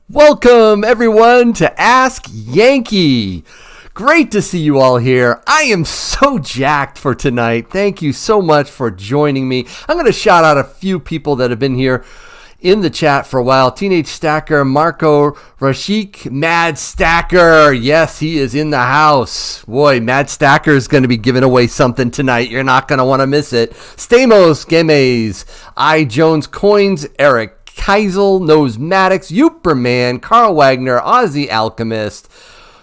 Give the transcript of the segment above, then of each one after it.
Welcome, everyone, to Ask Yankee. Great to see you all here. I am so jacked for tonight. Thank you so much for joining me. I'm going to shout out a few people that have been here in the chat for a while. Teenage Stacker, Marco Rashik, Mad Stacker. Yes, he is in the house. Boy, Mad Stacker is going to be giving away something tonight. You're not going to want to miss it. Stamos, Gemes, I Jones Coins, Eric Keisel, Nose Maddox, Uperman, Carl Wagner, Aussie Alchemist,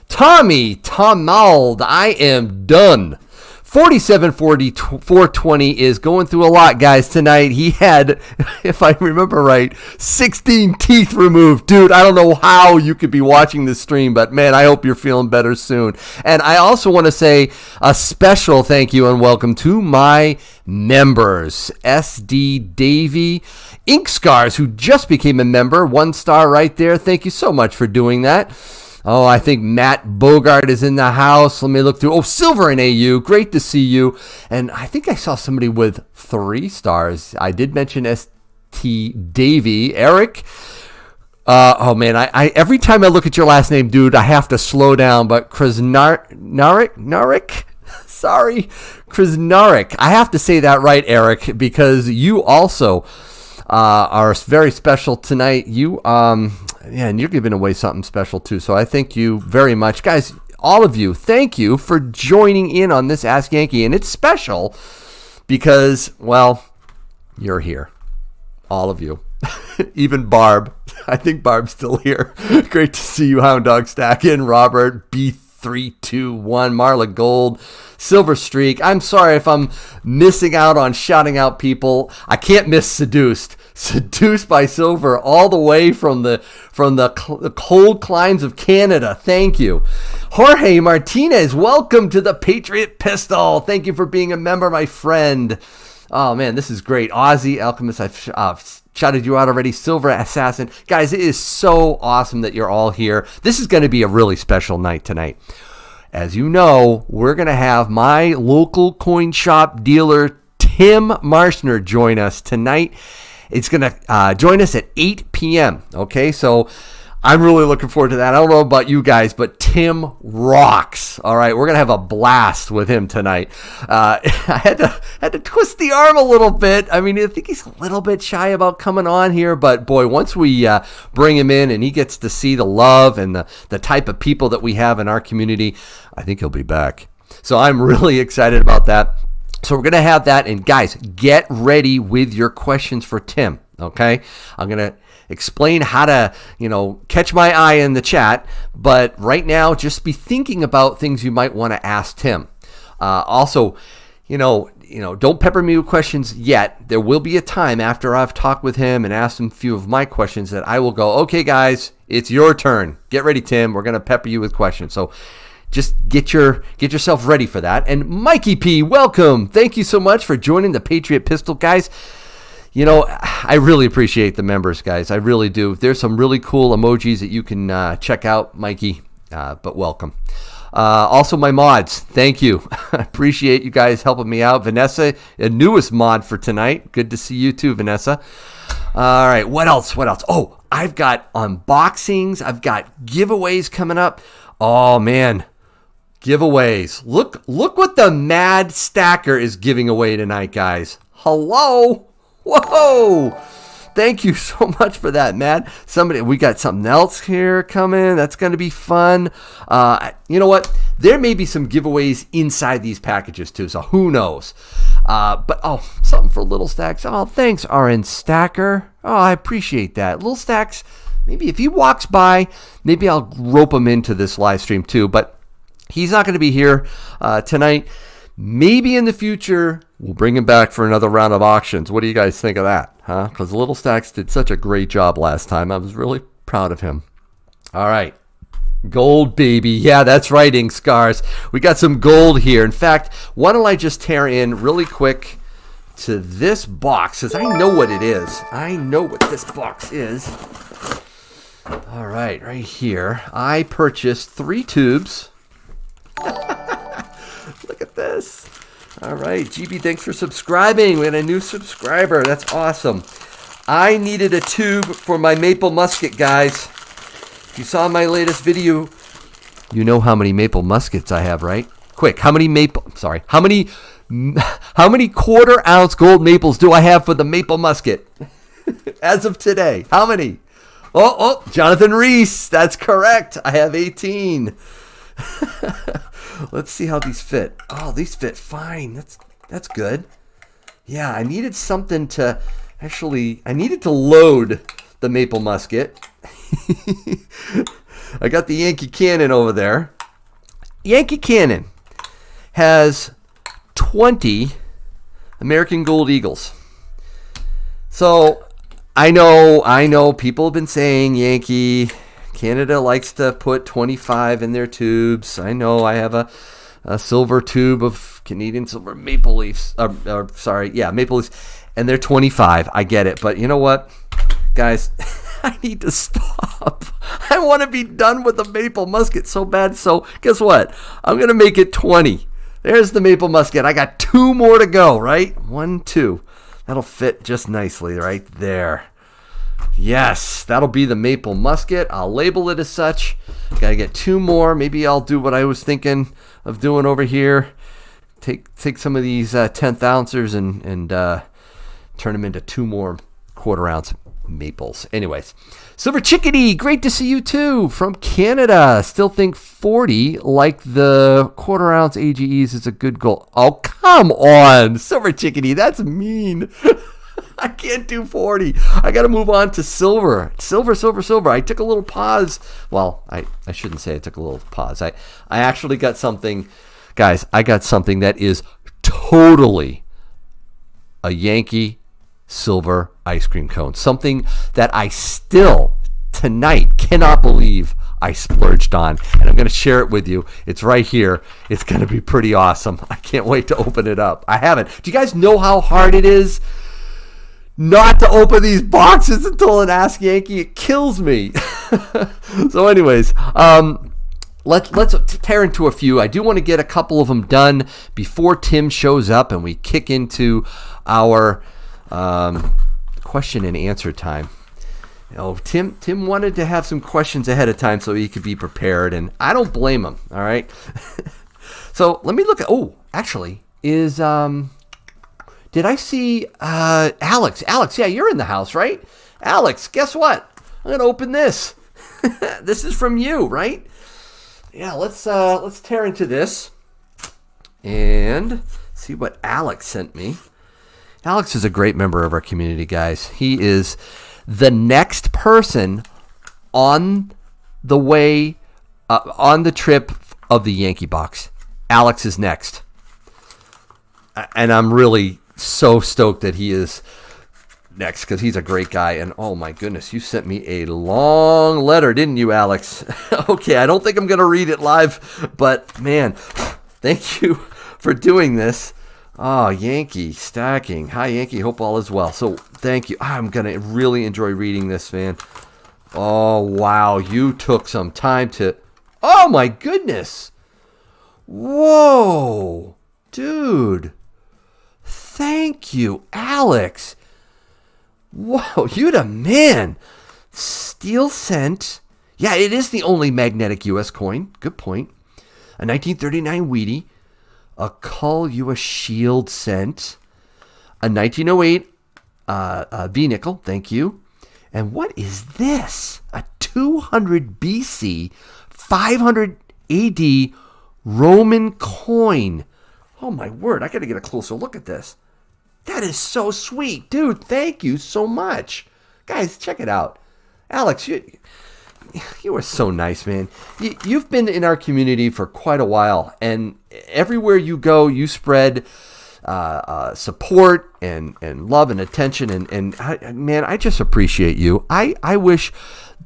Tommy, Tom Mald, I am done. 4740-420 is going through a lot, guys, tonight. He had, if I remember right, 16 teeth removed. Dude, I don't know how you could be watching this stream, but, man, I hope you're feeling better soon. And I also want to say a special thank you and welcome to my members. SD Davey, Ink Scars, who just became a member. 1 star right there. Thank you so much for doing that. Oh, I think Matt Bogart is in the house. Let me look through. Oh, Silver and AU. Great to see you. And I think I saw somebody with 3 stars. I did mention ST Davey. Eric. Oh, man. I every time I look at your last name, dude, I have to slow down. But Krasnarik? Sorry. Krasnarik. I have to say that right, Eric, because you also are very special tonight. You, and you're giving away something special too. So I thank you very much, guys. All of you, thank you for joining in on this Ask Yankee, and it's special because, well, you're here, all of you, even Barb. I think Barb's still here. Great to see you, Hound Dog Stacking, Robert B321, Marla Gold, Silver Streak. I'm sorry if I'm missing out on shouting out people. I can't miss Seduced by Silver, all the way from the cold climes of Canada. Thank you. Jorge Martinez, welcome to the Patriot Pistol. Thank you for being a member, my friend. Oh, man, this is great. Aussie Alchemist, I've shouted you out already. Silver Assassin. Guys, it is so awesome that you're all here. This is going to be a really special night tonight. As you know, we're going to have my local coin shop dealer, Tim Marschner, join us tonight. It's going to join us at 8 p.m., okay? So I'm really looking forward to that. I don't know about you guys, but Tim rocks, all right? We're going to have a blast with him tonight. I had to twist the arm a little bit. I mean, I think he's a little bit shy about coming on here, but, boy, once we bring him in and he gets to see the love and the type of people that we have in our community, I think he'll be back. So I'm really excited about that. So we're going to have that, and guys, get ready with your questions for Tim, okay? I'm going to explain how to, catch my eye in the chat, but right now, just be thinking about things you might want to ask Tim. Also, don't pepper me with questions yet. There will be a time after I've talked with him and asked him a few of my questions that I will go, okay, guys, it's your turn. Get ready, Tim. We're going to pepper you with questions. So just get yourself ready for that. And Mikey P, welcome. Thank you so much for joining the Patriot Pistol, guys. I really appreciate the members, guys. I really do. There's some really cool emojis that you can check out, Mikey, but welcome. Also, my mods, thank you. I appreciate you guys helping me out. Vanessa, a newest mod for tonight. Good to see you too, Vanessa. All right, what else? Oh, I've got unboxings. I've got giveaways coming up. Oh, man. Giveaways. Look what the Mad Stacker is giving away tonight, guys. Hello. Whoa. Thank you so much for that, Mad. We got something else here coming. That's going to be fun. You know what? There may be some giveaways inside these packages too, so who knows? But something for Little Stacks. Oh, thanks, RN Stacker. Oh, I appreciate that. Little Stacks, maybe if he walks by, maybe I'll rope him into this live stream too, but he's not going to be here tonight. Maybe in the future, we'll bring him back for another round of auctions. What do you guys think of that? Huh? Because Little Stacks did such a great job last time. I was really proud of him. All right. Gold, baby. Yeah, that's right, Ink Scars. We got some gold here. In fact, why don't I just tear in really quick to this box, because I know what it is. I know what this box is. All right, right here. I purchased 3 tubes. Look at this. All right, GB, thanks for subscribing. We had a new subscriber. That's awesome. I needed a tube for my maple musket, guys. If you saw my latest video, you know how many maple muskets I have, right? Quick, how many quarter ounce gold maples do I have for the maple musket? As of today, how many? Oh, Jonathan Reese, that's correct. I have 18. Let's see how these fit. Oh, these fit fine. That's good. Yeah, I needed something to I needed to load the maple musket. I got the Yankee cannon over there. Yankee cannon has 20 American Gold Eagles. So I know people have been saying Canada likes to put 25 in their tubes. I know I have a silver tube of Canadian silver maple leaves. Maple leaves. And they're 25. I get it. But you know what, guys? I need to stop. I want to be done with the maple musket so bad. So guess what? I'm going to make it 20. There's the maple musket. I got 2 more to go, right? 1, 2. That'll fit just nicely right there. Yes, that'll be the maple musket. I'll label it as such. Got to get 2 more. Maybe I'll do what I was thinking of doing over here. Take some of these 10th ounces and turn them into 2 more quarter ounce maples. Anyways, Silver Chickadee, great to see you too from Canada. Still think 40 like the quarter ounce AGEs is a good goal. Oh, come on, Silver Chickadee, that's mean. I can't do 40. I got to move on to silver. Silver. I took a little pause. Well, I shouldn't say I took a little pause. I actually got something, guys, I got something that is totally a Yankee silver ice cream cone. Something that I still tonight cannot believe I splurged on. And I'm going to share it with you. It's right here. It's going to be pretty awesome. I can't wait to open it up. I haven't. Do you guys know how hard it is not to open these boxes until an Ask Yankee? It kills me. So anyways, let's tear into a few. I do want to get a couple of them done before Tim shows up and we kick into our question and answer time. Tim wanted to have some questions ahead of time so he could be prepared, and I don't blame him. All right. So let me look at. Oh, actually, did I see Alex? Alex, yeah, you're in the house, right? Alex, guess what? I'm gonna open this. This is from you, right? Yeah, let's tear into this and see what Alex sent me. Alex is a great member of our community, guys. He is the next person on the way, on the trip of the Yankee box. Alex is next. And I'm really so stoked that he is next because he's a great guy. And oh my goodness, you sent me a long letter, didn't you, Alex? Okay, I don't think I'm going to read it live, but man, thank you for doing this. Oh, Yankee Stacking. Hi, Yankee. Hope all is well. So, thank you. I'm going to really enjoy reading this, man. Oh, wow. You took some time to... Oh, my goodness. Whoa. Dude. Thank you, Alex. Whoa, you the man. Steel cent. Yeah, it is the only magnetic U.S. coin. Good point. A 1939 Wheatie. A Cull U.S. Shield cent, a 1908 V-nickel, thank you. And what is this? A 200 BC, 500 AD Roman coin. Oh my word, I gotta get a closer look at this. That is so sweet. Dude, thank you so much. Guys, check it out. Alex, you are so nice, man. You've been in our community for quite a while, and everywhere you go, you spread support and love and attention. And man, I just appreciate you. I wish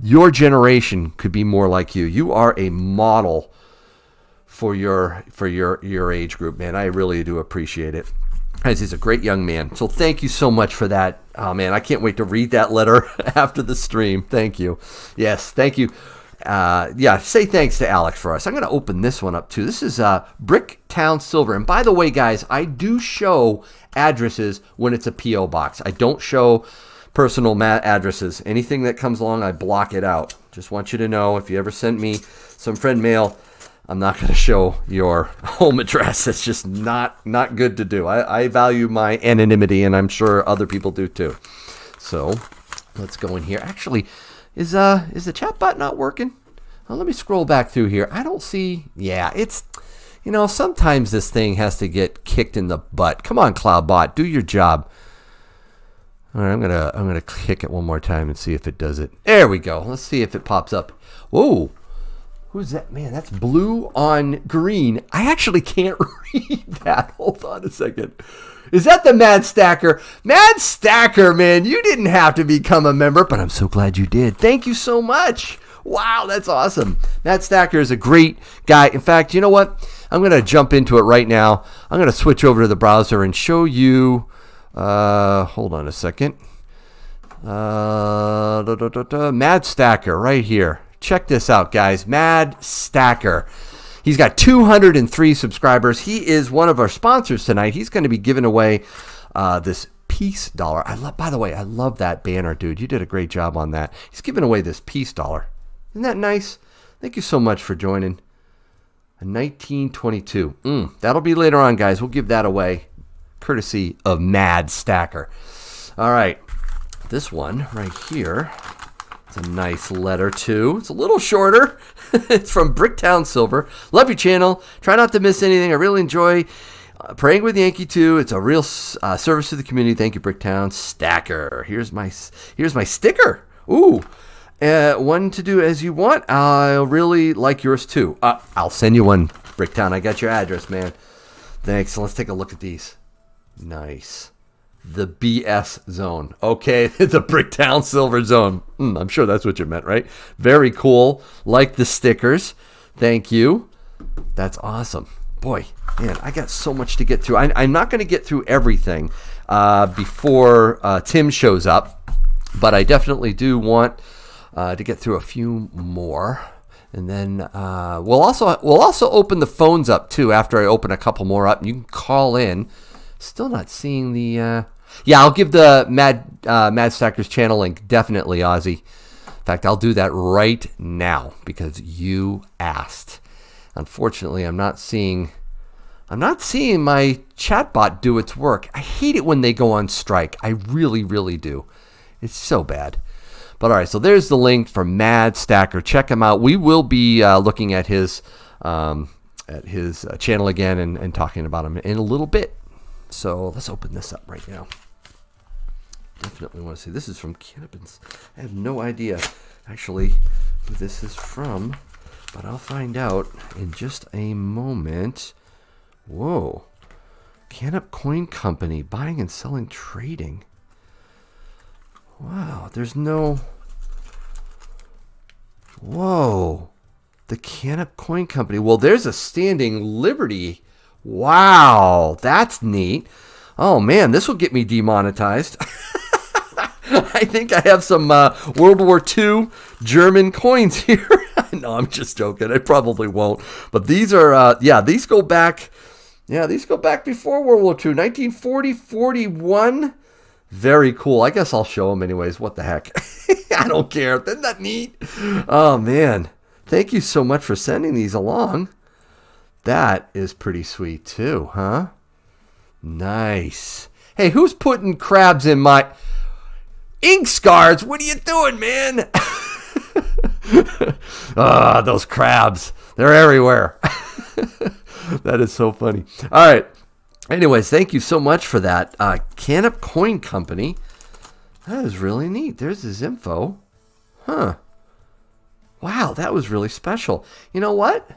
your generation could be more like you. You are a model for your age group, man. I really do appreciate it. Guys, he's a great young man. So thank you so much for that. Oh, man, I can't wait to read that letter after the stream. Thank you. Yes, thank you. Say thanks to Alex for us. I'm going to open this one up, too. This is Bricktown Silver. And by the way, guys, I do show addresses when it's a P.O. box. I don't show personal addresses. Anything that comes along, I block it out. Just want you to know, if you ever send me some friend mail, I'm not going to show your home address. It's just not good to do. I value my anonymity, and I'm sure other people do too. So let's go in here. Actually, is the chat bot not working? Well, let me scroll back through here. I don't see. Yeah, it's, sometimes this thing has to get kicked in the butt. Come on, CloudBot, do your job. All right, I'm gonna click it one more time and see if it does it. There we go. Let's see if it pops up. Whoa, who's that? Man, that's blue on green. I actually can't read that. Hold on a second. Is that the Mad Stacker? Mad Stacker, man, you didn't have to become a member, but I'm so glad you did. Thank you so much. Wow, that's awesome. Mad Stacker is a great guy. In fact, you know what? I'm gonna jump into it right now. I'm gonna switch over to the browser and show you. Hold on a second. Mad Stacker right here. Check this out, guys. Mad Stacker. He's got 203 subscribers. He is one of our sponsors tonight. He's going to be giving away this peace dollar. By the way, I love that banner, dude. You did a great job on that. He's giving away this peace dollar. Isn't that nice? Thank you so much for joining. A 1922. That'll be later on, guys. We'll give that away, courtesy of Mad Stacker. All right, this one right here, it's a nice letter too. It's a little shorter. It's from Bricktown Silver. Love your channel. Try not to miss anything. I really enjoy praying with Yankee too. It's a real service to the community. Thank you, Bricktown Stacker. Here's my sticker. Ooh, one to do as you want. I'll really like yours too. I'll send you one, Bricktown. I got your address, man. Thanks. So let's take a look at these. Nice. The BS zone. Okay, the Bricktown Silver Zone. I'm sure that's what you meant, right? Very cool. Like the stickers. Thank you. That's awesome. Boy, man, I got so much to get through. I'm not going to get through everything before Tim shows up, but I definitely do want to get through a few more. And then we'll also open the phones up too after I open a couple more up, and you can call in. Still not seeing the. Yeah, I'll give the Mad Stacker's channel link, definitely, Ozzy. In fact, I'll do that right now because you asked. Unfortunately, I'm not seeing my chatbot do its work. I hate it when they go on strike. I really, really do. It's so bad. But all right, so there's the link for Mad Stacker. Check him out. We will be looking at his channel again and talking about him in a little bit. So let's open this up right now. Definitely want to see. This is from Cannabis. I have no idea actually who this is from, but I'll find out in just a moment. Whoa. Canop Coin Company, buying and selling trading. Wow, there's no... Whoa. The Canop Coin Company. Well, there's a standing Liberty. Wow, that's neat. Oh, man, this will get me demonetized. I think I have some World War II German coins here. No, I'm just joking. I probably won't. But these are, these go back. Yeah, these go back before World War II, 1940, 41. Very cool. I guess I'll show them anyways. What the heck? I don't care. Isn't that neat? Oh, man. Thank you so much for sending these along. That is pretty sweet too, huh? Nice. Hey, who's putting crabs in my... Ink Scars, what are you doing, man? Those crabs. They're everywhere. That is so funny. All right. Anyways, thank you so much for that. Canop Coin Company. That is really neat. There's his info. Huh. Wow, that was really special. You know what?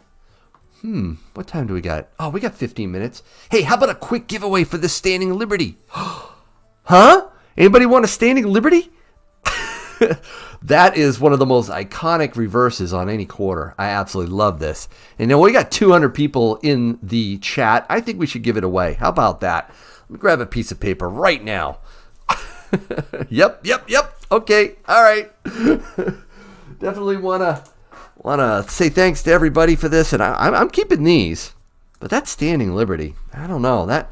What time do we got? Oh, we got 15 minutes. Hey, how about a quick giveaway for the Standing Liberty? Huh? Anybody want a Standing Liberty? That is one of the most iconic reverses on any quarter. I absolutely love this. And now we got 200 people in the chat. I think we should give it away. How about that? Let me grab a piece of paper right now. Yep. Okay. All right. Definitely want to say thanks to everybody for this. And I'm keeping these. But that Standing Liberty, I don't know.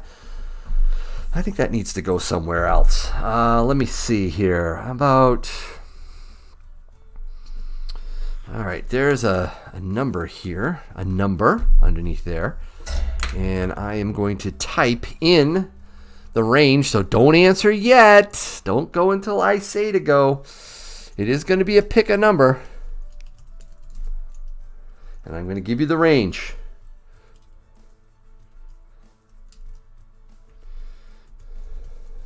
I think that needs to go somewhere else. Let me see here. How about... All right, there's a number here, a number underneath there. And I am going to type in the range, so don't answer yet. Don't go until I say to go. It is going to be a pick a number. And I'm going to give you the range.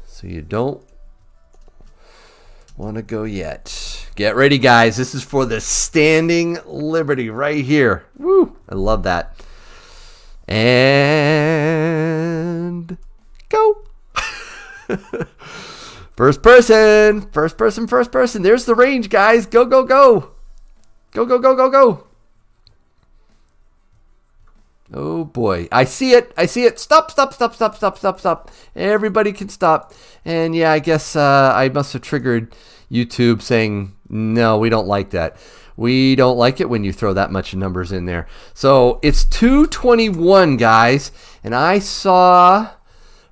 So you don't want to go yet. Get ready, guys. This is for the standing liberty right here. Woo! I love that. And go. First person. There's the range, guys. Go. Go. Oh boy, I see it. Stop. Everybody can stop. And yeah, I guess I must have triggered YouTube saying, no, we don't like that. We don't like it when you throw that much numbers in there. So it's 221, guys. And I saw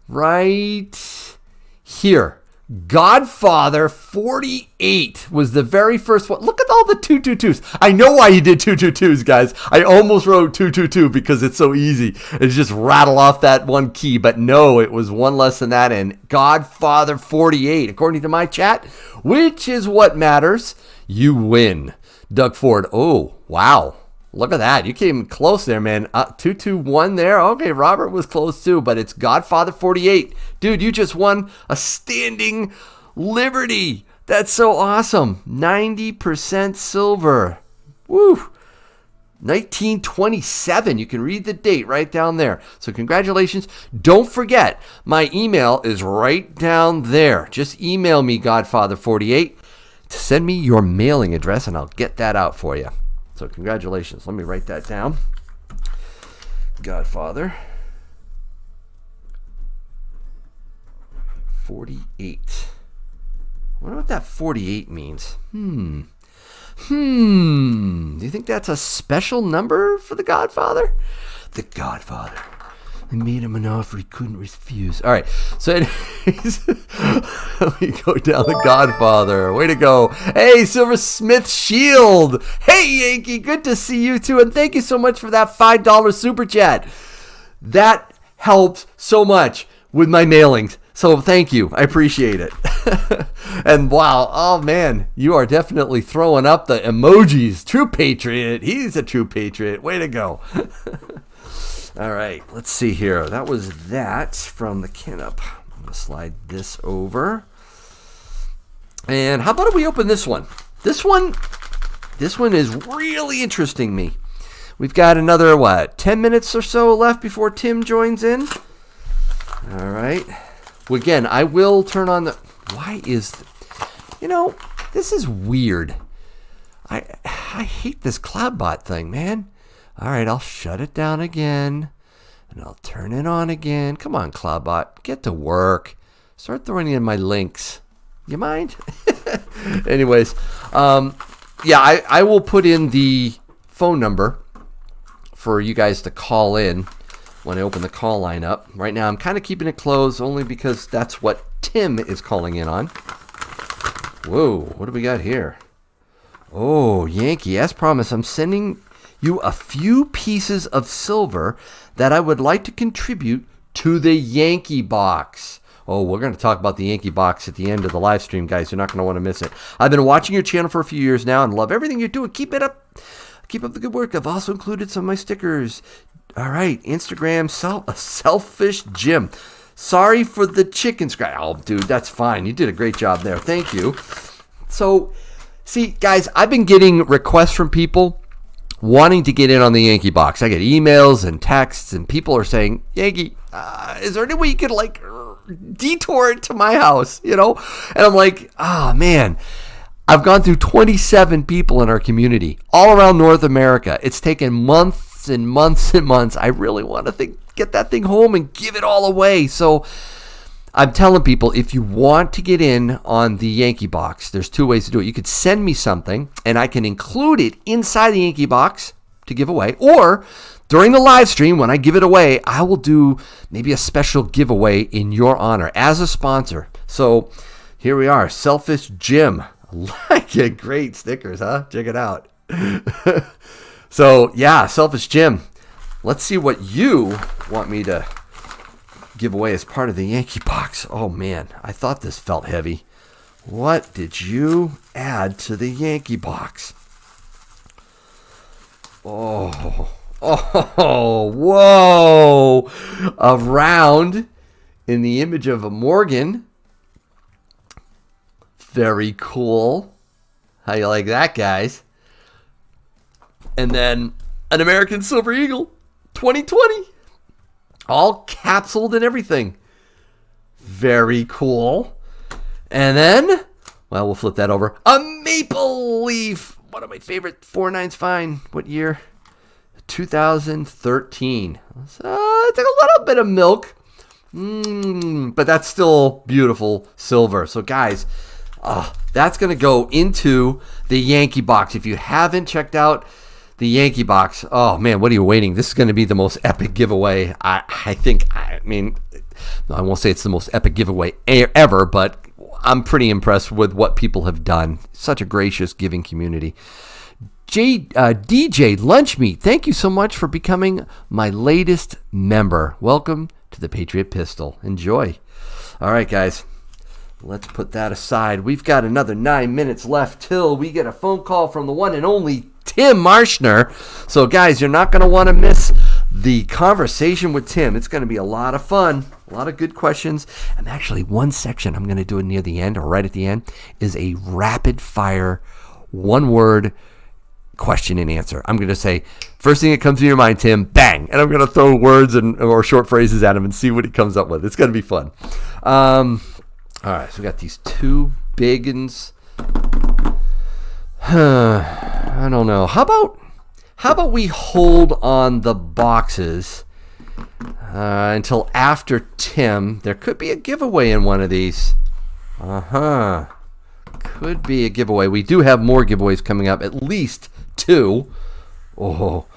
right here, Godfather 48 was the very first one. Look at all the 222s. I know why you did 222s, guys. I almost wrote 222 because it's so easy. It's just rattle off that one key. But no, it was one less than that. And Godfather 48, according to my chat, which is what matters, you win. Doug Ford. Oh, wow. Look at that. You came close there, man. 221 there. Okay, Robert was close too, but it's Godfather 48. Dude, you just won a standing liberty. That's so awesome. 90% silver. Woo. 1927. You can read the date right down there. So congratulations. Don't forget, my email is right down there. Just email me, Godfather48, to send me your mailing address, and I'll get that out for you. So congratulations. Let me write that down. Godfather 48. I wonder what that 48 means. Do you think that's a special number for the Godfather? The Godfather. I made him an offer he couldn't refuse. All right. So anyways, let me go down the Godfather. Way to go. Hey, Silversmith Shield. Hey, Yankee. Good to see you too. And thank you so much for that $5 super chat. That helps so much with my mailings. So thank you. I appreciate it. And wow. Oh, man. You are definitely throwing up the emojis. True patriot. He's a true patriot. Way to go. All right, let's see here. That was that from the Kinup. I'm going to slide this over. And how about we open this one? This one is really interesting me. We've got another, 10 minutes or so left before Tim joins in. All right. Well, again, I will turn on the... Why is... this is weird. I hate this CloudBot thing, man. All right, I'll shut it down again, and I'll turn it on again. Come on, CloudBot, get to work. Start throwing in my links. You mind? Anyways, I will put in the phone number for you guys to call in when I open the call line up. Right now, I'm kind of keeping it closed only because that's what Tim is calling in on. Whoa, what do we got here? Oh, Yankee, as promised, I'm sending you a few pieces of silver that I would like to contribute to the Yankee box. Oh, we're going to talk about the Yankee box at the end of the live stream, guys. You're not going to want to miss it. I've been watching your channel for a few years now and love everything you're doing. Keep it up. Keep up the good work. I've also included some of my stickers. All right, Instagram, Selfish Jim. Sorry for the chicken scratch. Oh, dude, that's fine. You did a great job there. Thank you. So, see, guys, I've been getting requests from people wanting to get in on the Yankee box. I get emails and texts, and people are saying, Yankee, is there any way you could detour it to my house, And I'm like, oh man, I've gone through 27 people in our community all around North America. It's taken months and months and months. I really want to get that thing home and give it all away. So I'm telling people, if you want to get in on the Yankee box, there's two ways to do it. You could send me something, and I can include it inside the Yankee box to give away, or during the live stream when I give it away, I will do maybe a special giveaway in your honor as a sponsor. So here we are, Selfish Jim. I like it. Great stickers, huh? Check it out. So yeah, Selfish Jim. Let's see what you want me to give away as part of the Yankee box. Oh man, I thought this felt heavy. What did you add to the Yankee box? Oh, whoa. A round in the image of a Morgan. Very cool. How you like that, guys? And then an American Silver Eagle 2020. All capsuled and everything. Very cool. And then, well, we'll flip that over. A Maple Leaf. One of my favorite 4.9's fine. What year? 2013. So it's a little bit of milk. But that's still beautiful silver. So guys, that's going to go into the Yankee box. If you haven't checked out the Yankee box, oh man, what are you waiting? This is going to be the most epic giveaway. I won't say it's the most epic giveaway ever, but I'm pretty impressed with what people have done. Such a gracious giving community. DJ Lunchmeat, thank you so much for becoming my latest member. Welcome to the Patriot Pistol. Enjoy. All right, guys. Let's put that aside. We've got another 9 minutes left till we get a phone call from the one and only Tim Marschner. So, guys, you're not going to want to miss the conversation with Tim. It's going to be a lot of fun, a lot of good questions. And actually, one section I'm going to do it near the end or right at the end is a rapid-fire, one-word question and answer. I'm going to say, first thing that comes to your mind, Tim, bang. And I'm going to throw words or short phrases at him and see what he comes up with. It's going to be fun. All right, so we got these two big uns. I don't know. How about we hold on the boxes until after Tim? There could be a giveaway in one of these. Could be a giveaway. We do have more giveaways coming up, at least two. Oh,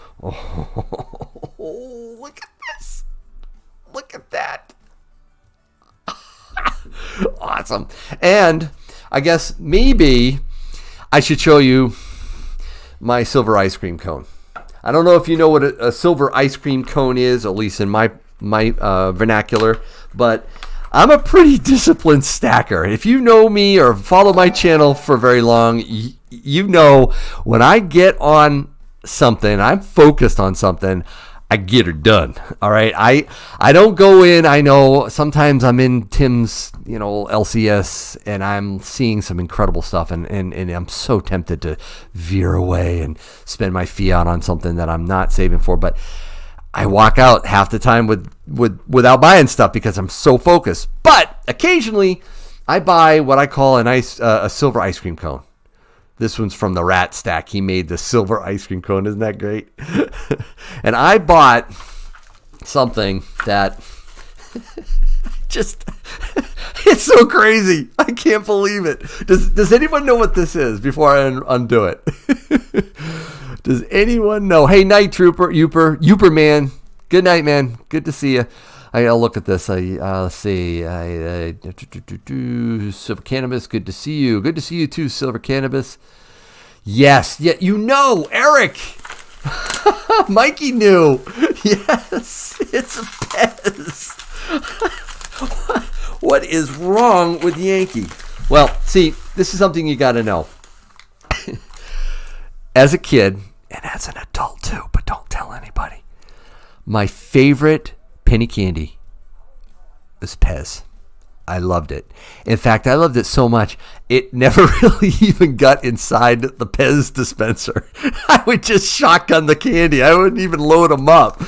look at this. Look at that. Awesome. And I guess maybe I should show you my silver ice cream cone. I don't know if you know what a silver ice cream cone is, at least in my vernacular, but I'm a pretty disciplined stacker. If you know me or follow my channel for very long, you know when I get on something, I'm focused on something, I get her done. All right. I don't go in. I know sometimes I'm in Tim's, LCS and I'm seeing some incredible stuff and I'm so tempted to veer away and spend my fiat on something that I'm not saving for. But I walk out half the time without buying stuff because I'm so focused. But occasionally I buy what I call a silver ice cream cone. This one's from the Rat Stack. He made the silver ice cream cone. Isn't that great? And I bought something that just, it's so crazy. I can't believe it. Does anyone know what this is before I undo it? Does anyone know? Hey, Night Trooper, Youper man. Good night, man. Good to see you. I'll look at this. Let's see. Silver Cannabis, good to see you. Good to see you too, Silver Cannabis. Yes. Yeah, Eric. Mikey knew. Yes, it's a Pez. What is wrong with Yankee? Well, see, this is something you got to know. As a kid, and as an adult too, but don't tell anybody, my favorite penny candy was Pez. I loved it. In fact, I loved it so much, it never really even got inside the Pez dispenser. I would just shotgun the candy. I wouldn't even load them up.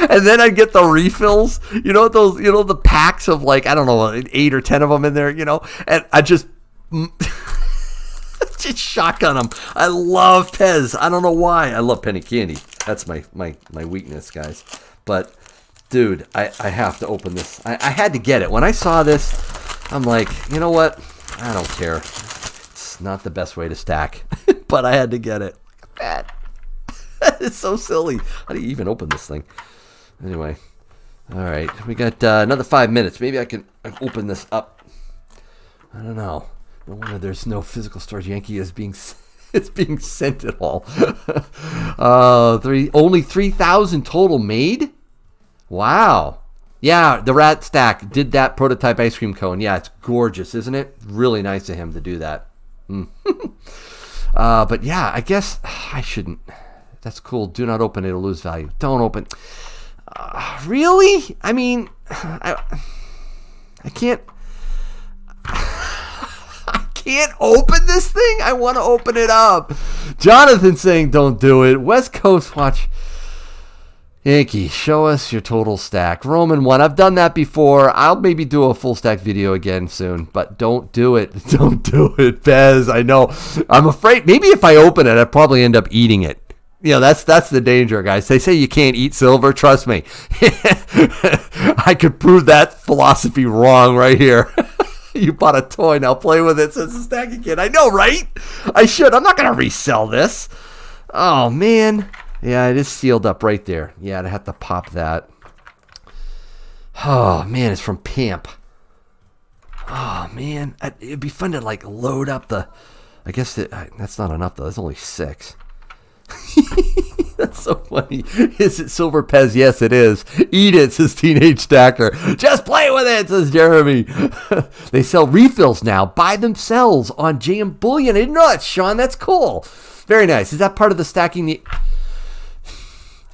And then I'd get the refills, the packs of 8 or 10 of them in there, and I just shotgun them. I love Pez. I don't know why. I love penny candy. That's my weakness, guys. But dude, I have to open this. I had to get it. When I saw this, I'm like, you know what? I don't care. It's not the best way to stack, but I had to get it. Look at that. It's so silly. How do you even open this thing? Anyway. All right. We got another 5 minutes. Maybe I can open this up. I don't know. No wonder there's no physical storage. Yankee is being... It's being sent at all. Only 3,000 total made? Wow. Yeah, the Rat Stack did that prototype ice cream cone. Yeah, it's gorgeous, isn't it? Really nice of him to do that. But yeah, I guess I shouldn't. That's cool. Do not open it. It'll lose value. Don't open. Really? I mean, I can't... Can't open this thing? I want to open it up. Jonathan saying don't do it. West Coast Watch. Yankee, show us your total stack. Roman 1. I've done that before. I'll maybe do a full stack video again soon, but don't do it. Don't do it, Bez. I know. I'm afraid maybe if I open it, I'd probably end up eating it. You know, that's the danger, guys. They say you can't eat silver. Trust me. I could prove that philosophy wrong right here. You bought a toy, now play with it since the stacking kit. I know, right? I should. I'm not going to resell this. Oh, man. Yeah, it is sealed up right there. Yeah, I'd have to pop that. Oh, man, it's from Pamp. Oh, man. It'd be fun to, like, load up the... I guess that's not enough, though. That's only 6. That's so funny. Is it Silver Pez? Yes, it is. Eat it, says Teenage Stacker. Just play with it, says Jeremy. They sell refills now by themselves on JM Bullion. I didn't know that, Sean. That's cool. Very nice. Is that part of the stacking the...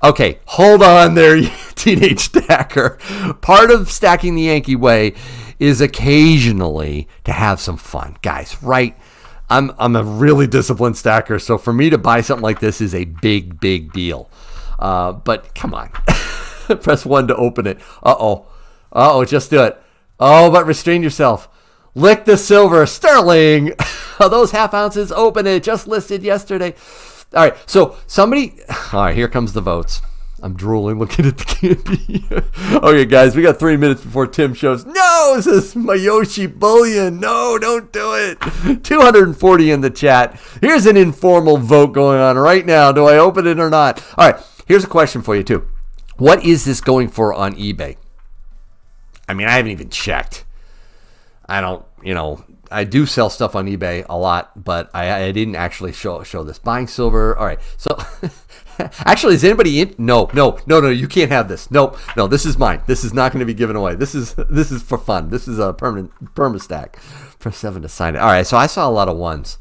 Okay, hold on there, Teenage Stacker. Part of stacking the Yankee way is occasionally to have some fun. Guys, right? I'm a really disciplined stacker, so for me to buy something like this is a big, big deal. But come on. Press 1 to open it. Uh-oh, just do it. Oh, but restrain yourself. Lick the silver. Sterling. Those half ounces, open it. Just listed yesterday. All right, so somebody... All right, here comes the votes. I'm drooling looking at the candy. Okay, guys, we got 3 minutes before Tim shows. No, this is Mayoshi Bullion. No, don't do it. 240 in the chat. Here's an informal vote going on right now. Do I open it or not? All right, here's a question for you, too. What is this going for on eBay? I mean, I haven't even checked. I don't, I do sell stuff on eBay a lot, but I didn't actually show this. Buying silver. All right, so... Actually, is anybody in? No, you can't have this. No, this is mine. This is not going to be given away. This is for fun. This is a perma stack. Press 7 to sign it. All right, so I saw a lot of ones.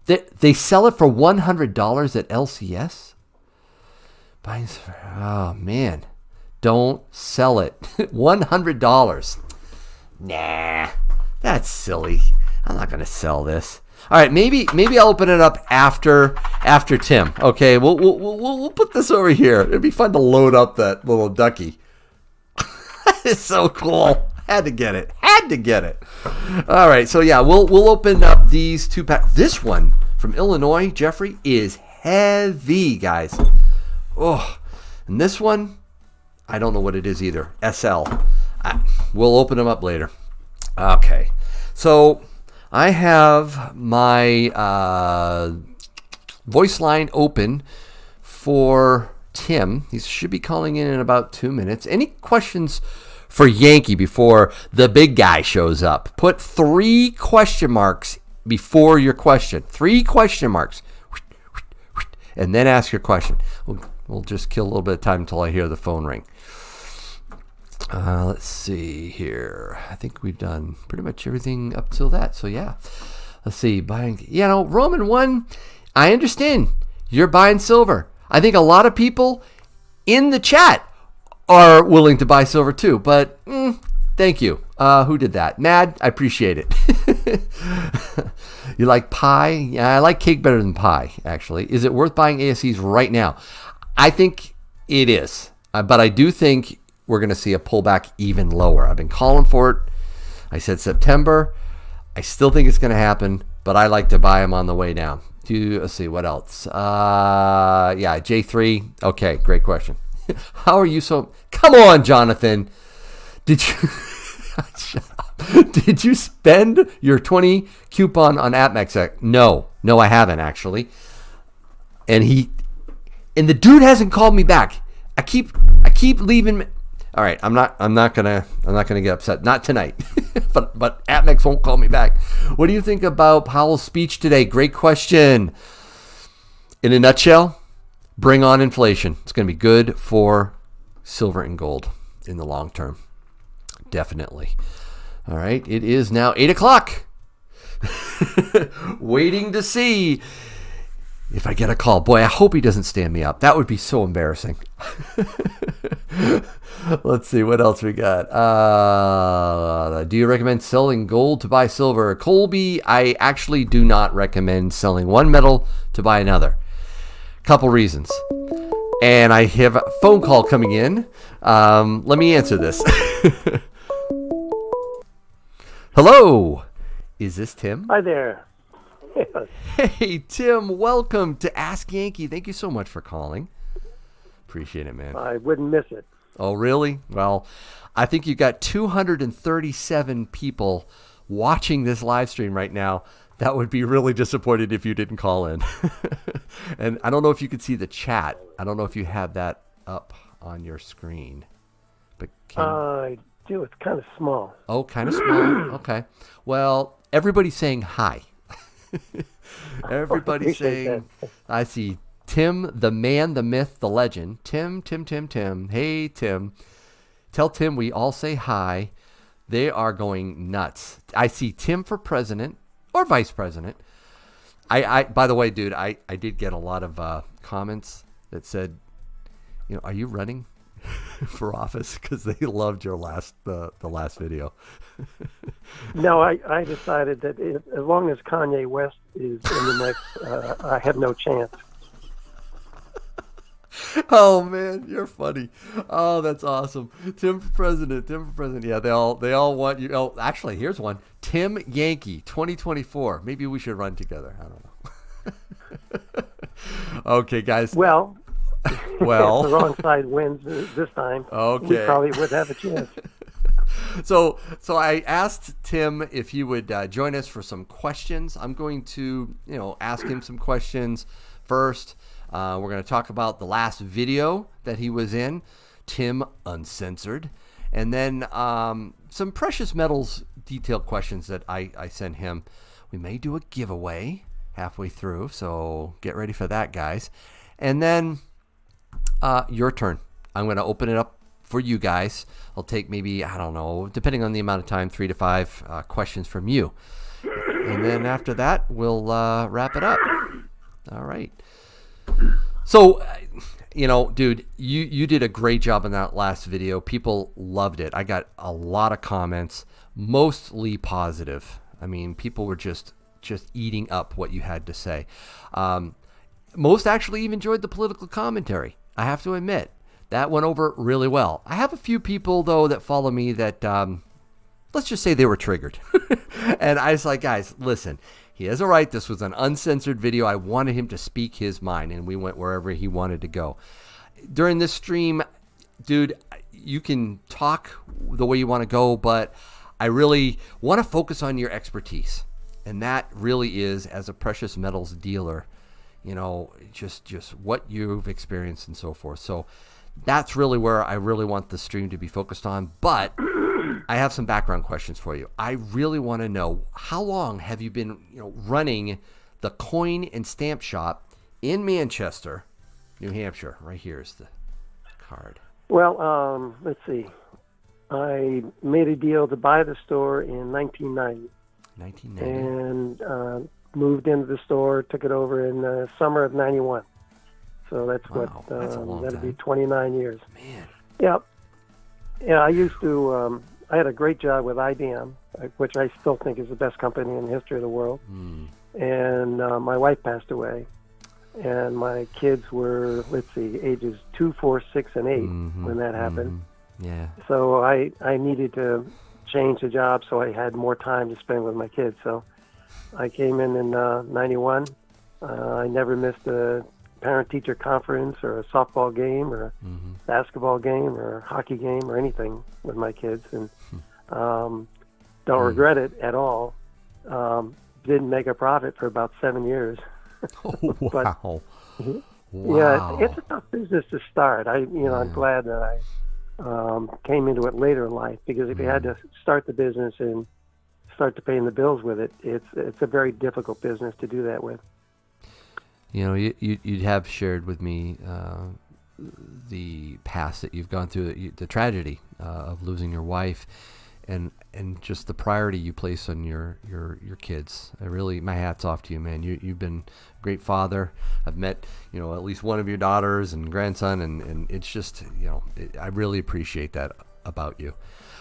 They sell it for $100 at LCS? Oh, man. Don't sell it. $100. Nah, that's silly. I'm not going to sell this. All right, maybe I'll open it up after Tim. Okay, we'll put this over here. It'd be fun to load up that little ducky. It's so cool. Had to get it. All right, so yeah, we'll open up these 2 packs. This one from Illinois, Jeffrey, is heavy, guys. Oh, and this one, I don't know what it is either. SL. We'll open them up later. Okay, so I have my voice line open for Tim. He should be calling in about 2 minutes. Any questions for Yankee before the big guy shows up? Put 3 question marks before your question. 3 question marks. And then ask your question. We'll just kill a little bit of time until I hear the phone ring. Let's see here. I think we've done pretty much everything up till that. So yeah, let's see. Buying, Roman 1. I understand you're buying silver. I think a lot of people in the chat are willing to buy silver too. But thank you. Who did that? Mad. I appreciate it. You like pie? Yeah, I like cake better than pie. Actually, is it worth buying Ases right now? I think it is, but I do think we're going to see a pullback even lower. I've been calling for it. I said September. I still think it's going to happen, but I like to buy them on the way down. Let's see, what else? J3. Okay, great question. How are you so... Come on, Jonathan. Did you... Shut up. Did you spend your 20 coupon on AppMex? No, I haven't, actually. And and the dude hasn't called me back. I keep leaving. All right, I'm not gonna get upset. Not tonight, but Atmex won't call me back. What do you think about Powell's speech today? Great question. In a nutshell, bring on inflation. It's going to be good for silver and gold in the long term. Definitely. All right, it is now 8:00. Waiting to see if I get a call. Boy, I hope he doesn't stand me up. That would be so embarrassing. Let's see what else we got. Do you recommend selling gold to buy silver? Colby, I actually do not recommend selling one metal to buy another. Couple reasons. And I have a phone call coming in. Let me answer this. Hello. Is this Tim? Hi there. Hey, Tim, welcome to Ask Yankee. Thank you so much for calling. Appreciate it, man. I wouldn't miss it. Oh, really? Well, I think you've got 237 people watching this live stream right now. That would be really disappointed if you didn't call in. And I don't know if you could see the chat. I don't know if you have that up on your screen. But I do. It's kind of small. Oh, kind of small. Okay. Well, everybody's saying hi. Everybody's saying, I see Tim, the man, the myth, the legend. Tim. Hey, Tim. Tell Tim we all say hi. They are going nuts. I see Tim for president or vice president. I by the way, dude, I did get a lot of comments that said, are you running for office? Because they loved your the last video. No, I decided that as long as Kanye West is in the mix, I have no chance. Oh man, you're funny. Oh, that's awesome. Tim for president. Yeah, they all want you. Oh, actually, here's one. Tim Yankee, 2024. Maybe we should run together. I don't know. Okay, guys. Well, if the wrong side wins this time, okay, we probably would have a chance. So I asked Tim if he would join us for some questions. I'm going to, ask him some questions first. We're going to talk about the last video that he was in, Tim Uncensored, and then some precious metals detailed questions that I sent him. We may do a giveaway halfway through, so get ready for that, guys. And then your turn. I'm going to open it up for you guys. I'll take maybe, I don't know, depending on the amount of time, 3 to 5 questions from you. And then after that, we'll wrap it up. All right. So, dude, you did a great job in that last video. People loved it. I got a lot of comments, mostly positive. I mean, people were just eating up what you had to say. Most actually even enjoyed the political commentary, I have to admit. That went over really well. I have a few people, though, that follow me that, let's just say they were triggered. And I was like, guys, listen, he has a right. This was an uncensored video. I wanted him to speak his mind, and we went wherever he wanted to go. During this stream, dude, you can talk the way you want to go, but I really want to focus on your expertise. And that really is, as a precious metals dealer, just what you've experienced and so forth. So that's really where I really want the stream to be focused on. But I have some background questions for you. I really want to know, how long have you been, running the coin and stamp shop in Manchester, New Hampshire? Right here is the card. Well, let's see. I made a deal to buy the store in 1990. And moved into the store, took it over in the summer of 91. So that's that'd be 29 years. Man. Yep. Yeah, I used to, I had a great job with IBM, which I still think is the best company in the history of the world. And my wife passed away. And my kids were, ages 2, 4, 6, and 8 when that happened. Yeah. So I needed to change the job so I had more time to spend with my kids. So I came in 91. I never missed a parent-teacher conference or a softball game or a basketball game or a hockey game or anything with my kids, and don't regret it at all. Didn't make a profit for about 7 years. Oh, wow. Wow. Yeah, it's a tough business to start. I'm glad that I came into it later in life, because if you had to start the business and start to paying the bills with it, it's a very difficult business to do that with. You know, you have shared with me the past that you've gone through, the tragedy of losing your wife, and just the priority you place on your kids. My hat's off to you, man. You've been a great father. I've met, at least one of your daughters and grandson, and it's just, I really appreciate that about you.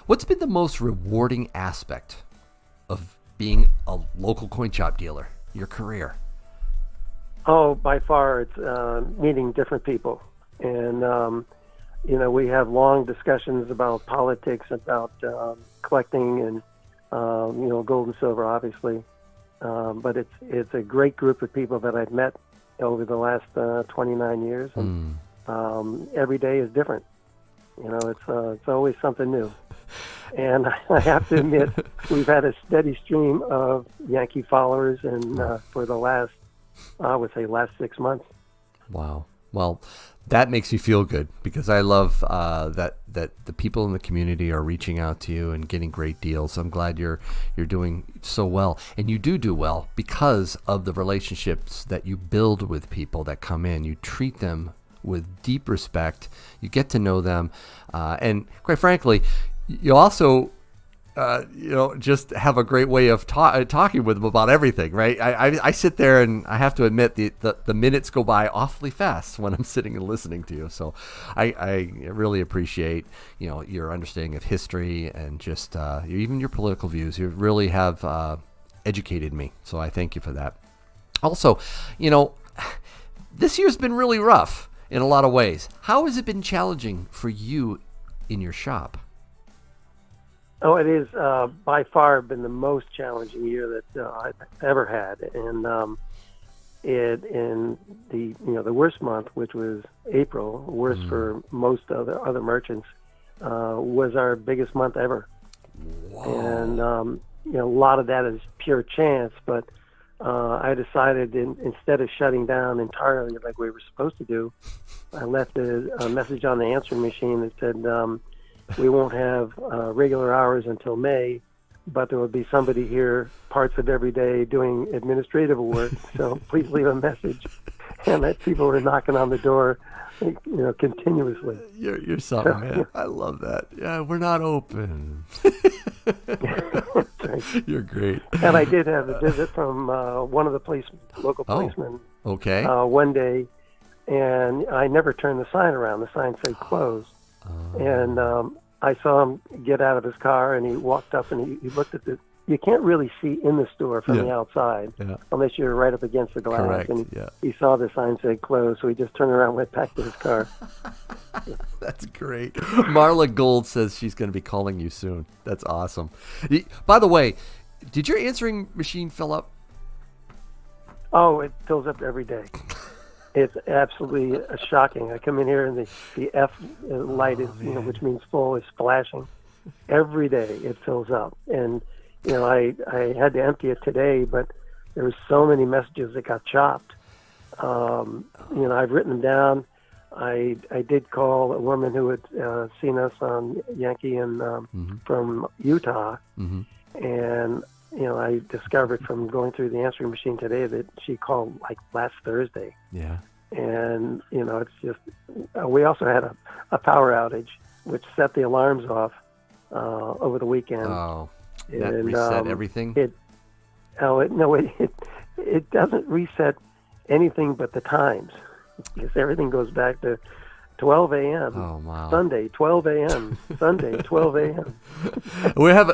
What's been the most rewarding aspect of being a local coin shop dealer, your career? Oh, by far, it's meeting different people. And, we have long discussions about politics, about collecting and, gold and silver, obviously. But it's a great group of people that I've met over the last 29 years. And every day is different. It's always something new. And I have to admit, we've had a steady stream of Yankee followers, and for the last 6 months. Wow. Well, that makes me feel good, because I love that the people in the community are reaching out to you and getting great deals. I'm glad you're doing so well, and you do well because of the relationships that you build with people that come in. You treat them with deep respect. You get to know them, and quite frankly, you also just have a great way of talking with them about everything, right? I sit there, and I have to admit the minutes go by awfully fast when I'm sitting and listening to you. So I really appreciate, your understanding of history and just even your political views. You really have educated me. So I thank you for that. Also, this year's been really rough in a lot of ways. How has it been challenging for you in your shop? Oh, it is by far been the most challenging year that I've ever had, and in the worst month, which was April, worst for most other merchants, was our biggest month ever. Whoa. And a lot of that is pure chance, but I decided instead of shutting down entirely like we were supposed to do, I left a message on the answering machine that said, we won't have regular hours until May, but there will be somebody here parts of every day doing administrative work. So please leave a message. And that people were knocking on the door, continuously. You're something, man. I love that. Yeah, we're not open. You're great. And I did have a visit from one of the local policemen. Okay. One day, and I never turned the sign around. The sign said closed. And I saw him get out of his car, and he walked up, and he looked at you can't really see in the store from the outside unless you're right up against the glass. Correct. And he saw the sign said closed, so he just turned around and went back to his car. That's great. Marla Gold says she's going to be calling you soon. That's awesome. By the way, did your answering machine fill up? Oh, it fills up every day. It's absolutely shocking. I come in here, and the F light is, which means full, is flashing. Every day it fills up. And, I had to empty it today, but there were so many messages that got chopped. I've written them down. I did call a woman who had seen us on Yankee and from Utah. Mm-hmm. And, I discovered from going through the answering machine today that she called like last Thursday. Yeah. And, it's just, we also had a power outage, which set the alarms off over the weekend. Oh, that reset everything? It doesn't reset anything but the times, because everything goes back to 12 a.m. Oh, wow. Sunday, 12 a.m. Sunday, 12 a.m.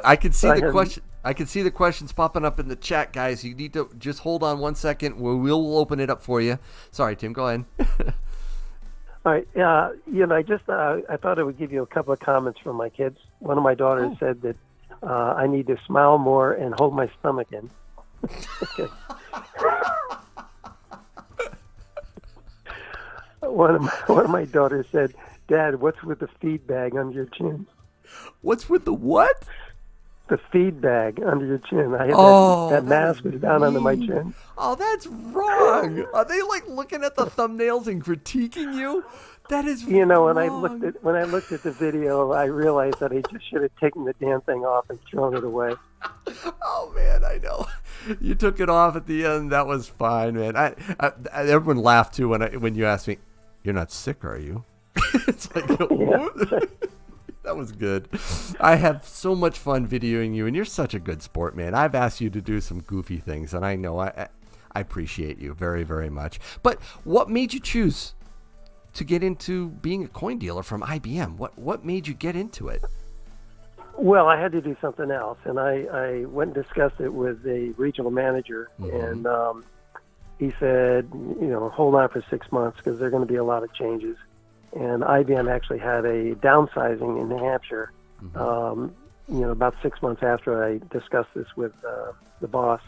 I can see the question. I can see the questions popping up in the chat, guys. You need to just hold on 1 second. We'll open it up for you. Sorry, Tim. Go ahead. All right. I thought I would give you a couple of comments from my kids. One of my daughters said that I need to smile more and hold my stomach in. Okay. One of my daughters said, "Dad, what's with the feed bag under your chin?" What's with the what? the feed bag under your chin. I had that mask was down under my chin. Oh, that's wrong. Are they like looking at the thumbnails and critiquing you? That is wrong. when I looked at the video, I realized that I just should have taken the damn thing off and thrown it away. Oh man, I know. You took it off at the end. That was fine, man. Everyone laughed too when you asked me, "You're not sick, are you?" It's like, what? That was good. I have so much fun videoing you, and you're such a good sport, man. I've asked you to do some goofy things, and I know I appreciate you very, very much. But what made you choose to get into being a coin dealer from IBM? What made you get into it? Well, I had to do something else, and I went and discussed it with a regional manager, and he said, hold on for 6 months because there are going to be a lot of changes. And IBM actually had a downsizing in New Hampshire, about 6 months after I discussed this with the boss.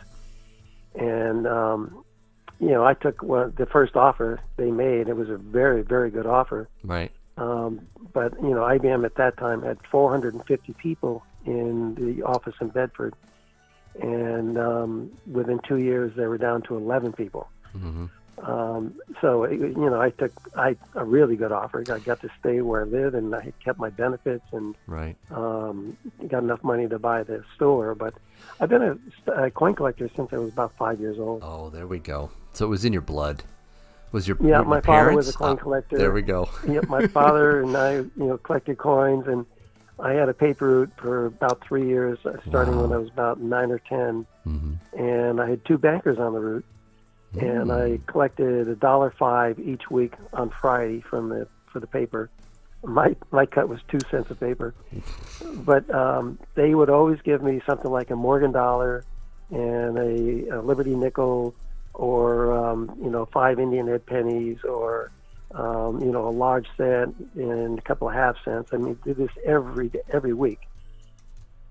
And, I took the first offer they made. It was a very, very good offer. Right. But, IBM at that time had 450 people in the office in Bedford. And within 2 years, they were down to 11 people. Mm-hmm. So, I took a really good offer. I got to stay where I live, and I kept my benefits, and got enough money to buy the store. But I've been a coin collector since I was about 5 years old. Oh, there we go. So it was in your blood. Was your my parents? Father was a coin collector. There we go. My father and I, collected coins, and I had a paper route for about 3 years, starting when I was about 9 or 10, and I had two bankers on the route. And I collected $1.05 each week on Friday for the paper. My cut was 2 cents a paper, but they would always give me something like a Morgan dollar and a Liberty nickel, or 5 Indian head pennies, or a large cent and a couple of half cents. I mean, did this every week.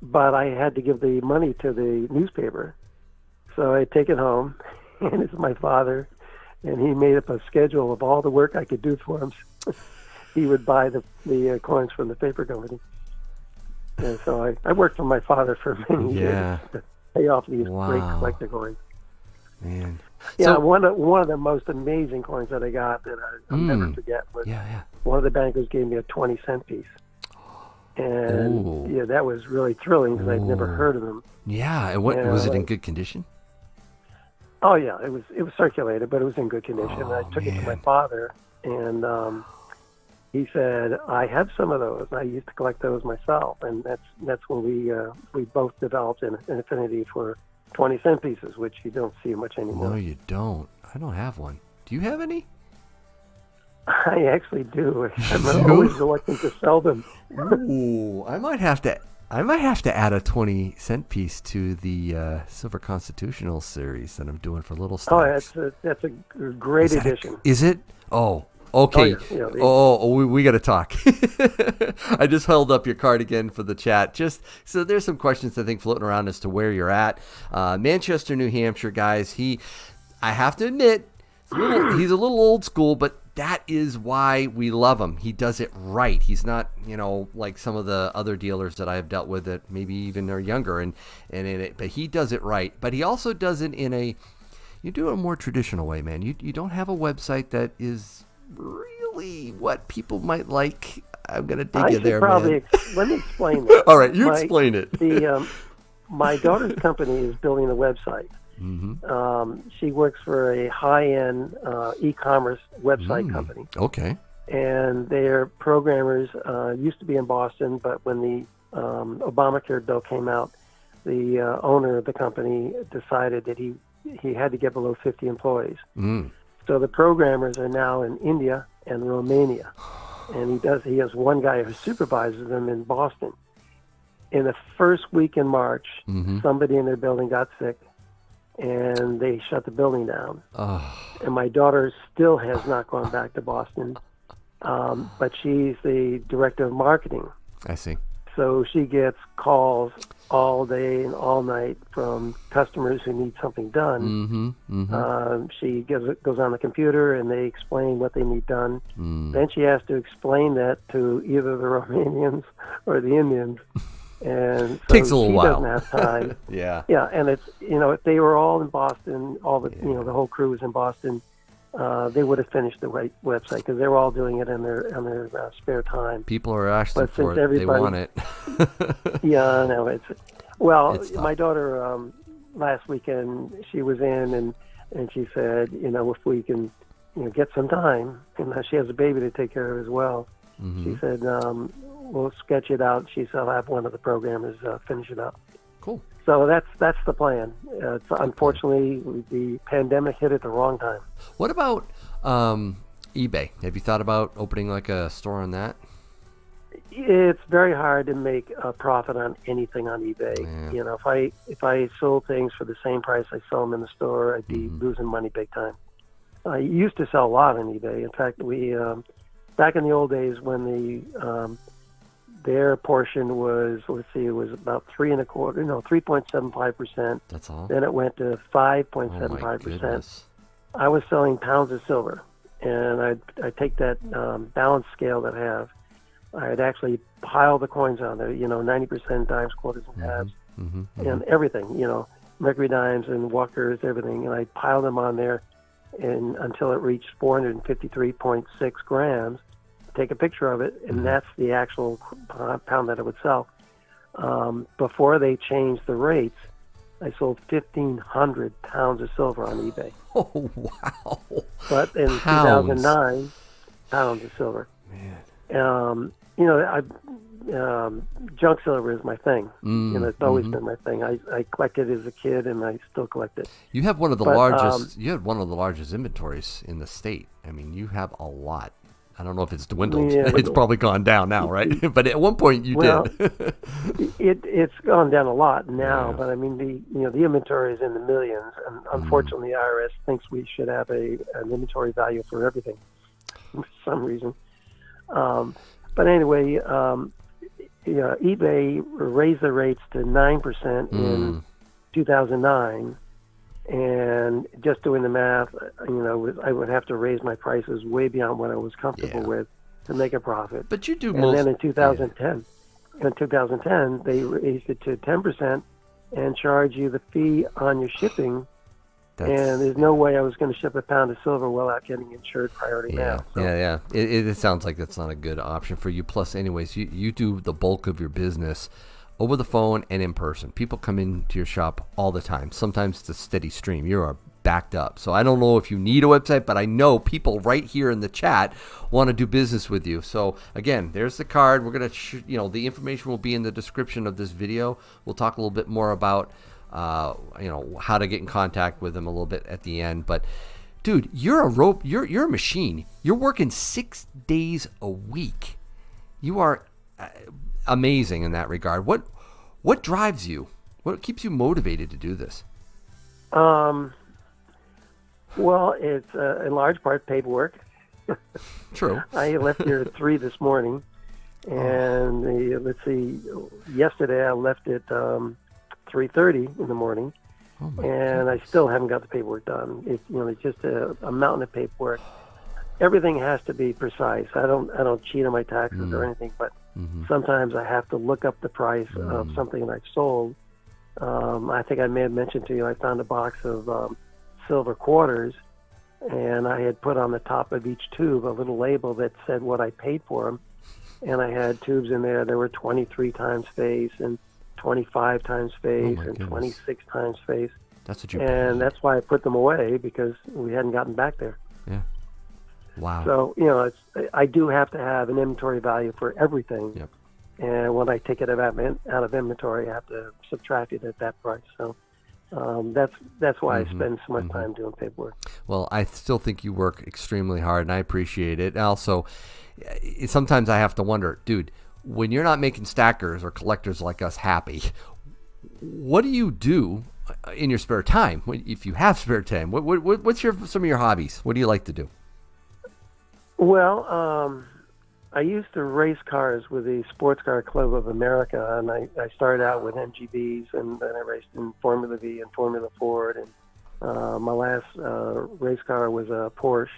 But I had to give the money to the newspaper, so I'd take it home. And it's my father, and he made up a schedule of all the work I could do for him. He would buy the coins from the paper company. And so I worked for my father for many years to pay off these great collector coins. Man. Yeah, one of the most amazing coins that I got that I'll never forget was one of the bankers gave me a 20-cent piece. And that was really thrilling because I'd never heard of them. Yeah, and was it in good condition? Oh yeah, it was circulated, but it was in good condition. I took it to my father, and he said, "I have some of those. I used to collect those myself," and that's when we both developed an affinity for 20-cent pieces, which you don't see much anymore. No, you don't. I don't have one. Do you have any? I actually do. I'm always reluctant to sell them. Ooh, I might have to add a 20-cent piece to the Silver Constitutional series that I'm doing for Little Stocks. Oh, that's a great addition. Is it? Oh, okay. We got to talk. I just held up your card again for the chat. Just so there's some questions I think floating around as to where you're at. Manchester, New Hampshire, guys. I have to admit, he's a little old school, but that is why we love him. He does it right. He's not, like some of the other dealers that I have dealt with that maybe even are younger, but he does it right. But he also does it you do it a more traditional way, man. You don't have a website that is really what people might like. I'm gonna dig you there, man. Let me explain that. All right, explain it. My daughter's company is building a website. Mm-hmm. She works for a high-end e-commerce website company. Okay. And their programmers used to be in Boston, but when the Obamacare bill came out, the owner of the company decided that he had to get below 50 employees. So the programmers are now in India and Romania, and he has one guy who supervises them in Boston. In the first week in March, somebody in their building got sick, and they shut the building down. And my daughter still has not gone back to Boston, but she's the director of marketing. I see. So she gets calls all day and all night from customers who need something done. She goes on the computer, and they explain what they need done. Then she has to explain that to either the Romanians or the Indians. and so Takes a little she while. doesn't have time. Yeah. Yeah, and it's if they were all in Boston, all the the whole crew was in Boston, they would have finished the website because they were all doing it in their spare time. People are asking But for since it. They want it. Yeah, I know It's tough. my daughter last weekend she was in and she said if we can get some time, and she has a baby to take care of as well. Mm-hmm. She said we'll sketch it out. She said I'll have one of the programmers finish it up. Cool. So that's the plan. Unfortunately, the pandemic hit at the wrong time. What about eBay? Have you thought about opening like a store on that? It's very hard to make a profit on anything on eBay. Yeah. If I sold things for the same price I sell them in the store, I'd be losing money big time. I used to sell a lot on eBay. In fact, we back in the old days when their portion was, it was about 3.75%. That's all. Then it went to 5.75%. I was selling pounds of silver, and I'd take that balance scale that I have. I'd actually pile the coins on there, 90% dimes, quarters, and halves, and everything, mercury dimes and walkers, everything, and I'd pile them on there until it reached 453.6 grams. Take a picture of it, and that's the actual pound that it would sell. Before they changed the rates, I sold 1,500 pounds of silver on eBay. Oh, wow. But in 2009, pounds of silver. Man. Junk silver is my thing. It's always been my thing. I collected it as a kid, and I still collect it. You have one of the largest. You have one of the largest inventories in the state. I mean, you have a lot. I don't know if it's dwindled. Yeah, it's probably gone down now, right? But at one point you did. It's gone down a lot now, Yeah. but I mean the inventory is in the millions, and unfortunately the IRS thinks we should have an inventory value for everything for some reason. But anyway, eBay raised the rates to 9% in 2009. And just doing the math, I would have to raise my prices way beyond what I was comfortable with to make a profit. But you do and then in 2010, they raised it to 10% and charge you the fee on your shipping. And there's no way I was going to ship a pound of silver without getting insured priority now. So. Yeah. It sounds like that's not a good option for you. Plus, anyways, you do the bulk of your business over the phone and in person. People come into your shop all the time. Sometimes it's a steady stream. You are backed up. So I don't know if you need a website, but I know people right here in the chat want to do business with you. So again, there's the card. We're going to, the information will be in the description of this video. We'll talk a little bit more about, how to get in contact with them a little bit at the end. But dude, you're a machine. You're working 6 days a week. You are amazing in that regard. What drives you? What keeps you motivated to do this? Well, it's in large part paperwork. True. I left here at 3 this morning, and let's see, yesterday I left at 3:30 in the morning, and I still haven't got the paperwork done. It's just a mountain of paperwork. Everything has to be precise. I don't cheat on my taxes or anything, but sometimes I have to look up the price of something that I've sold. I think I may have mentioned to you I found a box of silver quarters, and I had put on the top of each tube a little label that said what I paid for them, and I had tubes in there that were 23 times face and 25 times face and 26 times face. That's what you and that's why I put them away, because we hadn't gotten back there. Yeah. Wow. So, I do have to have an inventory value for everything. Yep. And when I take it out of inventory, I have to subtract it at that price. So that's why I spend so much time doing paperwork. Well, I still think you work extremely hard, and I appreciate it. And also, sometimes I have to wonder, dude, when you're not making stackers or collectors like us happy, what do you do in your spare time? If you have spare time, what's some of your hobbies? What do you like to do? Well, I used to race cars with the Sports Car Club of America, and I started out with MGBs, and then I raced in Formula V and Formula Ford, and my last race car was a Porsche.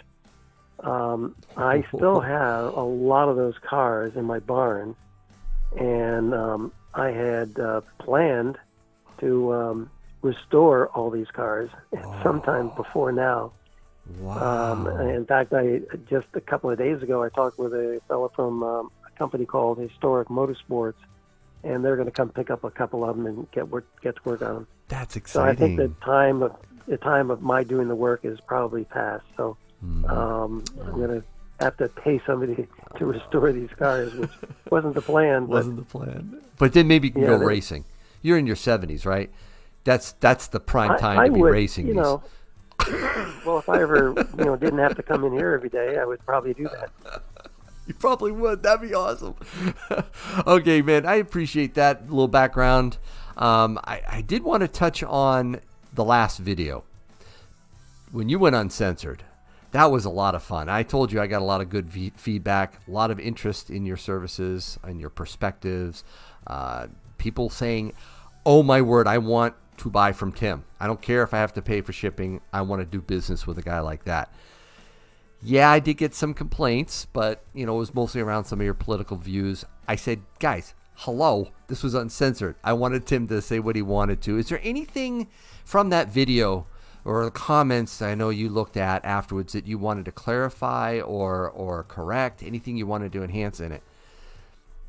I still have a lot of those cars in my barn, and I had planned to restore all these cars sometime before now. Wow. In fact, I just a couple of days ago, I talked with a fellow from a company called Historic Motorsports, and they're going to come pick up a couple of them and get to work on them. That's So I exciting. think the time of my doing the work is probably past. So I'm going to have to pay somebody to restore these cars, which wasn't the plan. Wasn't the plan. But then maybe you can go racing. You're in your 70s, right? That's the prime time to be racing these. Well, if I ever didn't have to come in here every day, I would probably do that. You probably would. That'd be awesome. Okay, man. I appreciate that little background. I did want to touch on the last video. When you went uncensored, that was a lot of fun. I told you I got a lot of good feedback, a lot of interest in your services and your perspectives. People saying, oh, my word, I want to buy from Tim. I don't care if I have to pay for shipping. I want to do business with a guy like that. Yeah, I did get some complaints, but it was mostly around some of your political views. I said, guys, hello, this was uncensored. I wanted Tim to say what he wanted to. Is there anything from that video or the comments I know you looked at afterwards that you wanted to clarify or correct? Anything you wanted to enhance in it?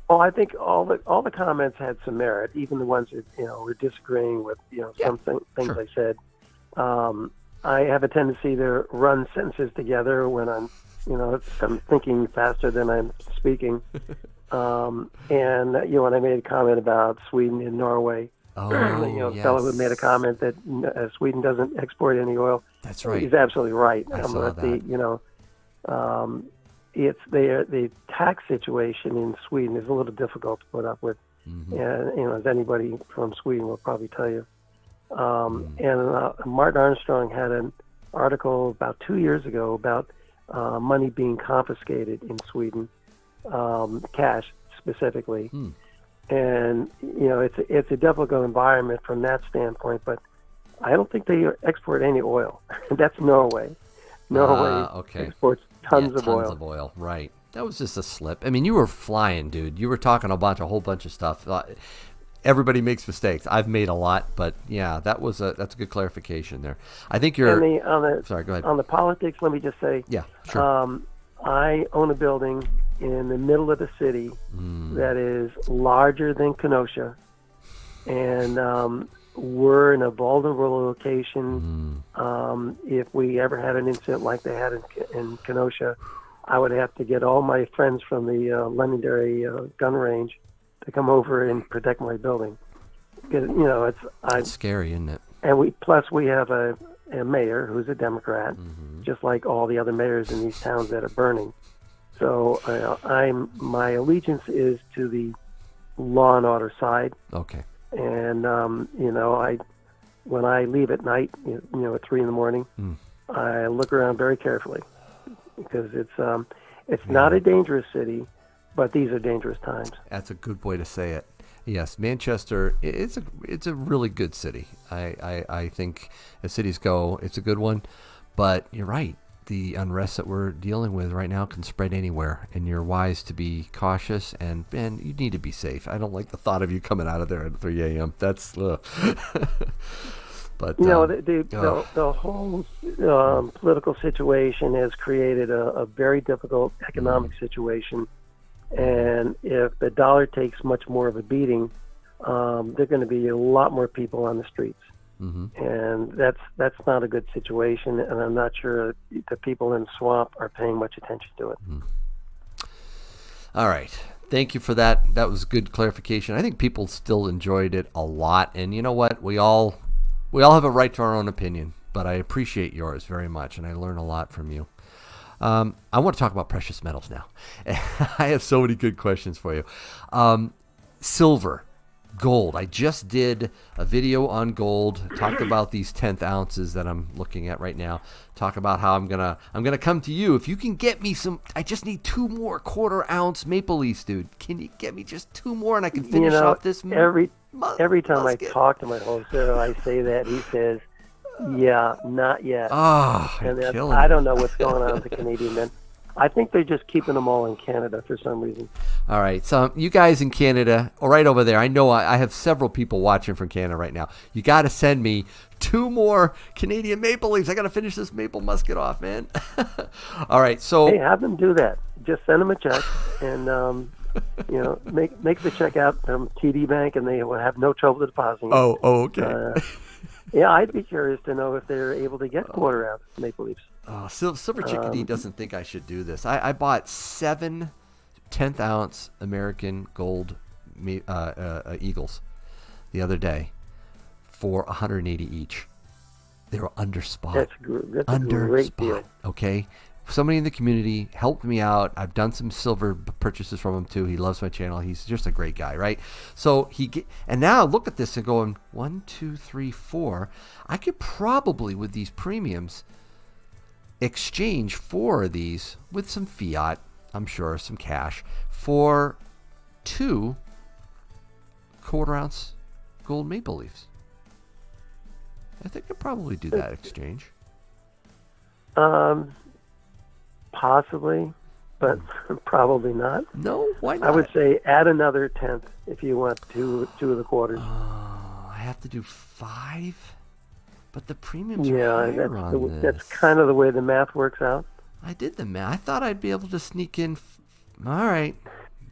Well, I think all the comments had some merit, even the ones that were disagreeing with some things sure. I said. I have a tendency to run sentences together when I'm thinking faster than I'm speaking. And when I made a comment about Sweden and Norway, yes. fellow who made a comment that Sweden doesn't export any oil. That's right. He's absolutely right. I saw that. It's the tax situation in Sweden is a little difficult to put up with. And as anybody from Sweden will probably tell you. And Martin Armstrong had an article about 2 years ago about money being confiscated in Sweden, cash specifically. And it's a difficult environment from that standpoint. But I don't think they export any oil. That's Norway. Norway exports tons of oil. Right. That was just a slip. I mean, you were flying, dude. You were talking a whole bunch of stuff. Everybody makes mistakes. I've made a lot, but yeah, that's a good clarification there. I think you're. Sorry, go ahead. On the politics, let me just say. Yeah, sure. I own a building in the middle of the city that is larger than Kenosha, and we're in a vulnerable location. If we ever had an incident like they had in Kenosha, I would have to get all my friends from the Londonderry gun range to come over and protect my building. Because it's scary, isn't it? And we have a mayor who's a Democrat, just like all the other mayors in these towns that are burning. So my allegiance is to the law and order side. Okay. And when I leave at night, at 3 a.m, I look around very carefully because it's not a dangerous city, but these are dangerous times. That's a good way to say it. Yes, Manchester, it's a really good city. I think as cities go, it's a good one. But you're right. The unrest that we're dealing with right now can spread anywhere, and you're wise to be cautious, and you need to be safe. I don't like the thought of you coming out of there at 3 a.m. That's but the whole political situation has created a very difficult economic situation, and if the dollar takes much more of a beating, there are going to be a lot more people on the streets. And that's not a good situation, and I'm not sure the people in the swamp are paying much attention to it. All right. Thank you for that. That was good clarification. I think people still enjoyed it a lot, and you know what? We all have a right to our own opinion, but I appreciate yours very much, and I learn a lot from you. I want to talk about precious metals now. I have so many good questions for you. Silver. Gold. I just did a video on gold, talked about these 10th ounces that I'm looking at right now, talk about how I'm gonna come to you. If you can get me I just need 2 more 1/4 ounce maple leafs, dude. Can you get me just 2 more and I can finish off this every time I talk to my wholesaler, I say that. He says, yeah, not yet. Oh, and I don't know what's going on with the Canadian men. I think they're just keeping them all in Canada for some reason. All right. So you guys in Canada, right over there, I know I have several people watching from Canada right now. You got to send me 2 more Canadian maple leaves. I got to finish this maple musket off, man. All right. So hey, have them do that. Just send them a check and, make the check out from TD Bank, and they will have no trouble depositing. Oh, okay. Yeah, I'd be curious to know if they're able to get quarter-ounce maple leaves. Oh, Silver Chickadee doesn't think I should do this. I bought 7 10th-ounce American gold eagles the other day for $180 each. They were under spot. That's a great deal. Okay. Somebody in the community helped me out. I've done some silver purchases from him too. He loves my channel. He's just a great guy, right? So and now look at this and going 1, 2, 3, 4. I could probably, with these premiums, exchange 4 of these with some fiat, I'm sure, some cash, for 2 quarter-ounce gold maple leaves. I think I'd probably do that exchange. Possibly, but probably not. No, why not? I would say add another 10th if you want two of the quarters. Oh, I have to do 5? But the premiums are higher on this. That's kind of the way the math works out. I did the math. I thought I'd be able to sneak in. All right.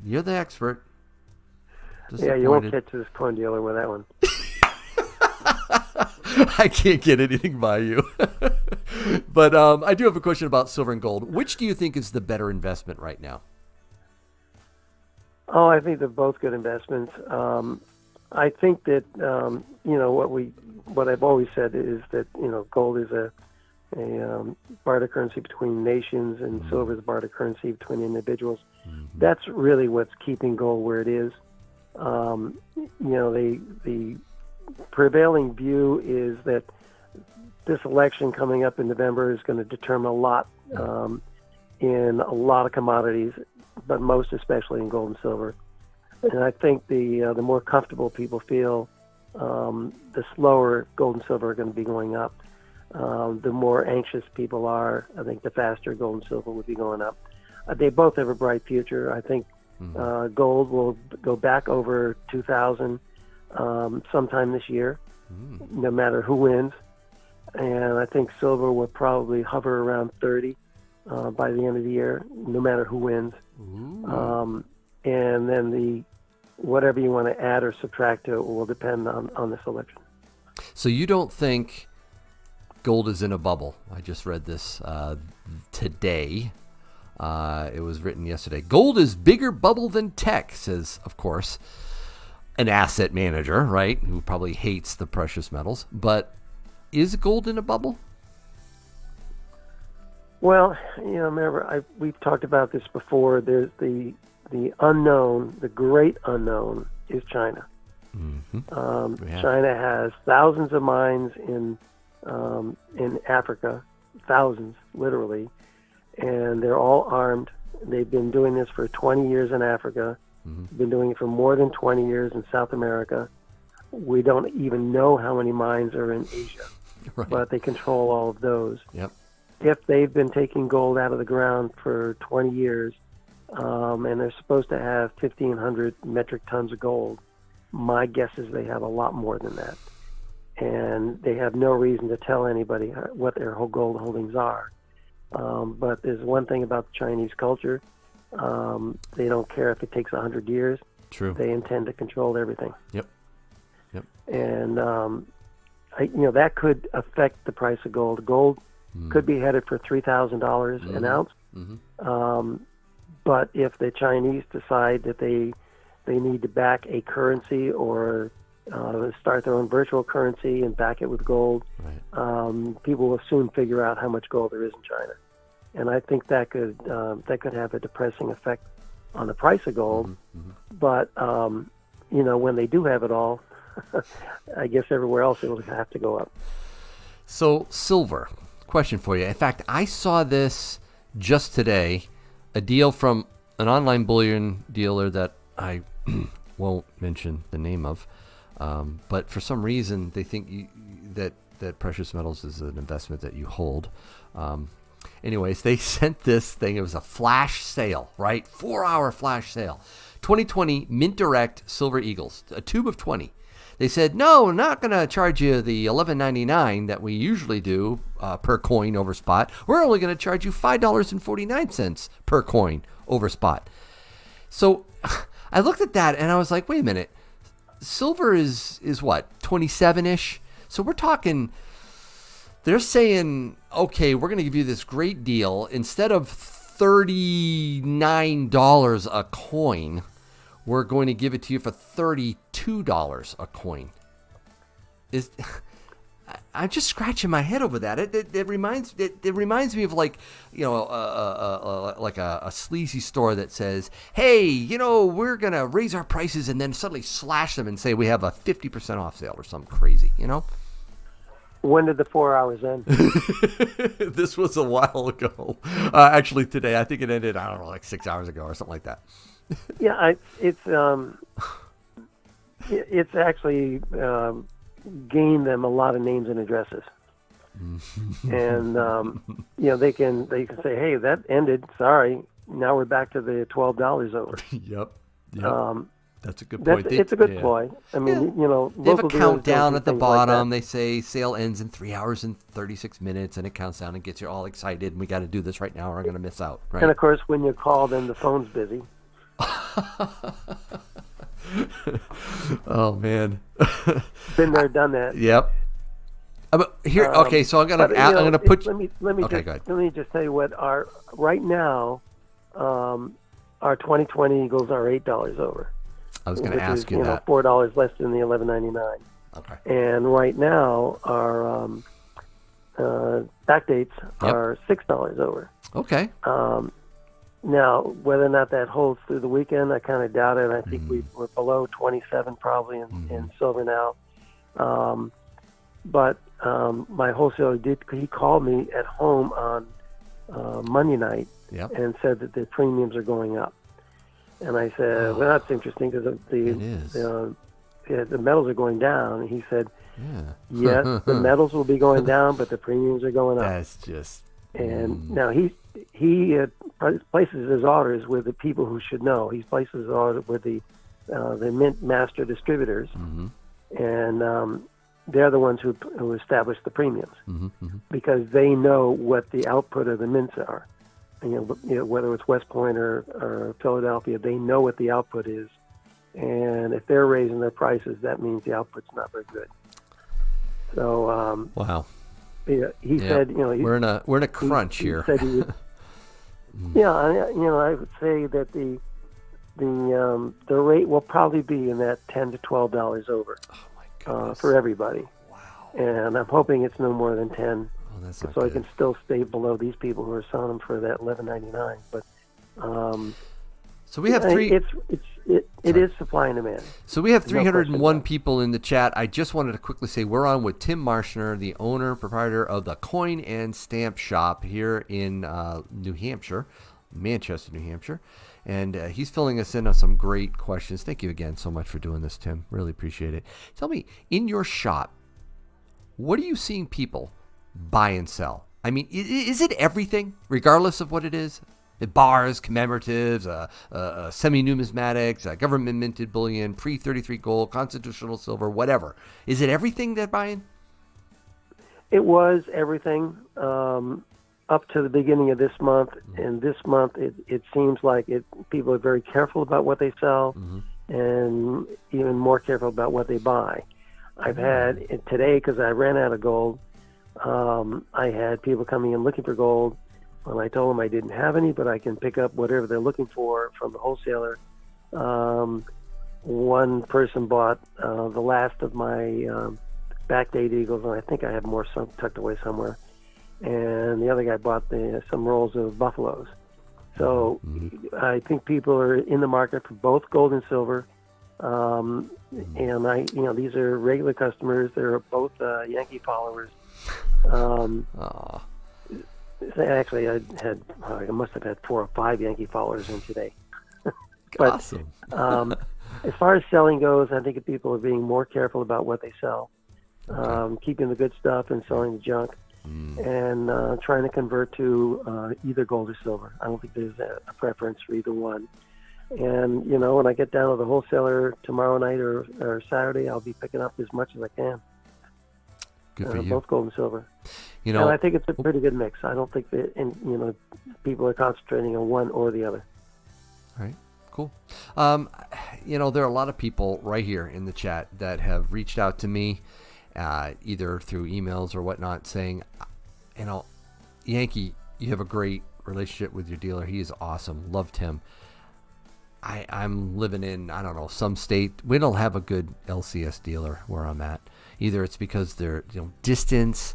You're the expert. Yeah, you won't catch this corn dealer with that one. I can't get anything by you. But I do have a question about silver and gold. Which do you think is the better investment right now? Oh, I think they're both good investments. I think that what I've always said is that gold is a barter currency between nations, and silver is a barter currency between individuals. Mm-hmm. That's really what's keeping gold where it is. The prevailing view is that this election coming up in November is going to determine a lot in a lot of commodities, but most especially in gold and silver. And I think the more comfortable people feel, the slower gold and silver are going to be going up. The more anxious people are, I think the faster gold and silver would be going up. They both have a bright future. I think gold will go back over 2,000 sometime this year, no matter who wins. And I think silver will probably hover around 30 by the end of the year, no matter who wins. And then whatever you want to add or subtract to it will depend on this election. So you don't think gold is in a bubble? I just read this today. It was written yesterday. Gold is bigger bubble than tech, says, of course, an asset manager, right, who probably hates the precious metals. But is gold in a bubble? Well, remember, we've talked about this before. There's the unknown, the great unknown is China. Mm-hmm. China has thousands of mines in Africa, thousands, literally, and they're all armed. They've been doing this for 20 years in Africa. Mm-hmm. Been doing it for more than 20 years in South America. We don't even know how many mines are in Asia, right, but they control all of those. Yep. If they've been taking gold out of the ground for 20 years, and they're supposed to have 1,500 metric tons of gold, my guess is they have a lot more than that. And they have no reason to tell anybody what their whole gold holdings are. But there's one thing about the Chinese culture. They don't care if it takes 100 years. True. They intend to control everything. Yep. And, that could affect the price of gold. Gold could be headed for $3,000 an ounce. Mm-hmm. But if the Chinese decide that they need to back a currency or start their own virtual currency and back it with gold, right, people will soon figure out how much gold there is in China. And I think that could have a depressing effect on the price of gold. Mm-hmm. But when they do have it all, I guess everywhere else it will have to go up. So silver, question for you. In fact, I saw this just today, a deal from an online bullion dealer that I won't mention the name of, but for some reason they think that precious metals is an investment that you hold. Anyways, they sent this thing. It was a flash sale, right? 4-hour flash sale. 2020 Mint Direct Silver Eagles, a tube of 20. They said, no, we're not going to charge you the $11.99 that we usually do per coin over spot. We're only going to charge you $5.49 per coin over spot. So I looked at that and I was like, wait a minute. Silver is what, 27-ish? So we're talking, they're saying, okay, we're going to give you this great deal. Instead of $39 a coin, we're going to give it to you for $32 a coin. I'm just scratching my head over that. It reminds me of like, like a sleazy store that says, hey, we're going to raise our prices and then suddenly slash them and say we have a 50% off sale or something crazy, When did the 4 hours end? This was a while ago. Actually, today. I think it ended, I don't know, like 6 hours ago or something like that. Yeah, it's actually gained them a lot of names and addresses, and they can say, "Hey, that ended. Sorry, now we're back to the $12 over." Yep. That's a good point. It's a good ploy. I mean, they have a countdown at the bottom. They say sale ends in 3 hours and 36 minutes, and it counts down and gets you all excited. And we got to do this right now, or we're going to miss out. Right? And of course, when you call, then the phone's busy. Oh man. Been there, done that. Yep. Here, okay. So I'm gonna put. Let me okay, let me just tell you what right now, our 2020 Eagles are $8 over. I was going to ask you that. $4 less than the $11.99. Okay. And right now our back dates are $6 over. Okay. Now, whether or not that holds through the weekend, I kind of doubt it. I think we're below 27 probably in silver now. But my wholesaler he called me at home on Monday night and said that the premiums are going up. And I said, well, that's interesting because the metals are going down. And he said, yes, the metals will be going down, but the premiums are going up. That's just... And now he places his orders with the people who should know. He places his orders with the mint master distributors, and they're the ones who establish the premiums because they know what the output of the mints are. And, whether it's West Point or Philadelphia, they know what the output is, and if they're raising their prices, that means the output's not very good. So wow. He said, we're in a crunch here. He said he would, I would say that the rate will probably be in that $10 to $12 over for everybody. Wow. And I'm hoping it's no more than 10, that's so I can still stay below these people who are selling them for that $11.99. But so we have three. It is supply and demand. So we have 301 people in the chat. I just wanted to quickly say we're on with Tim Marschner, the owner, proprietor of the Coin and Stamp Shop here in New Hampshire, Manchester, New Hampshire. And he's filling us in on some great questions. Thank you again so much for doing this, Tim. Really appreciate it. Tell me, in your shop, what are you seeing people buy and sell? I mean, is it everything, regardless of what it is? Bars, commemoratives, semi-numismatics, government-minted bullion, pre-33 gold, constitutional silver, whatever. Is it everything they're buying? It was everything up to the beginning of this month. And this month, it seems like people are very careful about what they sell and even more careful about what they buy. I've had today, because I ran out of gold, I had people coming in looking for gold. When I told them I didn't have any, but I can pick up whatever they're looking for from the wholesaler. One person bought the last of my backdate eagles, and I think I have more tucked away somewhere. And the other guy bought some rolls of buffaloes. So I think people are in the market for both gold and silver. And these are regular customers. They're both Yankee followers. Actually, I must have had 4 or 5 Yankee followers in today. But, awesome. As far as selling goes, I think people are being more careful about what they sell, keeping the good stuff and selling the junk. and trying to convert to either gold or silver. I don't think there's a preference for either one. And, when I get down to the wholesaler tomorrow night or Saturday, I'll be picking up as much as I can. Good for you. Both gold and silver. And I think it's a pretty good mix. I don't think that, people are concentrating on one or the other. All right. Cool. There are a lot of people right here in the chat that have reached out to me, either through emails or whatnot, saying, Yankee, you have a great relationship with your dealer. He is awesome. Loved him. I'm living in, some state. We don't have a good LCS dealer where I'm at. Either it's because they're, distance.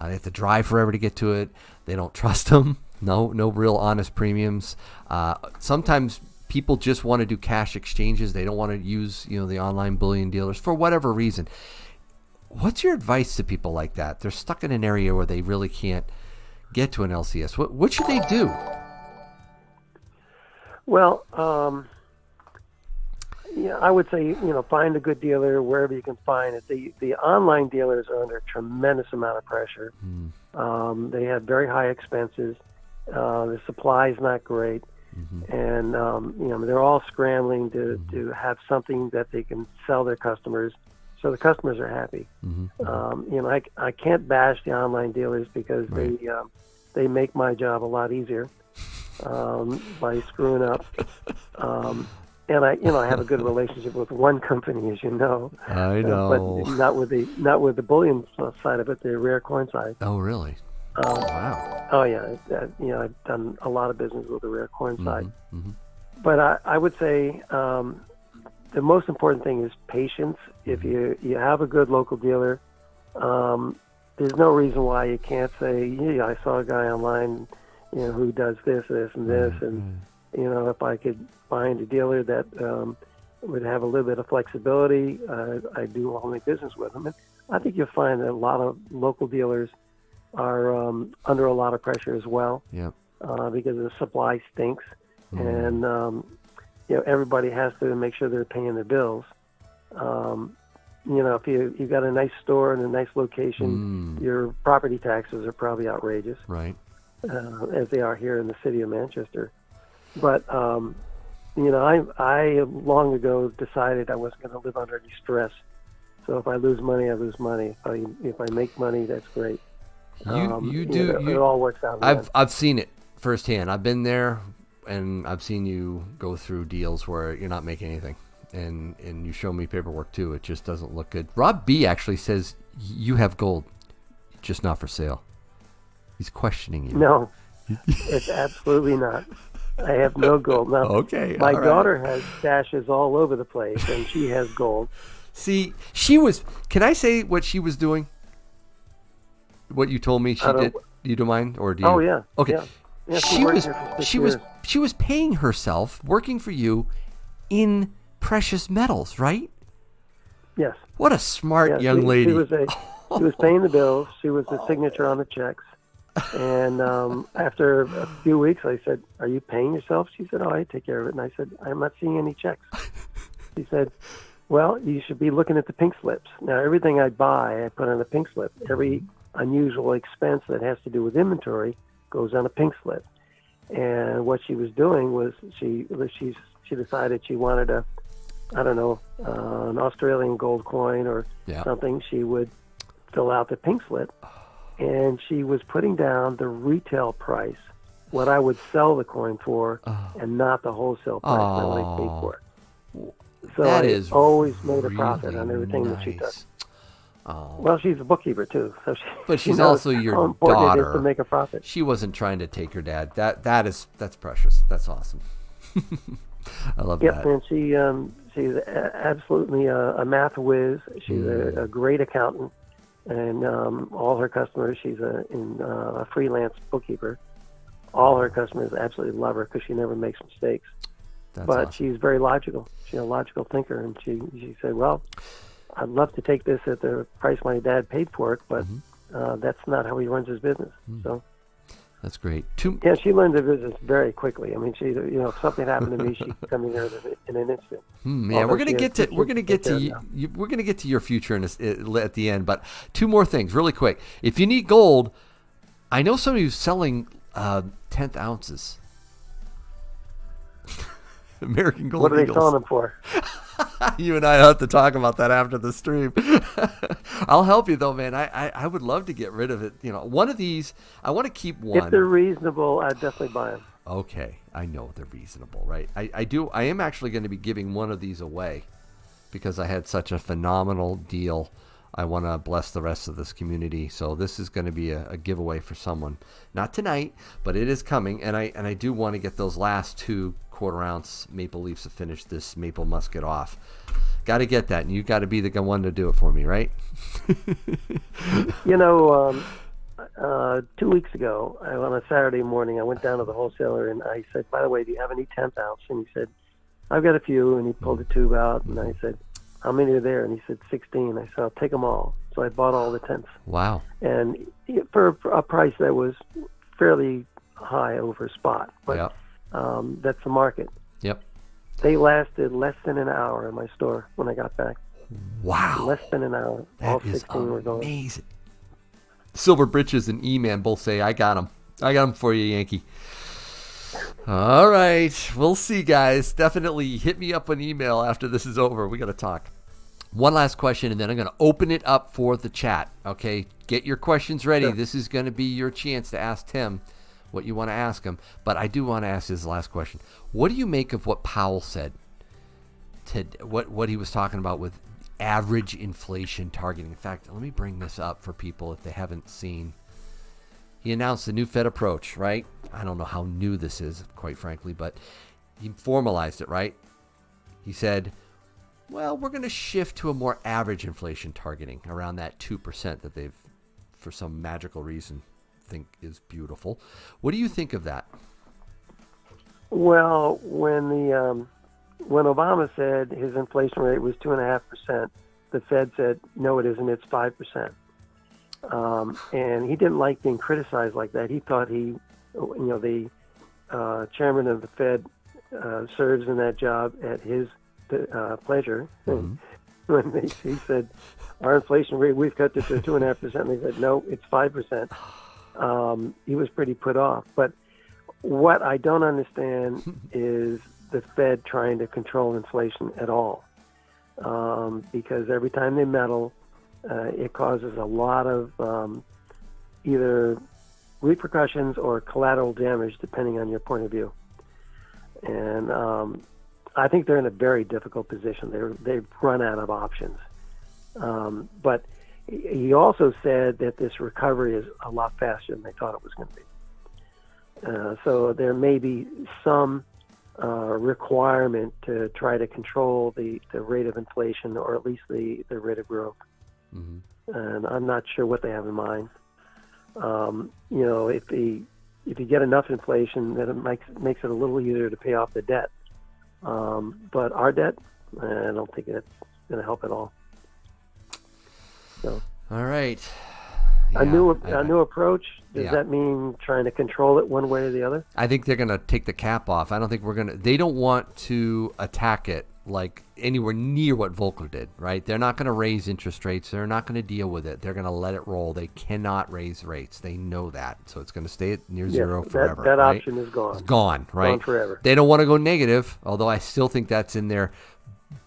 They have to drive forever to get to it. They don't trust them. No real honest premiums. Sometimes people just want to do cash exchanges. They don't want to use, the online bullion dealers for whatever reason. What's your advice to people like that? They're stuck in an area where they really can't get to an LCS. What should they do? Well, I would say, find a good dealer wherever you can find it. The online dealers are under a tremendous amount of pressure. They have very high expenses. The supply is not great. And, they're all scrambling to have something that they can sell their customers so the customers are happy. I can't bash the online dealers because they make my job a lot easier by screwing up. And I have a good relationship with one company, as you know. I know. But not with the bullion side of it, the rare coin side. Oh, really? Wow. Oh, yeah. I've done a lot of business with the rare coin side. But I would say the most important thing is patience. If you have a good local dealer, there's no reason why you can't say, yeah, I saw a guy online, who does this, and this, and if I could find a dealer that would have a little bit of flexibility, I do only business with them. And I think you'll find that a lot of local dealers are under a lot of pressure as well. Yeah. Because the supply stinks, and everybody has to make sure they're paying their bills. If you've got a nice store in a nice location, your property taxes are probably outrageous, right? As they are here in the city of Manchester. But I long ago decided I wasn't going to live under any stress. So if I lose money, I lose money. If I make money, that's great. It all works out. I've seen it firsthand. I've been there, and I've seen you go through deals where you're not making anything, and you show me paperwork too. It just doesn't look good. Rob B actually says you have gold, just not for sale. He's questioning you. No, it's absolutely not. I have no gold. No. Okay. My daughter has stashes all over the place, and she has gold. See, she was. Can I say what she was doing? What you told me she did? Do you mind, or do you? Oh yeah. Okay. Yeah, she was paying herself working for you in precious metals, right? Yes. What a smart young lady. She was paying the bills. She was the signature on the checks. And after a few weeks, I said, "Are you paying yourself?" She said, "Oh, I take care of it." And I said, "I'm not seeing any checks." She said, "Well, you should be looking at the pink slips." Now, everything I buy, I put on a pink slip. Every unusual expense that has to do with inventory goes on a pink slip. And what she was doing was she decided she wanted an Australian gold coin or something. She would fill out the pink slip. And she was putting down the retail price, what I would sell the coin for, and not the wholesale price that I paid for it. So I always made a profit on everything that she does. Oh. Well, she's a bookkeeper too, so but she's also your how important daughter. It is to make a profit. She wasn't trying to take her dad. That's precious. That's awesome. I love that. Yep, and she's absolutely a math whiz. She's a great accountant. And all her customers, she's a freelance bookkeeper. All her customers absolutely love her because she never makes mistakes. But awesome. She's very logical. She's a logical thinker. And she said, well, I'd love to take this at the price my dad paid for it, but that's not how he runs his business. So that's great. Yeah, she learned the business very quickly. I mean, if something happened to me, she could come in there in an instant. Yeah, we're gonna get to your future at the end. But two more things, really quick. If you need gold, I know somebody who's selling 10th ounces. American Gold What are they Eagles. selling them for? You and I have to talk about that after the stream. I'll help you though, man. I would love to get rid of it. One of these, I want to keep one. If they're reasonable, I'd definitely buy them. Okay, I know they're reasonable, right? I am actually going to be giving one of these away because I had such a phenomenal deal. I want to bless the rest of this community. So this is going to be a giveaway for someone. Not tonight, but it is coming. And I do want to get those last 2 quarter-ounce Maple Leafs to finish this Maple Musket off. Got to get that, and you got to be the one to do it for me, right? 2 weeks ago, on a Saturday morning, I went down to the wholesaler and I said, by the way, do you have any 10th ounce? And he said, I've got a few. And he pulled a tube out, and I said, how many are there? And he said, 16. I said, I'll take them all. So I bought all the 10ths. Wow. And for a price that was fairly high over spot. But Yep. That's the market. Yep. They lasted less than an hour in my store when I got back. Wow. Less than an hour. All That is 16 were gone. amazing. Silver Britches and E-Man both say, I got them. I got them for you, Yankee. All right. We'll see, guys. Definitely hit me up an email after this is over. We got to talk. One last question, and then I'm going to open it up for the chat. Okay? Get your questions ready. Sure. This is going to be your chance to ask Tim what you want to ask him. But I do want to ask his last question. What do you make of what Powell said? What he was talking about with average inflation targeting. In fact, let me bring this up for people if they haven't seen. He announced the new Fed approach, right? I don't know how new this is, quite frankly, but he formalized it, right? He said, well, we're going to shift to a more average inflation targeting around that 2% that they've, for some magical reason, think is beautiful. What do you think of that? Well, when Obama said his inflation rate was 2.5%, the Fed said, no, it isn't, it's 5%. And he didn't like being criticized like that. He thought the chairman of the Fed serves in that job at his pleasure. Mm-hmm. When he said, our inflation rate, we've cut it to 2.5%, and they said, no, it's 5%. He was pretty put off. But what I don't understand is the Fed trying to control inflation at all. Because every time they meddle, it causes a lot of either repercussions or collateral damage, depending on your point of view. And I think they're in a very difficult position. They've run out of options. But he also said that this recovery is a lot faster than they thought it was going to be. So there may be some requirement to try to control the rate of inflation, or at least the rate of growth. Mm-hmm. And I'm not sure what they have in mind. If you get enough inflation, then it makes it a little easier to pay off the debt. But our debt, I don't think it's going to help at all. So, all right. Yeah, a new approach. Does that mean trying to control it one way or the other? I think they're going to take the cap off. I don't think they don't want to attack it like anywhere near what Volcker did, right? They're not going to raise interest rates. They're not going to deal with it. They're going to let it roll. They cannot raise rates. They know that. So it's going to stay at near zero forever. That right? option is gone. It's gone, right? Gone forever. They don't want to go negative, although I still think that's in their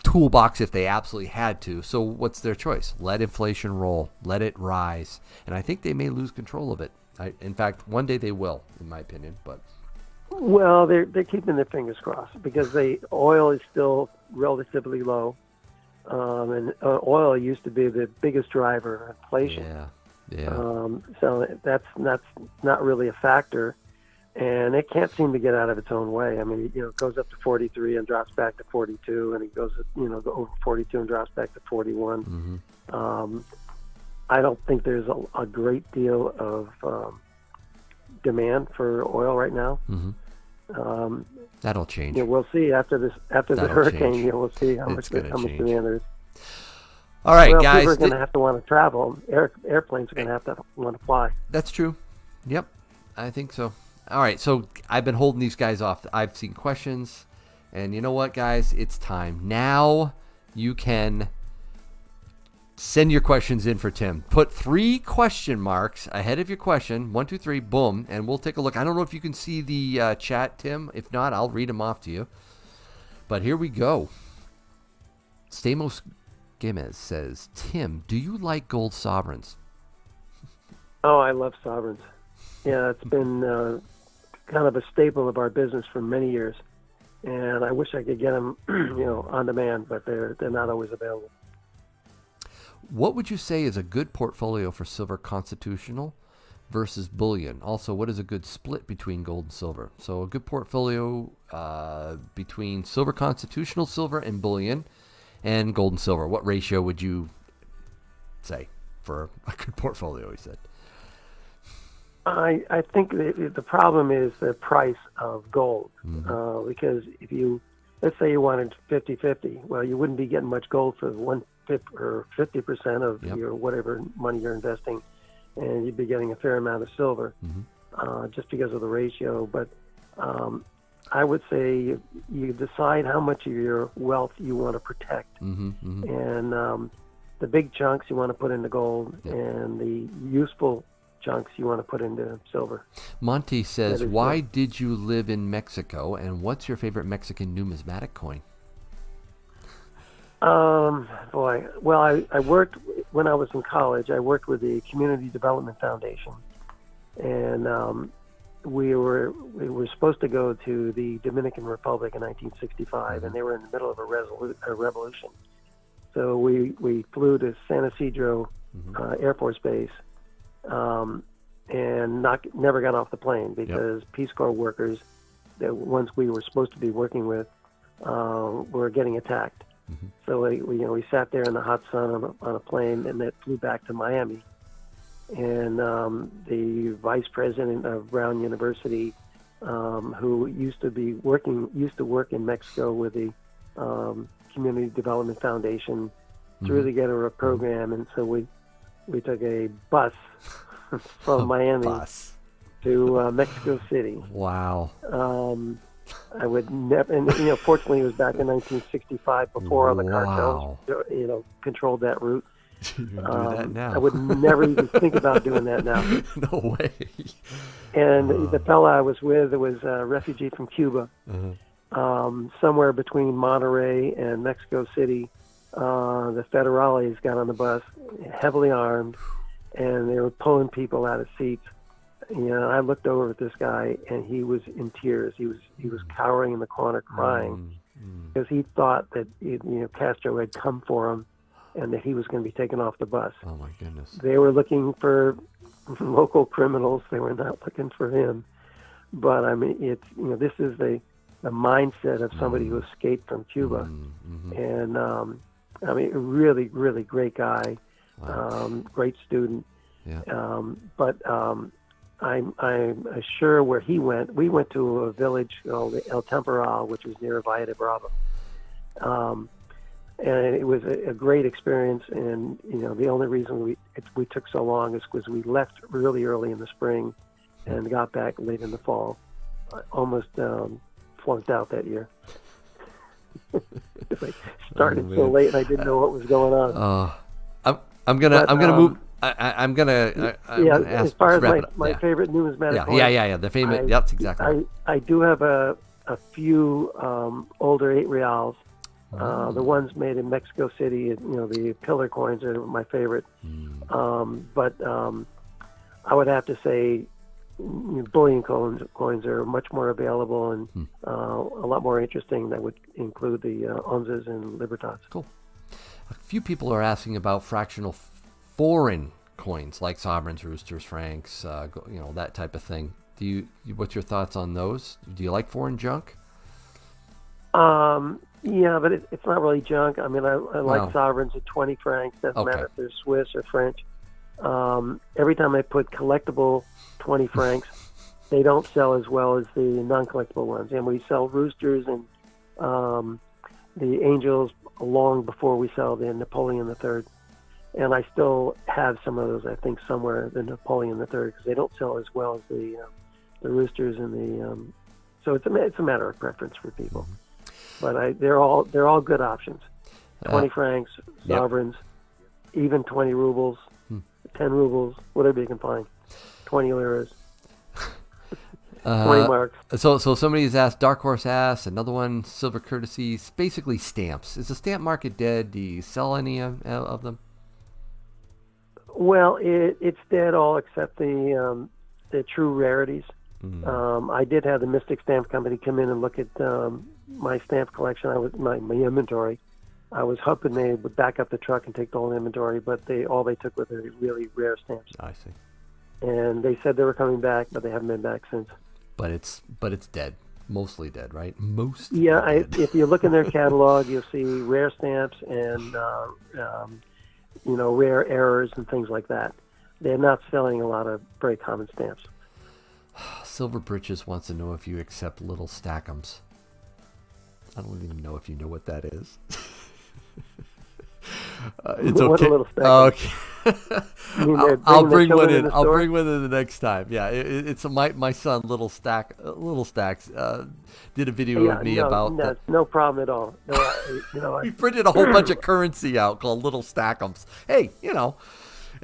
toolbox if they absolutely had to. So what's their choice? Let inflation roll. Let it rise. And I think they may lose control of it. In fact, one day they will, in my opinion. But well, they're keeping their fingers crossed because oil is still relatively low, and oil used to be the biggest driver of inflation. Yeah. So that's not really a factor, and it can't seem to get out of its own way. I mean, it goes up to 43 and drops back to 42, and it goes over 42 and drops back to 41. Mm-hmm. I don't think there's a great deal of demand for oil right now. Mm-hmm. That'll change. We'll see after the hurricane. We'll see how much demand there is. All right, guys. People are going to have to want to travel. Airplanes are going to have to want to fly. That's true. Yep, I think so. All right, so I've been holding these guys off. I've seen questions, and you know what, guys? It's time. Now you can Send your questions in for Tim. Put 3 question marks ahead of your question. 1, 2, 3, boom, and we'll take a look. I don't know if you can see the chat, Tim. If not, I'll read them off to you. But here we go. Stamos Gomez says, Tim, do you like gold sovereigns? Oh, I love sovereigns. Yeah, it's been kind of a staple of our business for many years, and I wish I could get them, on demand, but they're not always available. What would you say is a good portfolio for silver constitutional versus bullion? Also, what is a good split between gold and silver? So a good portfolio between silver constitutional silver and bullion and gold and silver. What ratio would you say for a good portfolio, he said? I think the problem is the price of gold. Because if let's say you wanted 50-50, well, you wouldn't be getting much gold for 1/5 or 50% of your whatever money you're investing, and you'd be getting a fair amount of silver just because of the ratio. But I would say you decide how much of your wealth you want to protect, and the big chunks you want to put into gold, and the useful chunks you want to put into silver. Monty says, why did you live in Mexico, and what's your favorite Mexican numismatic coin? Well, I worked when I was in college. I worked with the Community Development Foundation, and we were supposed to go to the Dominican Republic in 1965, and they were in the middle of a revolution. So we flew to San Isidro Air Force Base, and never got off the plane because Peace Corps workers, the ones we were supposed to be working with, were getting attacked. So we sat there in the hot sun on a plane, and that flew back to Miami. And the vice president of Brown University, who used to work in Mexico with the Community Development Foundation, threw together a program, and so we took a bus from Miami to Mexico City. Wow. I would never, and fortunately, it was back in 1965 before all the cartels, controlled that route. You're gonna do that now. I would never even think about doing that now. No way. And the fella I was with was a refugee from Cuba, somewhere between Monterey and Mexico City. The federales got on the bus, heavily armed, and they were pulling people out of seats. I looked over at this guy, and he was in tears. He was cowering in the corner, crying, because he thought that Castro had come for him, and that he was going to be taken off the bus. Oh my goodness! They were looking for local criminals. They were not looking for him. But I mean, it's this is the mindset of somebody who escaped from Cuba, and I mean, really, really great guy, great student. Yeah. But I'm sure where he went. We went to a village called El Temporal, which was near Valle de Bravo, and it was a great experience. And the only reason we took so long is because we left really early in the spring and got back late in the fall. I almost flunked out that year. I started so late, and I didn't know what was going on. I'm gonna move. I'm gonna ask, as far as my favorite numismatic coin. Yeah. The famous. That's exactly. I do have a few older 8 reals. The ones made in Mexico City, the pillar coins are my favorite. But I would have to say bullion coins are much more available and a lot more interesting. That would include the onzas and libertas. Cool. A few people are asking about fractional foreign coins like sovereigns, roosters, francs, that type of thing. What's your thoughts on those? Do you like foreign junk? Yeah, but it's not really junk. I mean, I like sovereigns at 20 francs. Doesn't matter if they're Swiss or French. Every time I put collectible 20 francs, they don't sell as well as the non-collectible ones. And we sell roosters and the angels long before we sell the Napoleon III. And I still have some of those, I think, somewhere, the Napoleon III, because they don't sell as well as the roosters and the. So it's a matter of preference for people, but they're all good options. 20 francs, sovereigns, even 20 rubles, 10 rubles, whatever you can find, 20 liras, 20 marks. So somebody's asked Dark Horse asked, another one, Silver Courtesies, basically stamps. Is the stamp market dead? Do you sell any of them? Well, it's dead all except the true rarities. I did have the Mystic Stamp Company come in and look at my stamp collection. My inventory. I was hoping they would back up the truck and take the whole inventory, but all they took were the really rare stamps. I see. And they said they were coming back, but they haven't been back since. But it's dead, mostly dead, right? Most. Yeah, dead. If you look in their catalog, you'll see rare stamps and rare errors and things like that. They're not selling a lot of very common stamps. Silver Britches wants to know if you accept little stackums. I don't even know if you know what that is. It's okay. What a little stack. Okay. I'll bring one in. I'll bring one in the next time. Yeah, it's my son, Little Stacks, did a video of me about. No problem at all. No, he printed a whole bunch of currency out called Little Stackums. Hey,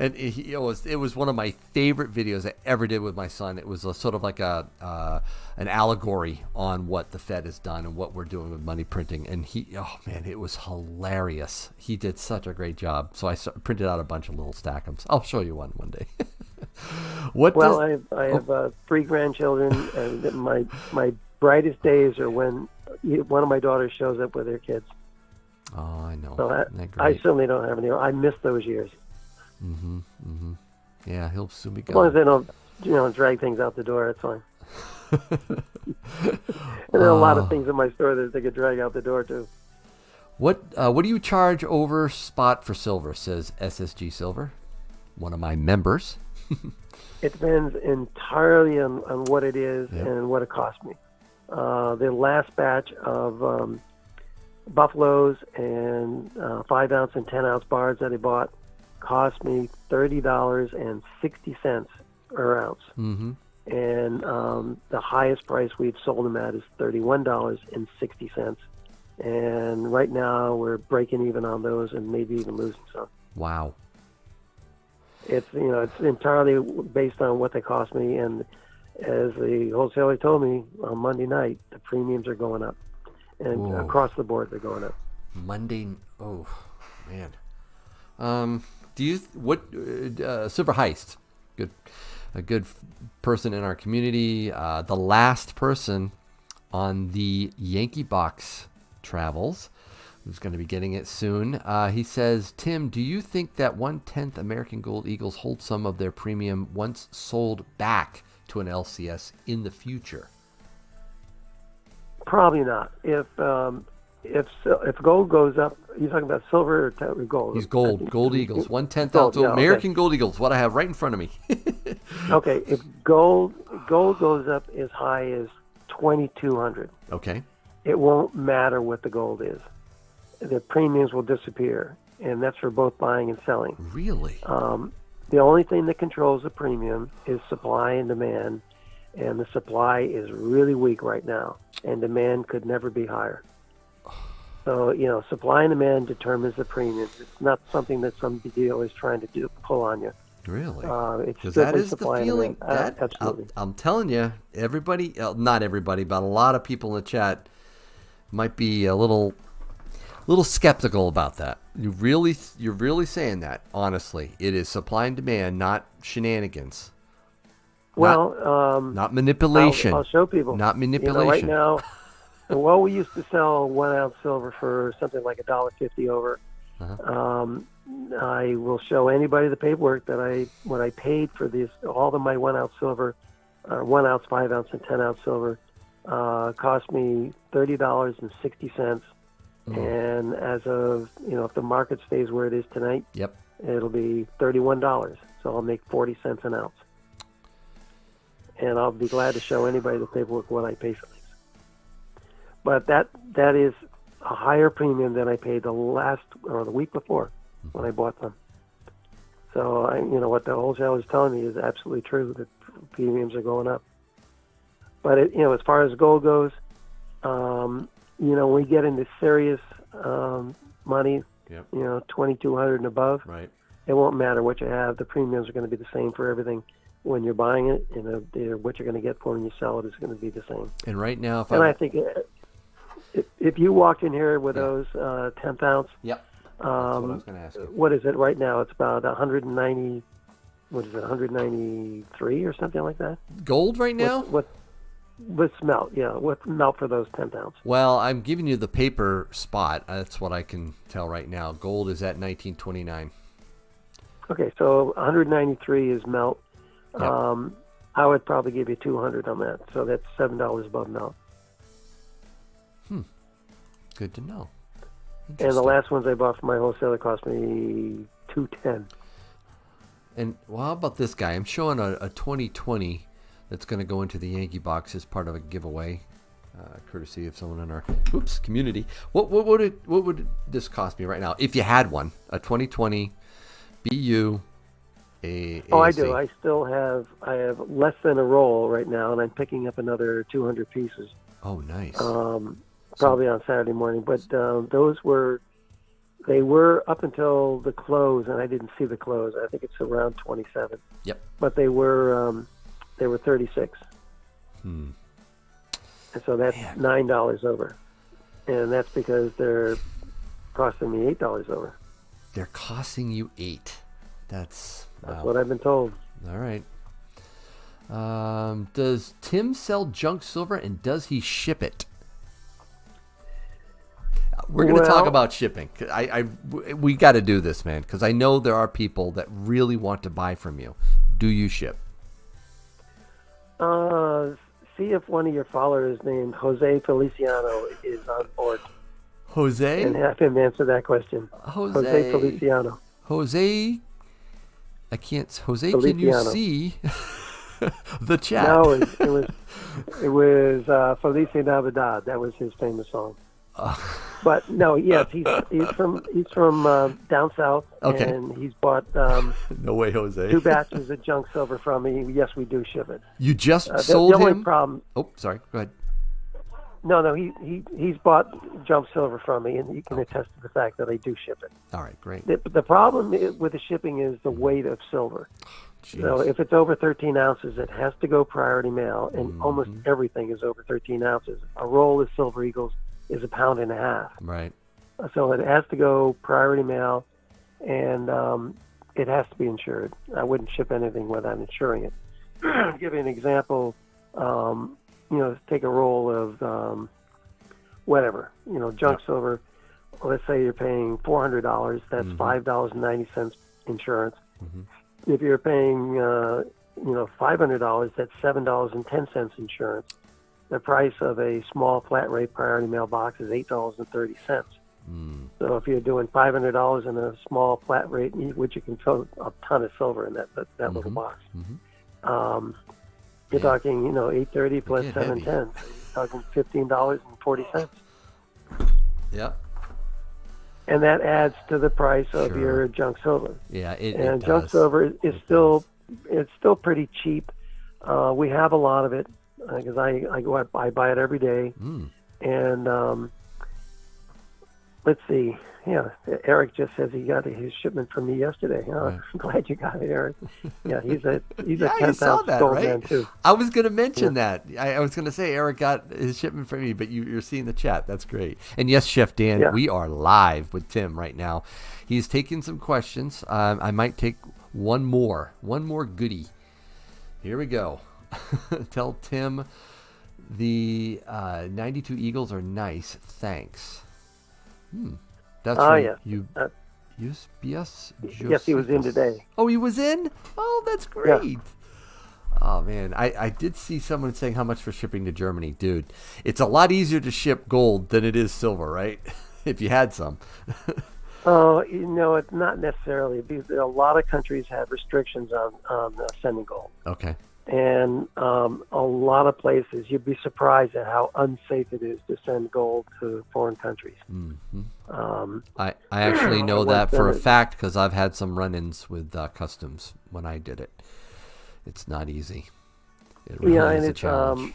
and it was one of my favorite videos I ever did with my son. It was sort of like an allegory on what the Fed has done and what we're doing with money printing. And it was hilarious. He did such a great job. So I printed out a bunch of Little Stackums. I'll show you one day. I have 3 grandchildren, and my brightest days are when one of my daughters shows up with her kids. Oh, I know. So I certainly don't have any. I miss those years. Mm-hmm. Mm-hmm. Yeah, he'll soon be gone. As long as they don't, drag things out the door, that's fine. And there are a lot of things in my store that they could drag out the door too. What do you charge over spot for silver? Says SSG Silver, one of my members. It depends entirely on what it is and what it cost me. The last batch of Buffaloes and 5-ounce and 10-ounce bars that I bought cost me $30.60 per ounce. Mm-hmm. And the highest price we've sold them at is $31.60. And right now we're breaking even on those and maybe even losing some. Wow. It's entirely based on what they cost me, and as the wholesaler told me on Monday night, the premiums are going up, and across the board they're going up. Oh man. Silver Heist, a good person in our community, the last person on the Yankee Box travels, who's going to be getting it soon. He says, Tim, do you think that 1/10 American Gold Eagles hold some of their premium once sold back to an LCS in the future? Probably not. If gold goes up, you're talking about silver or gold? He's gold. Gold Eagles. 1/10 ounce. American Gold Eagles. What I have right in front of me. Okay. If gold goes up as high as 2,200. Okay. It won't matter what the gold is. The premiums will disappear, and that's for both buying and selling. Really? The only thing that controls the premium is supply and demand, and the supply is really weak right now, and demand could never be higher. So, supply and demand determines the premium. It's not something that some dealer is trying to pull on you. Really? It's that is the supply feeling. and demand. Absolutely. I'm telling you, everybody, not everybody, but a lot of people in the chat might be a little skeptical about that. You're really saying that, honestly. It is supply and demand, not shenanigans. Well, not manipulation. I'll show people. Not manipulation. Right now, we used to sell 1-ounce silver for something like $1.50 over. Uh-huh. I will show anybody the paperwork that what I paid for this. All of my 1-ounce silver, 1-ounce, 5-ounce, and 10-ounce silver, cost me $30.60. And as of, if the market stays where it is tonight, it'll be $31. So I'll make 40 cents an ounce. And I'll be glad to show anybody the paperwork what I pay for these. But that is a higher premium than I paid the week before when I bought them. So what the wholesaler is telling me is absolutely true, that premiums are going up. But as far as gold goes, when we get into serious money, 2,200 and above, right. it won't matter what you have. The premiums are going to be the same for everything when you're buying it, and what you're going to get for when you sell it is going to be the same. And right now, I think if you walked in here with those 10th ounce, yep, that's what I was going to ask you. What is it right now? It's about 190. What is it? 193 or something like that. Gold right now? What's melt? Yeah, what melt for those 10th ounce? Well, I'm giving you the paper spot. That's what I can tell right now. Gold is at 1929. Okay, so 193 is melt. Yep. I would probably give you 200 on that. So that's $7 above melt. Good to know. And the last ones I bought from my wholesaler cost me $210. And well, how about this guy? I'm showing a 2020 that's going to go into the Yankee box as part of a giveaway, courtesy of someone in our community. What would this cost me right now if you had one? A 2020 BU. Oh, I do. I have less than a roll right now, and I'm picking up another 200 pieces. Oh, nice. Probably on Saturday morning, but they were up until the close, and I didn't see the close. I think it's around 27. Yep. But they were 36. And so that's $9 over, and that's because they're costing me $8 over. They're costing you $8. That's what I've been told. All right. Does Tim sell junk silver, and does he ship it? We're going to talk about shipping. We got to do this, man, because I know there are people that really want to buy from you. Do you ship? See if one of your followers named Jose Feliciano is on board. Jose? And have him answer that question. Jose Feliciano. Jose, I can't. Jose, Feliciano. Can you see the chat? No, it was Felicia Navidad. That was his famous song. But no, yes, he's from down south, okay. And he's bought no way, Jose. 2 batches of junk silver from me. Yes, we do ship it. You just sold him? The only problem. Oh, sorry. Go ahead. No, he's bought junk silver from me, and he can attest to the fact that I do ship it. All right, great. The problem with the shipping is the weight of silver. Jeez. So if it's over 13 ounces, it has to go priority mail, and almost everything is over 13 ounces. A roll of Silver Eagles is 1.5 pounds. Right. So it has to go priority mail, and it has to be insured. I wouldn't ship anything without insuring it. To give you an example, take a roll of whatever, junk silver. Let's say you're paying $400. That's $5.90 insurance. If you're paying, $500, that's $7.10 insurance. The price of a small flat rate priority mail box is $8.30. So if you're doing $500 in a small flat rate, which you can fill a ton of silver in that little box, you're talking, $8.30 plus $7.10. You're talking $15.40. Yep. And that adds to the price of your junk silver. Yeah, and junk silver is still pretty cheap. We have a lot of it because I buy it every day. And let's see. Yeah, Eric just says he got his shipment from me yesterday. I'm glad you got it, Eric. Yeah, he's a 10th ounce gold man too. I was going to mention that. I was going to say Eric got his shipment from me, but you're seeing the chat. That's great. And yes, Chef Dan, we are live with Tim right now. He's taking some questions. I might take one more goodie. Here we go. Tell Tim the 92 Eagles are nice. Thanks. That's right. Yes. Yes, he was in today. Oh, he was in? Oh, that's great. Yeah. Oh, man. I did see someone saying how much for shipping to Germany. Dude, it's a lot easier to ship gold than it is silver, right? If you had some. Oh, it's not necessarily. Because a lot of countries have restrictions on sending gold. Okay. And a lot of places, you'd be surprised at how unsafe it is to send gold to foreign countries. I actually know that for a fact because I've had some run-ins with customs when I did it. It's not easy. It really is a challenge.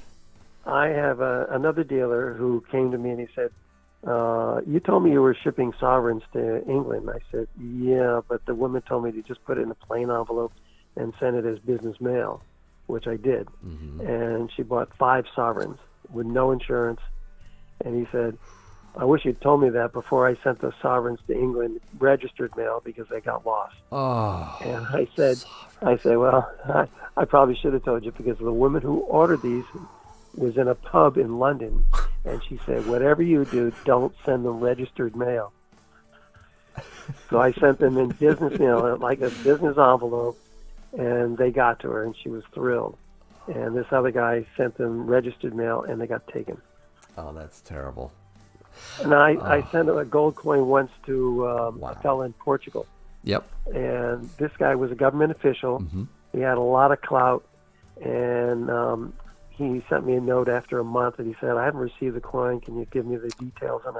I have another dealer who came to me and he said, You told me you were shipping sovereigns to England. I said, yeah, but the woman told me to just put it in a plain envelope and send it as business mail, which I did. And she bought 5 sovereigns with no insurance. And he said, I wish you'd told me that before I sent those sovereigns to England, registered mail, because they got lost. Oh. And I said, well, I probably should have told you, because the woman who ordered these was in a pub in London, and she said, whatever you do, don't send them registered mail. So I sent them in business mail, like a business envelope, and they got to her, and she was thrilled. And this other guy sent them registered mail, and they got taken. Oh, that's terrible. And I sent a gold coin once to a fellow in Portugal. Yep. And this guy was a government official. He had a lot of clout, and he sent me a note after a month, and he said, I haven't received the coin. Can you give me the details? And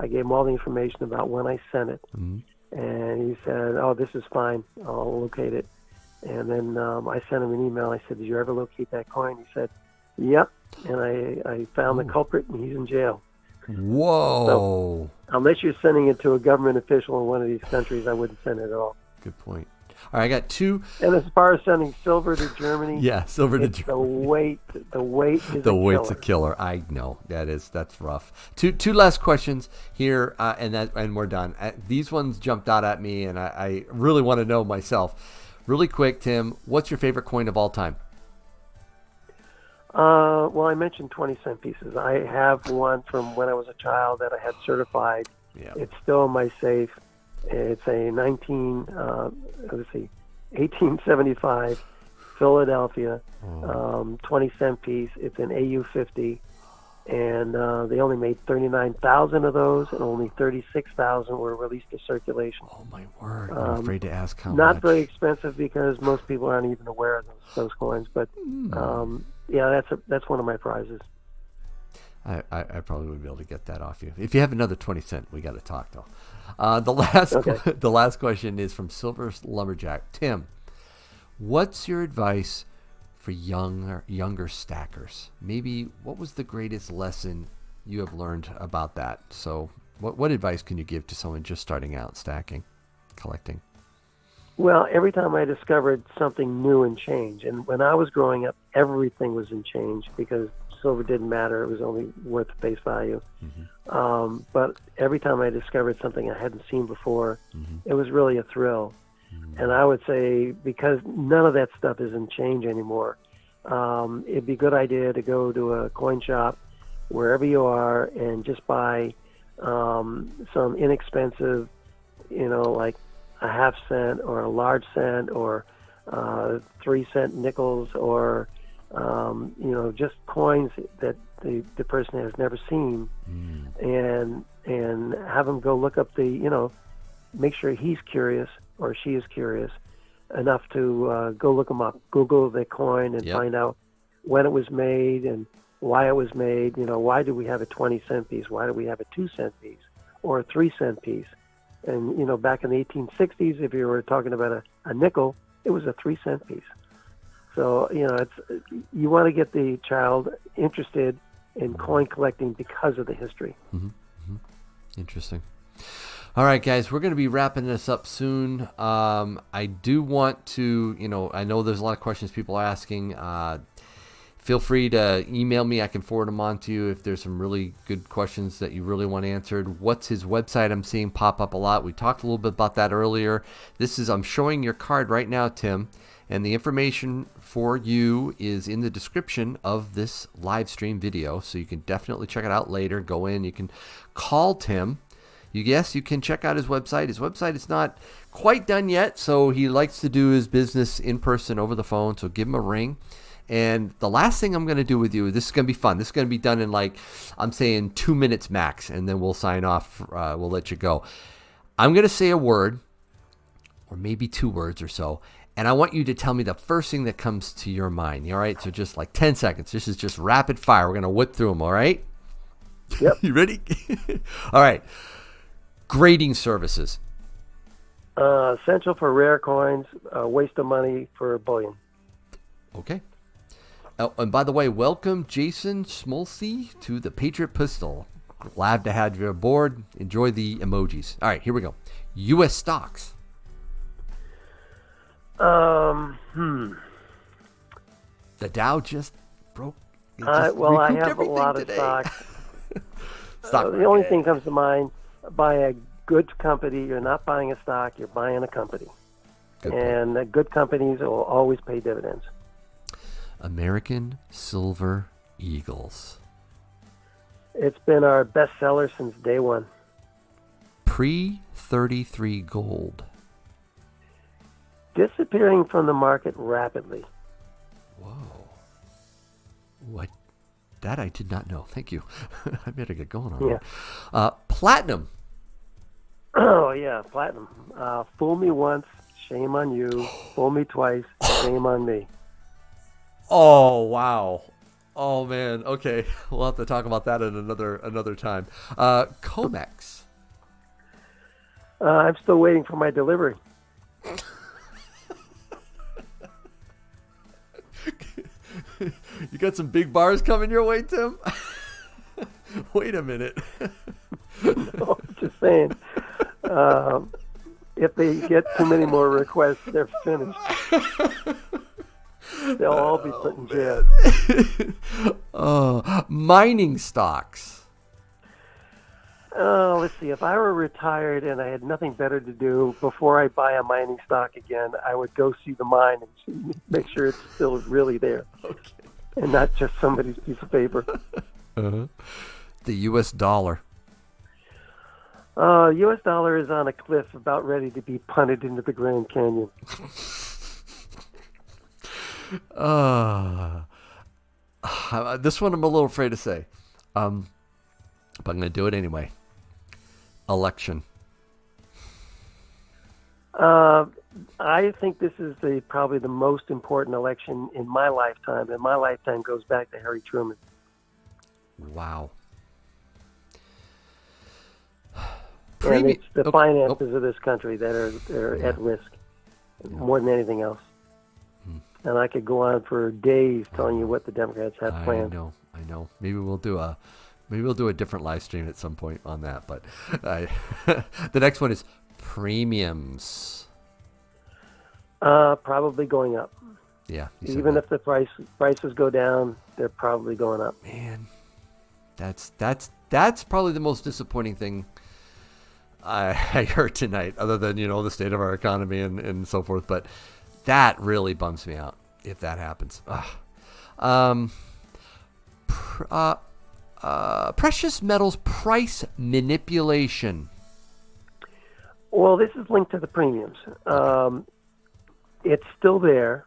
I gave him all the information about when I sent it. And he said, oh, this is fine. I'll locate it. And then I sent him an email. I said, did you ever locate that coin? He said, yep. And I found the culprit, and he's in jail. Whoa. So, unless you're sending it to a government official in one of these countries, I wouldn't send it at all. Good point. All right, I got 2. And as far as sending silver to Germany, silver to Germany. The weight is weight's a killer. I know that's rough. Two last questions here, and we're done. These ones jumped out at me, and I really want to know myself. Really quick, Tim, what's your favorite coin of all time? Well, I mentioned 20-cent pieces. I have one from when I was a child that I had certified. Yeah. It's still in my safe. It's a 1875 Philadelphia 20-cent piece. It's an AU-50, and they only made 39,000 of those, and only 36,000 were released to circulation. Oh my word! I'm afraid to ask how much. Not very expensive, because most people aren't even aware of those coins. But yeah, that's one of my prizes. I probably would be able to get that off you. If you have another 20-cent, we got to talk though. The last question is from Silver Lumberjack. Tim, what's your advice for younger stackers? Maybe what was the greatest lesson you have learned about that? So what advice can you give to someone just starting out stacking, collecting? Well, every time I discovered something new in change, and when I was growing up, everything was in change because silver didn't matter. It was only worth face value. But every time I discovered something I hadn't seen before, it was really a thrill. And I would say, because none of that stuff is in change anymore, it'd be a good idea to go to a coin shop wherever you are and just buy some inexpensive, like a half cent or a large cent or 3-cent nickels or just coins that the person has never seen, and have them go look up make sure he's curious or she is curious enough to go look them up, Google the coin and find out when it was made and why it was made. Why do we have a 20-cent piece? Why do we have a 2-cent piece or a 3-cent piece? And, back in the 1860s, if you were talking about a nickel, it was a 3-cent piece. So, you want to get the child interested in coin collecting because of the history. Interesting. All right, guys, we're going to be wrapping this up soon. I do want to, I know there's a lot of questions people are asking. Feel free to email me. I can forward them on to you if there's some really good questions that you really want answered. What's his website? I'm seeing pop up a lot. We talked a little bit about that earlier. I'm showing your card right now, Tim, and the information for you is in the description of this live stream video, so you can definitely check it out later. Go in. You can call Tim. Yes, you can check out his website. His website is not quite done yet, so he likes to do his business in person over the phone, so give him a ring. And the last thing I'm going to do with you, this is going to be fun. This is going to be done in I'm saying 2 minutes max, and then we'll sign off. We'll let you go. I'm going to say a word, or maybe 2 words or so, and I want you to tell me the first thing that comes to your mind. All right? So just 10 seconds. This is just rapid fire. We're going to whip through them, all right? Yep. You ready? All right. Grading services. Essential for rare coins, waste of money for bullion. Okay. Oh, and by the way, welcome Jason Smolsey to the Patriot Pistol. Glad to have you aboard. Enjoy the emojis. All right, here we go. U.S. stocks. The Dow just broke. Well, I have a lot of stocks. The only thing comes to mind, buy a good company. You're not buying a stock, you're buying a company. And good companies will always pay dividends. American Silver Eagles. It's been our best seller since day one. Pre-33 gold. Disappearing from the market rapidly. Whoa. What? That I did not know. Thank you. I better get going on that. Platinum. Oh, yeah, platinum. Fool me once, shame on you. Fool me twice, shame on me. Oh, wow. Oh, man. Okay. We'll have to talk about that at another time. Comex. I'm still waiting for my delivery. You got some big bars coming your way, Tim? Wait a minute. No, just saying. If they get too many more requests, they're finished. They'll all be put in jail. Mining stocks. Let's see. If I were retired and I had nothing better to do, before I buy a mining stock again, I would go see the mine and make sure it's still really there. Okay. And not just somebody's piece of paper. The U.S. dollar. U.S. dollar is on a cliff about ready to be punted into the Grand Canyon. This one I'm a little afraid to say. But I'm going to do it anyway. Election. I think this is probably the most important election in my lifetime, and my lifetime goes back to Harry Truman. Wow. And it's the finances of this country that are at risk more than anything else. And I could go on for days telling you what the Democrats have planned. I know. Maybe we'll do a different live stream at some point on that. But the next one is premiums. Probably going up. Yeah. Even if the prices go down, they're probably going up. Man, that's probably the most disappointing thing I heard tonight, other than the state of our economy and so forth. But that really bums me out if that happens. Precious metals price manipulation. Well, this is linked to the premiums. It's still there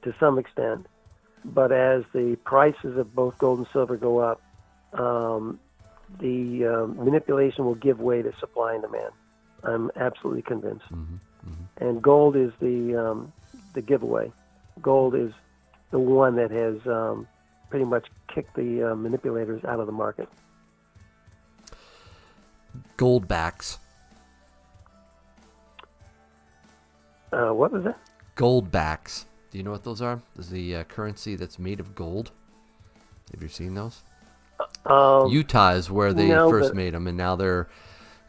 to some extent, but as the prices of both gold and silver go up, the manipulation will give way to supply and demand. I'm absolutely convinced. And gold is the giveaway. Gold is the one that has pretty much kicked the manipulators out of the market. Goldbacks. What was that? Goldbacks. Do you know what those are? This is the currency that's made of gold. Have you seen those? Utah is where they first made them, and now they're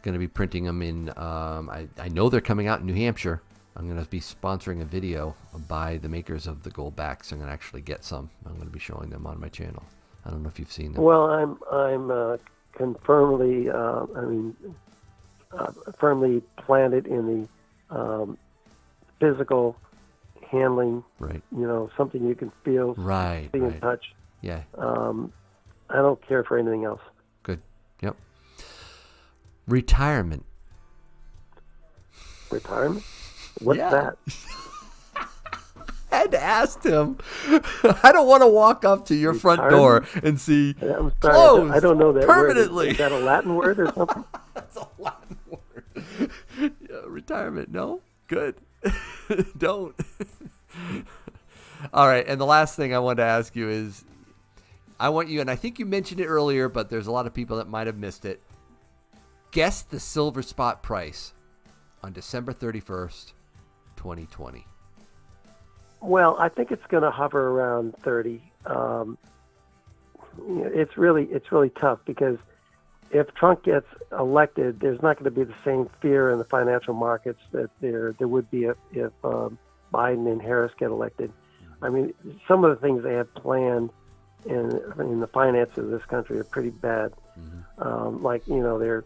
going to be printing them in. I know they're coming out in New Hampshire. I'm going to be sponsoring a video by the makers of the Goldbacks. I'm going to actually get some. I'm going to be showing them on my channel. I don't know if you've seen them. Well, I'm firmly planted in the physical handling. Right. Something you can feel, right, see and touch. Yeah. I don't care for anything else. Good. Yep. Retirement. What's that? I had to ask him. I don't want to walk up to your front door and see closed I don't know that permanently. Word. Is that a Latin word or something? That's a Latin word. Yeah, retirement. No? Good. Don't. All right. And the last thing I wanted to ask you is, I want you, and I think you mentioned it earlier, but there's a lot of people that might have missed it. Guess the silver spot price on December 31st, 2020. Well, I think it's going to hover around 30. It's really tough because if Trump gets elected, there's not going to be the same fear in the financial markets that there would be if Biden and Harris get elected. I mean, some of the things they have planned in the finances of this country are pretty bad. Like, you know, they're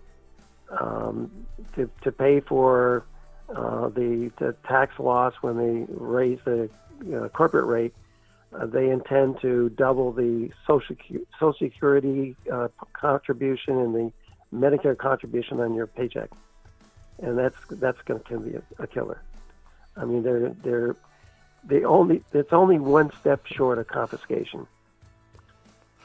to pay for the tax loss when they raise the corporate rate. They intend to double the Social Security contribution and the Medicare contribution on your paycheck, and that's going to be a killer. I mean, it's only one step short of confiscation,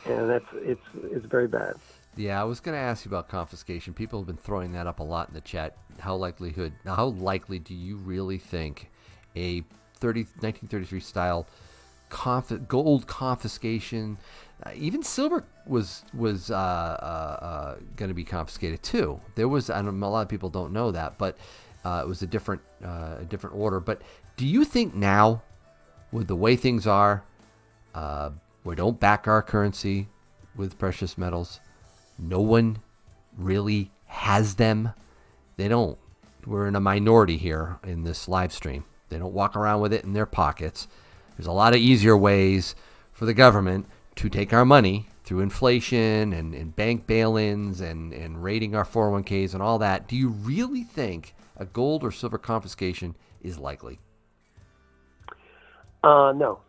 and it's very bad. Yeah, I was going to ask you about confiscation. People have been throwing that up a lot in the chat. How likely do you really think a 1933 style gold confiscation, even silver was going to be confiscated too? There was, a lot of people don't know that, but it was a different order. But do you think now, with the way things are, we don't back our currency with precious metals? No one really has them. They don't. We're in a minority here in this live stream. They don't walk around with it in their pockets. There's a lot of easier ways for the government to take our money through inflation and bank bail-ins and raiding our 401ks and all that. Do you really think a gold or silver confiscation is likely? No,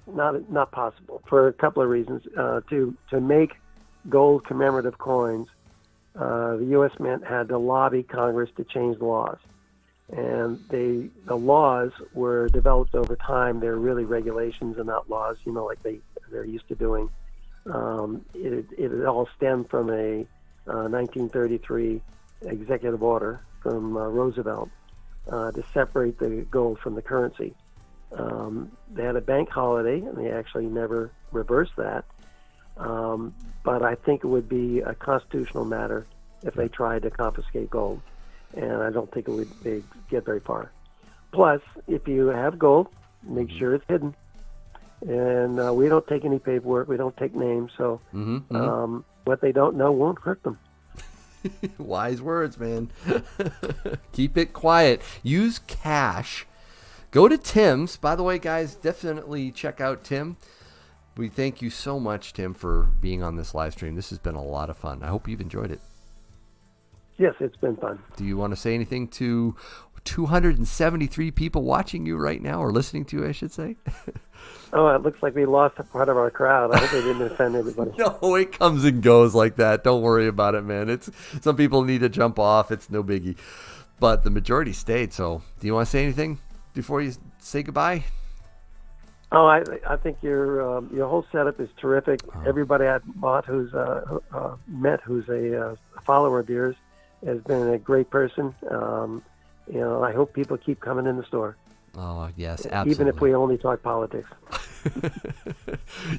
not possible, for a couple of reasons. To make gold commemorative coins, the U.S. Mint had to lobby Congress to change the laws. And the laws were developed over time. They're really regulations and not laws, like they're used to doing. It all stemmed from a 1933 executive order from Roosevelt to separate the gold from the currency. They had a bank holiday, and they actually never reversed that. But I think it would be a constitutional matter if they tried to confiscate gold, and I don't think they'd get very far. Plus, if you have gold, make sure it's hidden. And we don't take any paperwork. We don't take names. So what they don't know won't hurt them. Wise words, man. Keep it quiet. Use cash. Go to Tim's. By the way, guys, definitely check out Tim. We thank you so much, Tim, for being on this live stream. This has been a lot of fun. I hope you've enjoyed it. Yes, it's been fun. Do you want to say anything to 273 people watching you right now, or listening to you, I should say? Oh, it looks like we lost a part of our crowd. I hope they didn't offend anybody. No, it comes and goes like that. Don't worry about it, man. Some people need to jump off. It's no biggie. But the majority stayed. So do you want to say anything before you say goodbye? Oh, I think your whole setup is terrific. Everybody I've met who's a follower of yours has been a great person. I hope people keep coming in the store. Oh, yes, absolutely. Even if we only talk politics.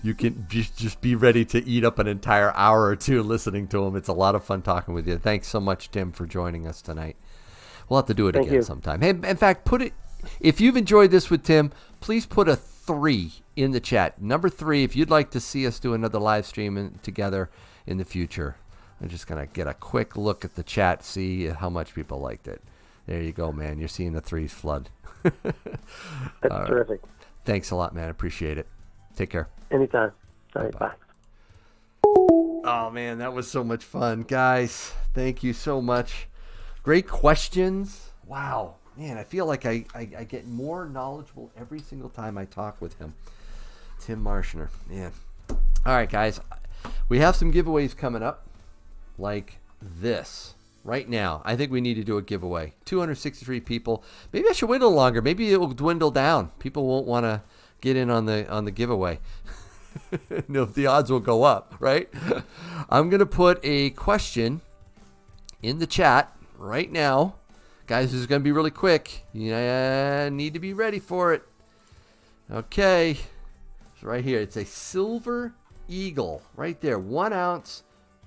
You can just be ready to eat up an entire hour or two listening to him. It's a lot of fun talking with you. Thanks so much, Tim, for joining us tonight. We'll have to do it again sometime. Hey, in fact, if you've enjoyed this with Tim, please put a 3 in the chat. Number 3, if you'd like to see us do another live stream together in the future. I'm just going to get a quick look at the chat, see how much people liked it. There you go, man. You're seeing the 3s flood. That's terrific. Thanks a lot, man. Appreciate it. Take care. Anytime. All right, bye. Oh, man, that was so much fun. Guys, thank you so much. Great questions. Wow. Man, I feel like I get more knowledgeable every single time I talk with him. Tim Marschner. Man. All right, guys. We have some giveaways coming up like this. Right now, I think we need to do a giveaway. 263 people. Maybe I should wait a little longer. Maybe it will dwindle down. People won't want to get in on the giveaway. No, the odds will go up, right? I'm going to put a question in the chat right now. Guys, this is going to be really quick. You need to be ready for it. Okay. It's right here. It's a Silver Eagle right there. 1 ounce.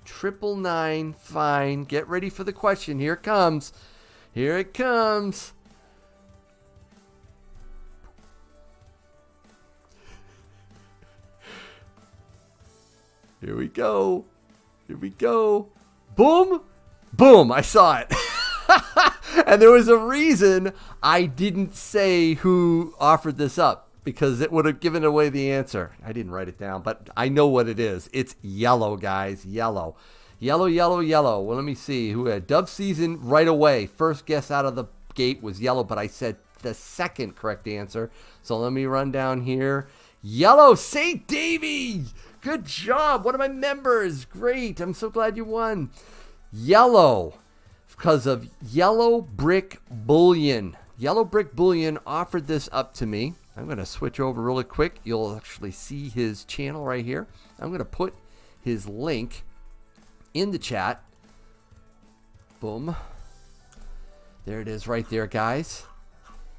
999 fine. Get ready for the question. Here it comes. Here it comes. Here we go. Here we go. Boom, boom, I saw it. And there was a reason I didn't say who offered this up, because it would have given away the answer. I didn't write it down, but I know what it is. It's yellow, guys, yellow. Yellow, yellow, yellow. Well, let me see. Who had Dove Season right away. First guess out of the gate was yellow, but I said the second correct answer. So let me run down here. Yellow, St. Davy. Good job. One of my members. Great. I'm so glad you won. Yellow, because of Yellow Brick Bullion. Yellow Brick Bullion offered this up to me. I'm going to switch over really quick. You'll actually see his channel right here. I'm going to put his link in the chat. Boom. There it is right there, guys.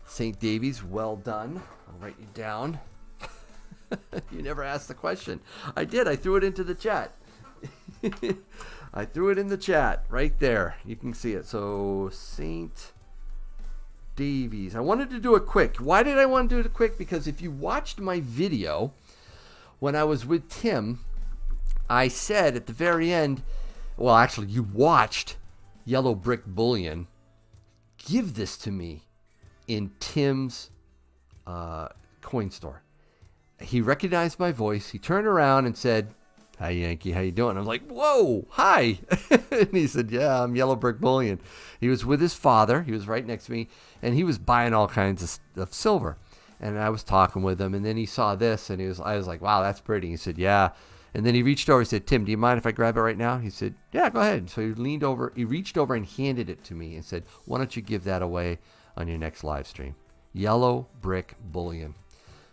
St. Davies, well done. I'll write you down. You never asked the question. I did. I threw it into the chat. I threw it in the chat right there. You can see it. So, St. Davies. I wanted to do it quick. Why did I want to do it quick? Because if you watched my video when I was with Tim, I said at the very end, well, actually, you watched Yellow Brick Bullion. Give this to me in Tim's coin store. He recognized my voice. He turned around and said, "Hi, Yankee. How you doing?" I was like, "Whoa, hi." And he said, "Yeah, I'm Yellow Brick Bullion." He was with his father. He was right next to me, and he was buying all kinds of silver. And I was talking with him, and then he saw this, and I was like, "Wow, that's pretty." He said, "Yeah." And then he reached over. He said, "Tim, do you mind if I grab it right now?" He said, "Yeah, go ahead." So he leaned over. He reached over and handed it to me and said, "Why don't you give that away on your next live stream?" Yellow Brick Bullion.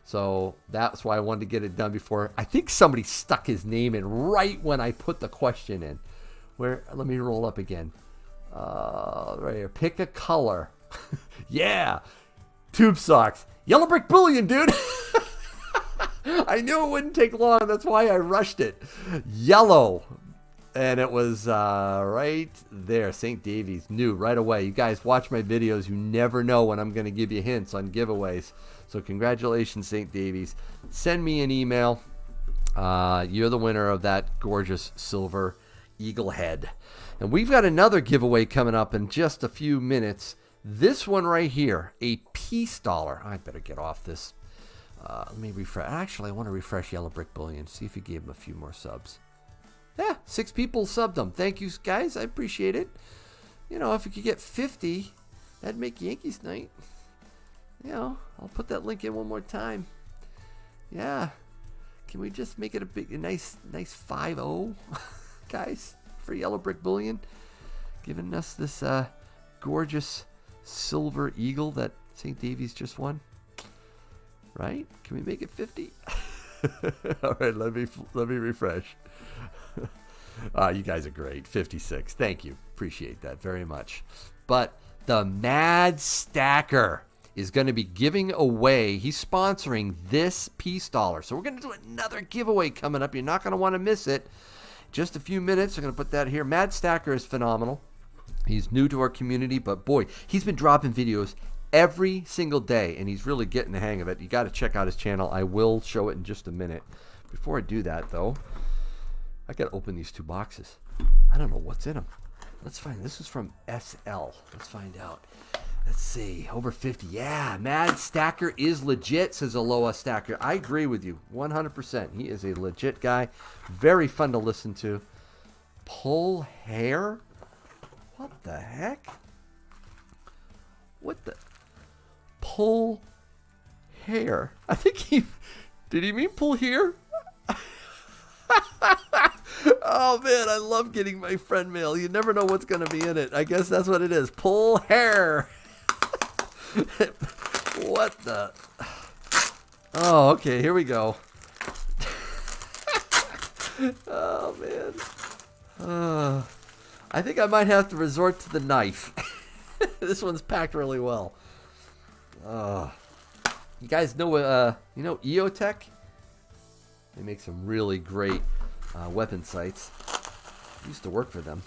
So that's why I wanted to get it done before. I think somebody stuck his name in right when I put the question in. Where? Let me roll up again. Right here. Pick a color. Yeah. Tube socks. Yellow Brick Bullion, dude. I knew it wouldn't take long. That's why I rushed it. Yellow. And it was right there. St. Davies knew right away. You guys watch my videos. You never know when I'm going to give you hints on giveaways. So congratulations, St. Davies. Send me an email. You're the winner of that gorgeous silver eagle head. And we've got another giveaway coming up in just a few minutes. This one right here, a peace dollar. I better get off this. Let me refresh. Actually, I want to refresh Yellow Brick Bullion. See if he gave him a few more subs. Yeah, 6 people subbed them. Thank you, guys. I appreciate it. You know, if we could get 50, that'd make Yankees night. You know, I'll put that link in one more time. Yeah. Can we just make it a nice 5-0, guys, for Yellow Brick Bullion? Giving us this gorgeous silver eagle that St. Davies just won. Right? Can we make it 50? All right, let me refresh. You guys are great. 56. Thank you. Appreciate that very much. But the Mad Stacker is going to be giving away. He's sponsoring this peace dollar. So we're going to do another giveaway coming up. You're not going to want to miss it. Just a few minutes. I'm going to put that here. Mad Stacker is phenomenal. He's new to our community, but boy, he's been dropping videos every single day, and he's really getting the hang of it. You got to check out his channel. I will show it in just a minute. Before I do that, though, I got to open these 2 boxes. I don't know what's in them. Let's find. This is from SL. Let's find out. Let's see. Over 50. Yeah, Mad Stacker is legit, says Aloha Stacker. I agree with you 100%. He is a legit guy. Very fun to listen to. Pull hair? What the heck? What the? Pull hair. I think he... Did he mean pull here? Oh, man, I love getting my friend mail. You never know what's going to be in it. I guess that's what it is. Pull hair. What the? Oh, okay, here we go. Oh, man. I think I might have to resort to the knife. This one's packed really well. You guys know, EOTech? They make some really great weapon sights. I used to work for them.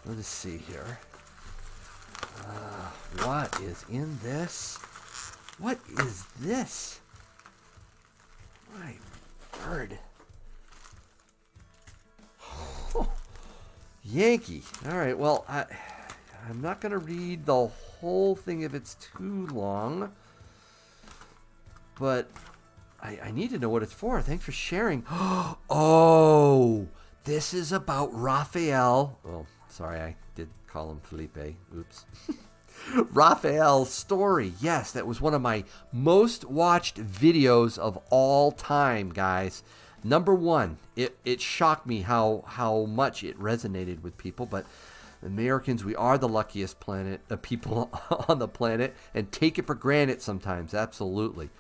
Let's see here. What is in this? What is this? My bird. Yankee. All right. Well, I'm not going to read the whole thing if it's too long, but I need to know what it's for. Thanks for sharing. Oh, this is about Raphael. Oh, sorry, I did call him Felipe. Oops. Raphael's story. Yes, that was one of my most watched videos of all time, guys. Number one, it shocked me how much it resonated with people, but Americans, we are the luckiest people on the planet, and take it for granted sometimes. Absolutely.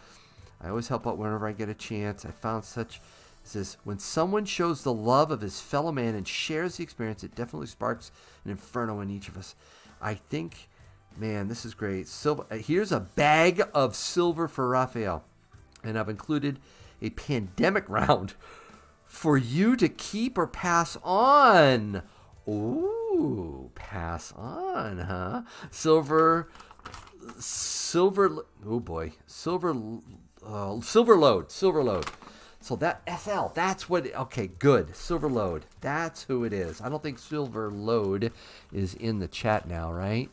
I always help out whenever I get a chance. I found it says, when someone shows the love of his fellow man and shares the experience, it definitely sparks an inferno in each of us. I think, man, this is great. Here's a bag of silver for Raphael, and I've included a pandemic round for you to keep or pass on. Ooh, pass on, huh? Silver load. So that SL, that's what, okay, good. Silver load, that's who it is. I don't think silver load is in the chat now, right?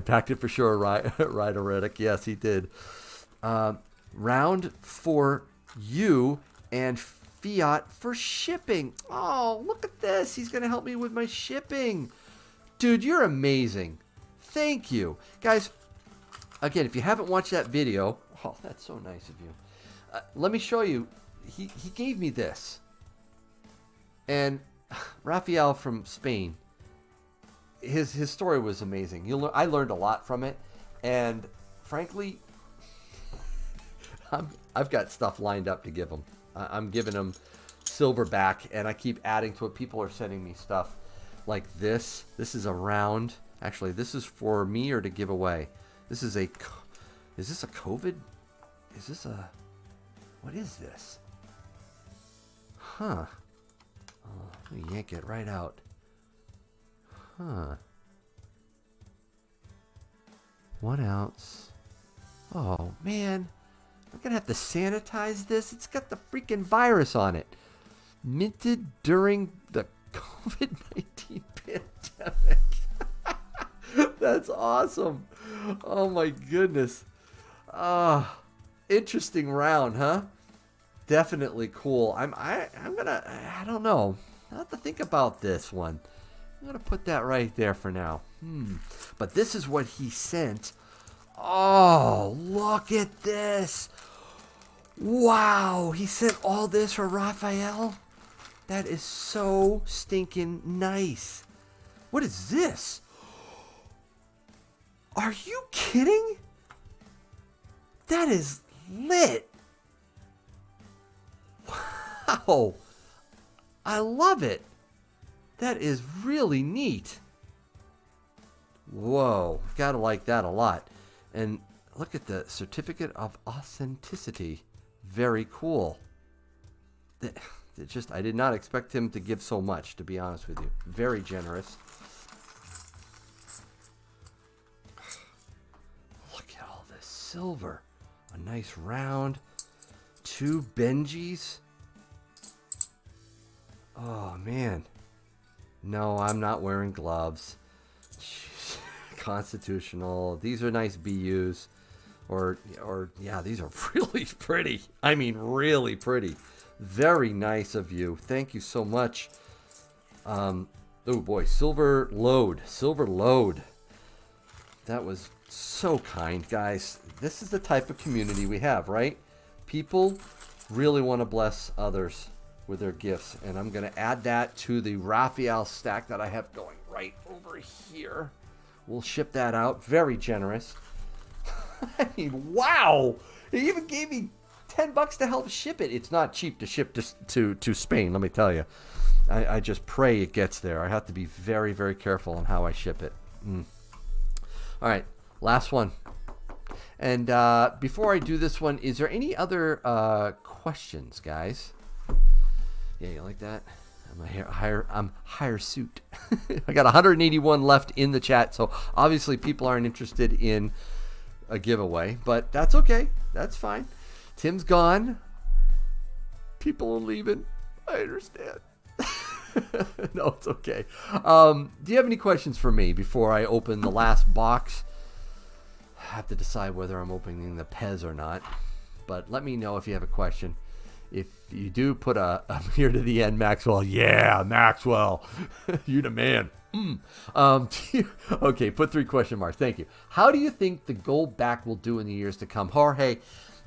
Packed it for sure, right, Reddick. Yes, he did. Round for you and Fiat for shipping. Oh, look at this. He's going to help me with my shipping. Dude, you're amazing. Thank you. Guys, again, if you haven't watched that video, oh, that's so nice of you. Let me show you. He gave me this. And Raphael from Spain, his story was amazing. I learned a lot from it. And frankly, I've got stuff lined up to give him. I'm giving him silver back, and I keep adding to it. People are sending me stuff like this. This is a round. Actually, this is for me or to give away. Is this a COVID? What is this? Huh. Oh, let me yank it right out. Huh. 1 ounce. Oh, man. I'm going to have to sanitize this. It's got the freaking virus on it. Minted during the COVID-19 pandemic. That's awesome. Oh, my goodness. Interesting round, huh? Definitely cool. I don't know. I'll have to think about this one. I'm going to put that right there for now. But this is what he sent. Oh, look at this. Wow, he sent all this for Raphael? That is so stinking nice. What is this? Are you kidding? That is lit. Wow. I love it. That is really neat. Whoa, gotta like that a lot. And look at the certificate of authenticity. Very cool. I did not expect him to give so much, to be honest with you. Very generous. Look at all this silver. A nice round. 2 Benjis. Oh, man. No, I'm not wearing gloves. Jeez. Constitutional. These are nice BUs. Or yeah, these are really pretty. I mean, really pretty. Very nice of you. Thank you so much. Oh boy, silver load. That was so kind, guys. This is the type of community we have, right? People really want to bless others with their gifts, and I'm going to add that to the Raphael stack that I have going right over here. We'll ship that out. Very generous. I mean, wow! He even gave me $10 to help ship it. It's not cheap to ship to Spain, let me tell you. I just pray it gets there. I have to be very, very careful on how I ship it. All right, last one. And before I do this one, is there any other questions, guys? Yeah, you like that? I'm higher suit. I got 181 left in the chat, so obviously people aren't interested in a giveaway, but that's okay. That's fine. Tim's gone. People are leaving. I understand. No, it's okay. Do you have any questions for me before I open the last box? I have to decide whether I'm opening the Pez or not. But let me know if you have a question. If you do, put a here to the end, Maxwell. Yeah, Maxwell. You the man. Okay, put 3 question marks. Thank you. How do you think the Goldback will do in the years to come? Jorge,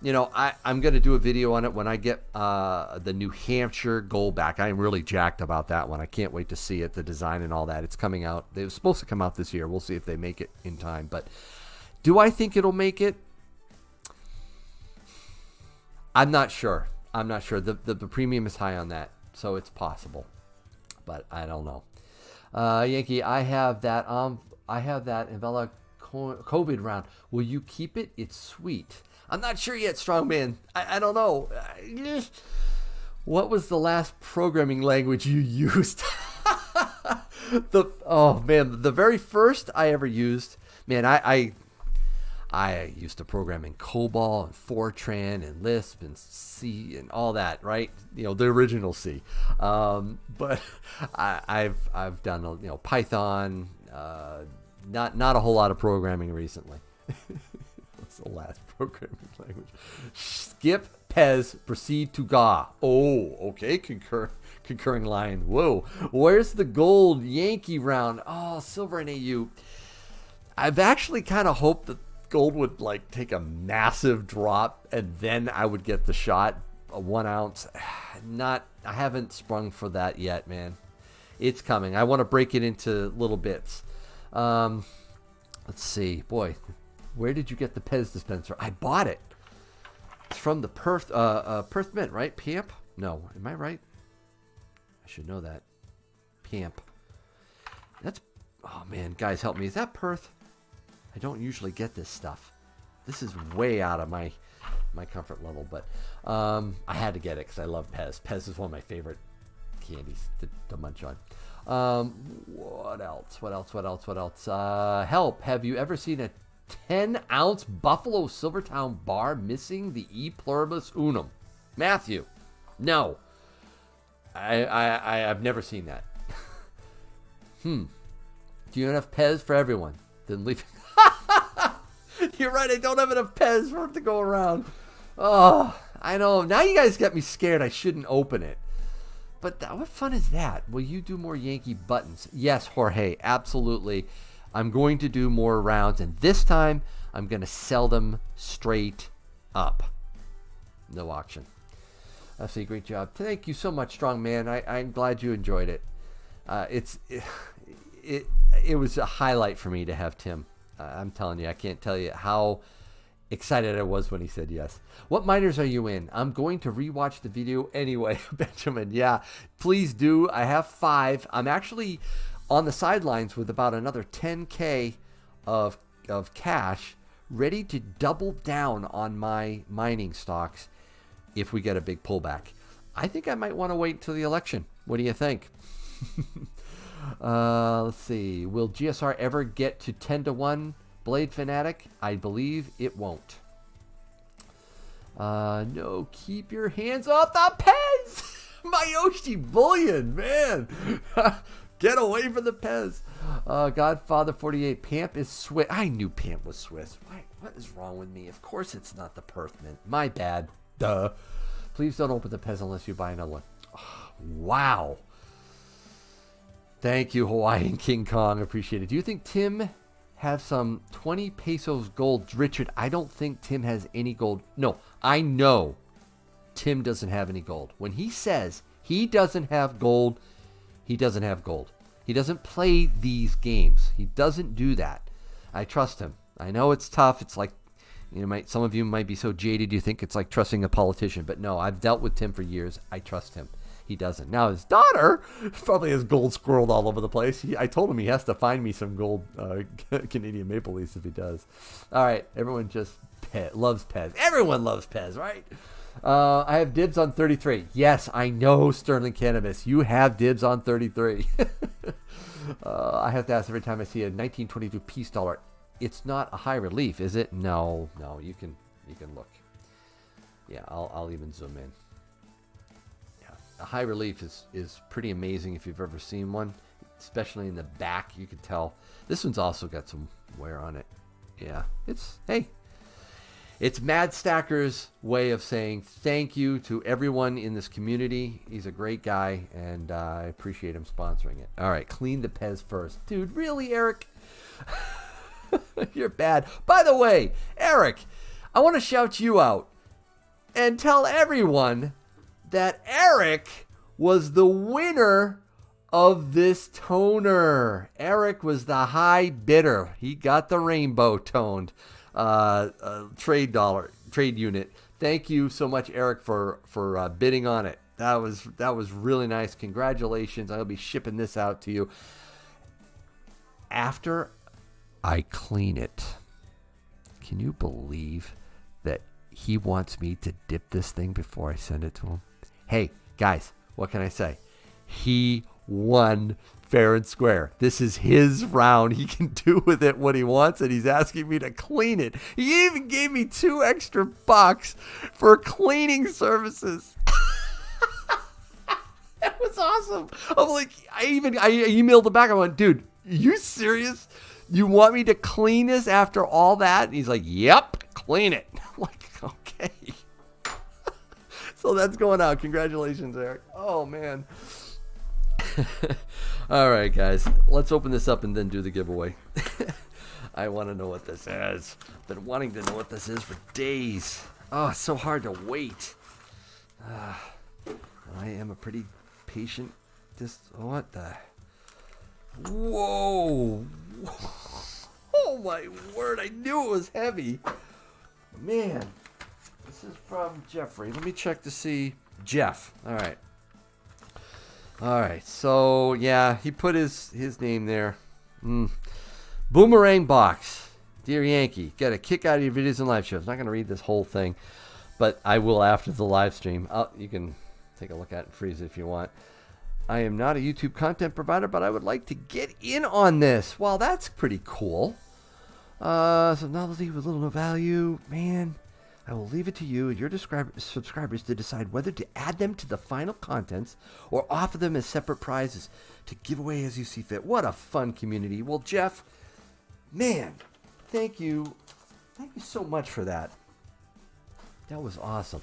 I'm going to do a video on it when I get the New Hampshire Goldback. I'm really jacked about that one. I can't wait to see it, the design and all that. It's coming out. It was supposed to come out this year. We'll see if they make it in time. But do I think it'll make it? I'm not sure. The premium is high on that, so it's possible. But I don't know. Yankee, I have that Invella COVID round. Will you keep it? It's sweet. I'm not sure yet, Strongman. I don't know. What was the last programming language you used? The very first I ever used, man, I used to program in COBOL and Fortran and Lisp and C and all that, right? The original C. But I've done Python. Not a whole lot of programming recently. What's the last programming language? Skip, Pez, proceed to Ga. Oh, okay. Concurring line. Whoa. Where's the gold Yankee round? Oh, silver and AU. I've actually kind of hoped that gold would take a massive drop and then I would get the shot, a 1 ounce. I haven't sprung for that yet, man. It's coming. I want to break it into little bits. Let's see. Boy, where did you get the Pez dispenser? I bought it. It's from the Perth Mint, right? Pamp? No, am I right? I should know that. Pamp. Oh man, guys, help me. Is that Perth? I don't usually get this stuff. This is way out of my comfort level, but I had to get it because I love Pez. Pez is one of my favorite candies to munch on. What else? Help. Have you ever seen a 10-ounce Buffalo Silvertown bar missing the E pluribus unum? Matthew. No. I've never seen that. Do you have enough Pez for everyone? Then leave. You're right. I don't have enough Pez for it to go around. Oh, I know. Now you guys got me scared. I shouldn't open it. But what fun is that? Will you do more Yankee buttons? Yes, Jorge. Absolutely. I'm going to do more rounds. And this time, I'm going to sell them straight up. No auction. That's a great job. Thank you so much, Strong Man. I'm glad you enjoyed it. It was a highlight for me to have Tim. I'm telling you, I can't tell you how excited I was when he said yes. What minors are you in? I'm going to rewatch the video anyway, Benjamin. Yeah, please do. I have 5. I'm actually on the sidelines with about another 10K of cash, ready to double down on my mining stocks if we get a big pullback. I think I might want to wait until the election. What do you think? Let's see. Will GSR ever get to 10-1? Blade Fanatic? I believe it won't. No, keep your hands off the Pez! Mayoshi Bullion, man! Get away from the Pez. Godfather 48. Pamp is Swiss. I knew Pamp was Swiss. What is wrong with me? Of course it's not the Perth Mint. My bad. Duh. Please don't open the Pez unless you buy another one. Oh, wow. Thank you, Hawaiian King Kong. Appreciate it. Do you think Tim has some 20 pesos gold? Richard, I don't think Tim has any gold. No, I know Tim doesn't have any gold. When he says he doesn't have gold, he doesn't have gold. He doesn't play these games. He doesn't do that. I trust him. I know it's tough. It's like, some of you might be so jaded you think it's like trusting a politician. But no, I've dealt with Tim for years. I trust him. He doesn't. Now his daughter probably has gold squirreled all over the place. I told him he has to find me some gold Canadian Maple Leafs if he does. All right, everyone just loves Pez. Everyone loves Pez, right? I have dibs on 33. Yes, I know, Sterling Cannabis. You have dibs on 33. I have to ask every time I see a 1922 peace dollar. It's not a high relief, is it? No, you can look. Yeah, I'll even zoom in. high relief is pretty amazing if you've ever seen one, especially in the back. You could tell. This one's also got some wear on it. Yeah, it's Mad Stacker's way of saying thank you to everyone in this community. He's a great guy, and I appreciate him sponsoring it. All right, clean the Pez first. Dude, really, Eric? You're bad. By the way, Eric, I want to shout you out and tell everyone that Eric was the winner of this toner. Eric was the high bidder. He got the rainbow toned trade unit. Thank you so much, Eric, for bidding on it. That was really nice. Congratulations. I'll be shipping this out to you after I clean it. Can you believe that he wants me to dip this thing before I send it to him? Hey, guys, what can I say? He won fair and square. This is his round. He can do with it what he wants, and he's asking me to clean it. He even gave me $2 extra for cleaning services. That was awesome. I'm like, I emailed him back. I went, dude, you serious? You want me to clean this after all that? And he's like, yep, clean it. I'm like, okay. So that's going out. Congratulations, Eric. Oh, man. All right, guys. Let's open this up and then do the giveaway. I want to know what this is. I've been wanting to know what this is for days. Oh, it's so hard to wait. I am a pretty patient. What the... Whoa. Oh my word, I knew it was heavy. Man, this is from Jeffrey. Let me check to see. Jeff. All right, so yeah, he put his name there. Boomerang box. Dear Yankee, get a kick out of your videos and live shows. I'm not going to read this whole thing, but I will after the live stream. You can take a look at it and freeze it if you want. I am not a YouTube content provider, but I would like to get in on this. Well, that's pretty cool. Some novelty with little no value. Man, I will leave it to you and your subscribers to decide whether to add them to the final contents or offer them as separate prizes to give away as you see fit. What a fun community. Well, Jeff, man, thank you. Thank you so much for that. That was awesome.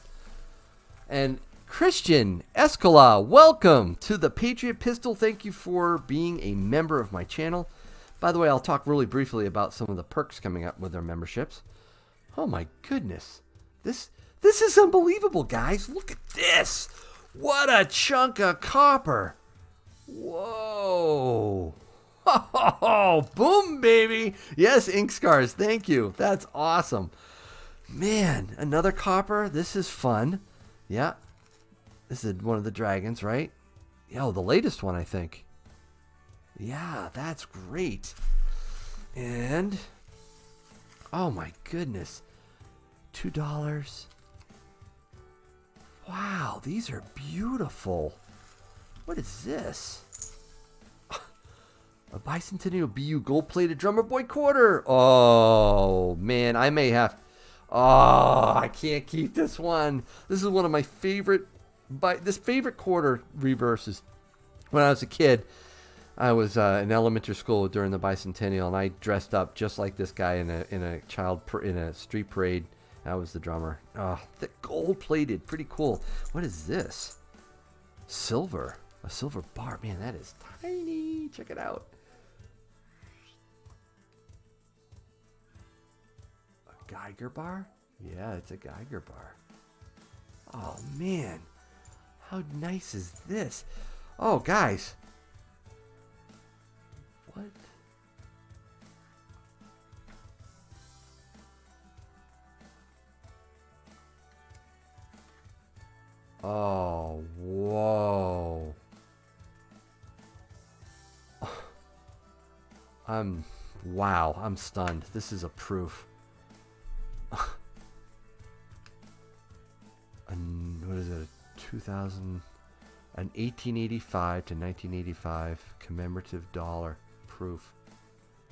And Christian Escala, welcome to the Patriot Pistol. Thank you for being a member of my channel. By the way, I'll talk really briefly about some of the perks coming up with their memberships. Oh my goodness. This is unbelievable, guys. Look at this. What a chunk of copper. Whoa. Oh, boom, baby. Yes, ink scars. Thank you. That's awesome. Man, another copper. This is fun. Yeah. This is one of the dragons, right? Oh, the latest one, I think. Yeah, that's great. And, oh my goodness. $2. Wow, these are beautiful. What is this? A bicentennial BU gold-plated drummer boy quarter. Oh, man, I may have... Oh, I can't keep this one. This is one of my favorite... This favorite quarter reverses. When I was a kid, I was in elementary school during the bicentennial, and I dressed up just like this guy in a street parade. I was the drummer. Oh, the gold-plated, pretty cool. What is this? Silver, a silver bar. Man, that is tiny. Check it out. A Geiger bar? Yeah, it's a Geiger bar. Oh man. How nice is this? Oh, guys. What? Oh, whoa. Wow, I'm stunned. This is a proof. What is it? 1885 to 1985 commemorative dollar proof.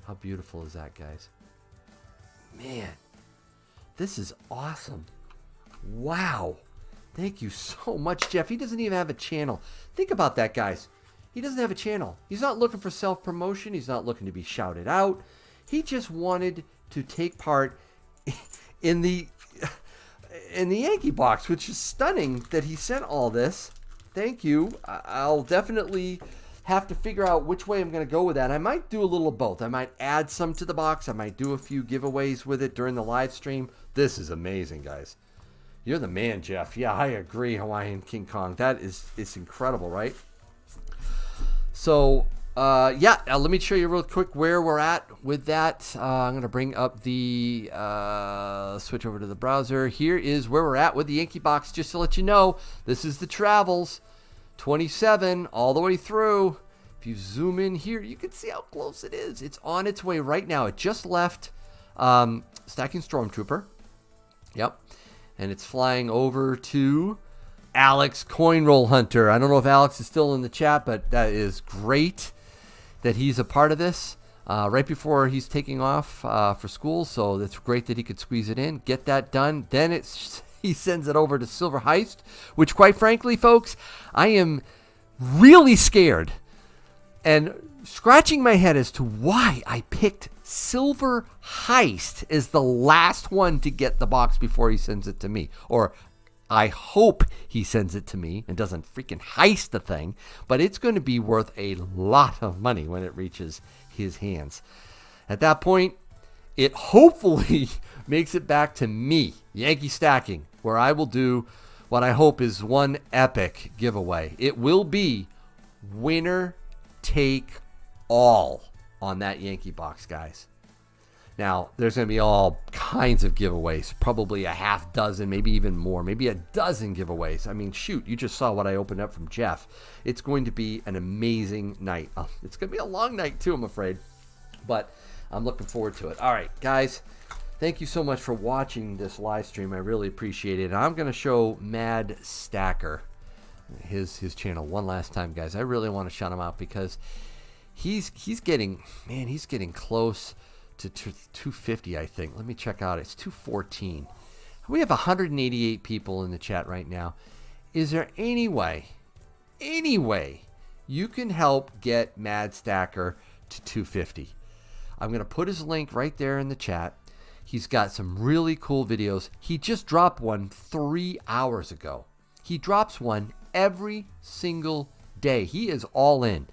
How beautiful is that, guys? Man, this is awesome. Wow. Thank you so much, Jeff. He doesn't even have a channel. Think about that, guys. He doesn't have a channel. He's not looking for self-promotion. He's not looking to be shouted out. He just wanted to take part in the Yankee box, which is stunning that he sent all this. Thank you. I'll definitely have to figure out which way I'm going to go with that. I might do a little of both. I might add some to the box. I might do a few giveaways with it during the live stream. This is amazing, guys. You're the man, Jeff. Yeah, I agree, Hawaiian King Kong. It's incredible, right? So, let me show you real quick where we're at with that. I'm going to bring up the switch over to the browser. Here is where we're at with the Yankee box. Just to let you know, this is the travels. 27 all the way through. If you zoom in here, you can see how close it is. It's on its way right now. It just left Stacking Stormtrooper. Yep. And it's flying over to Alex Coin Roll Hunter. I don't know if Alex is still in the chat, but that is great that he's a part of this right before he's taking off for school. So that's great that he could squeeze it in, get that done. Then he sends it over to Silver Heist, which quite frankly, folks, I am really scared and scratching my head as to why I picked Silver Heist as the last one to get the box before he sends it to me. Or I hope he sends it to me and doesn't freaking heist the thing, but it's going to be worth a lot of money when it reaches his hands. At that point, it hopefully makes it back to me, Yankee Stacking, where I will do what I hope is one epic giveaway. It will be winner take all on that Yankee box, guys. Now, there's going to be all kinds of giveaways, probably a half dozen, maybe even more, maybe a dozen giveaways. I mean, shoot, you just saw what I opened up from Jeff. It's going to be an amazing night. It's going to be a long night, too, I'm afraid, but I'm looking forward to it. All right, guys, thank you so much for watching this live stream. I really appreciate it. I'm going to show Mad Stacker his channel one last time, guys. I really want to shout him out because he's getting close to 250, I think. Let me check out. It's 214. We have 188 people in the chat right now. Is there any way you can help get Mad Stacker to 250? I'm going to put his link right there in the chat. He's got some really cool videos. He just dropped one 3 hours ago. He drops one every single day. He is all in.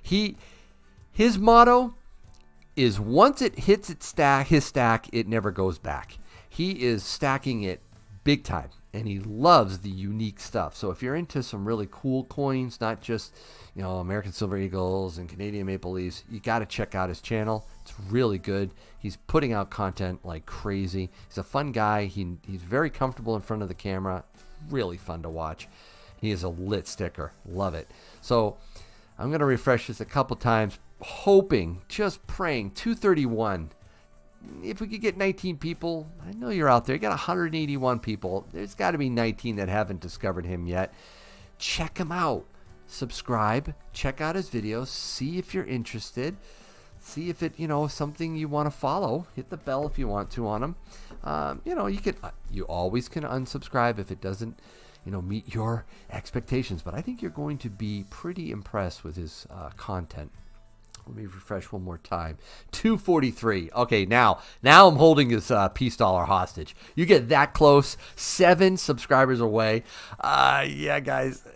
His motto is once it hits his stack, it never goes back. He is stacking it big time, and he loves the unique stuff. So if you're into some really cool coins, not just American Silver Eagles and Canadian Maple Leafs, you got to check out his channel. It's really good. He's putting out content like crazy. He's a fun guy. He's very comfortable in front of the camera. Really fun to watch. He is a lit sticker. Love it. So I'm going to refresh this a couple times, hoping, just praying, 231. If we could get 19 people, I know you're out there. You got 181 people. There's got to be 19 that haven't discovered him yet. Check him out. Subscribe. Check out his videos. See if you're interested. See if it, something you want to follow. Hit the bell if you want to on him. You always can unsubscribe if it doesn't, meet your expectations. But I think you're going to be pretty impressed with his content. Let me refresh one more time. 243. Okay, now I'm holding this peace dollar hostage. You get that close, 7 subscribers away. Yeah, guys.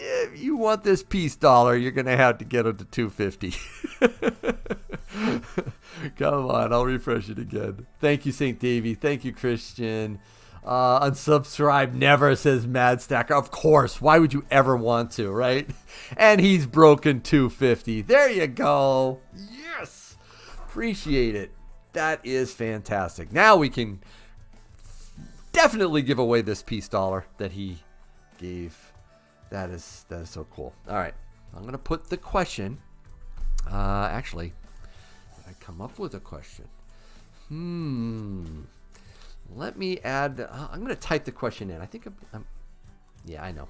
If you want this peace dollar, you're going to have to get it to 250. Come on, I'll refresh it again. Thank you, St. Davy. Thank you, Christian. Unsubscribe never, says Mad Stacker. Of course. Why would you ever want to, right? And he's broken 250. There you go. Yes. Appreciate it. That is fantastic. Now we can definitely give away this peace dollar that he gave. That is so cool. All right. I'm going to put the question. Actually, did I come up with a question? Let me add. I'm going to type the question in. I think yeah, I know.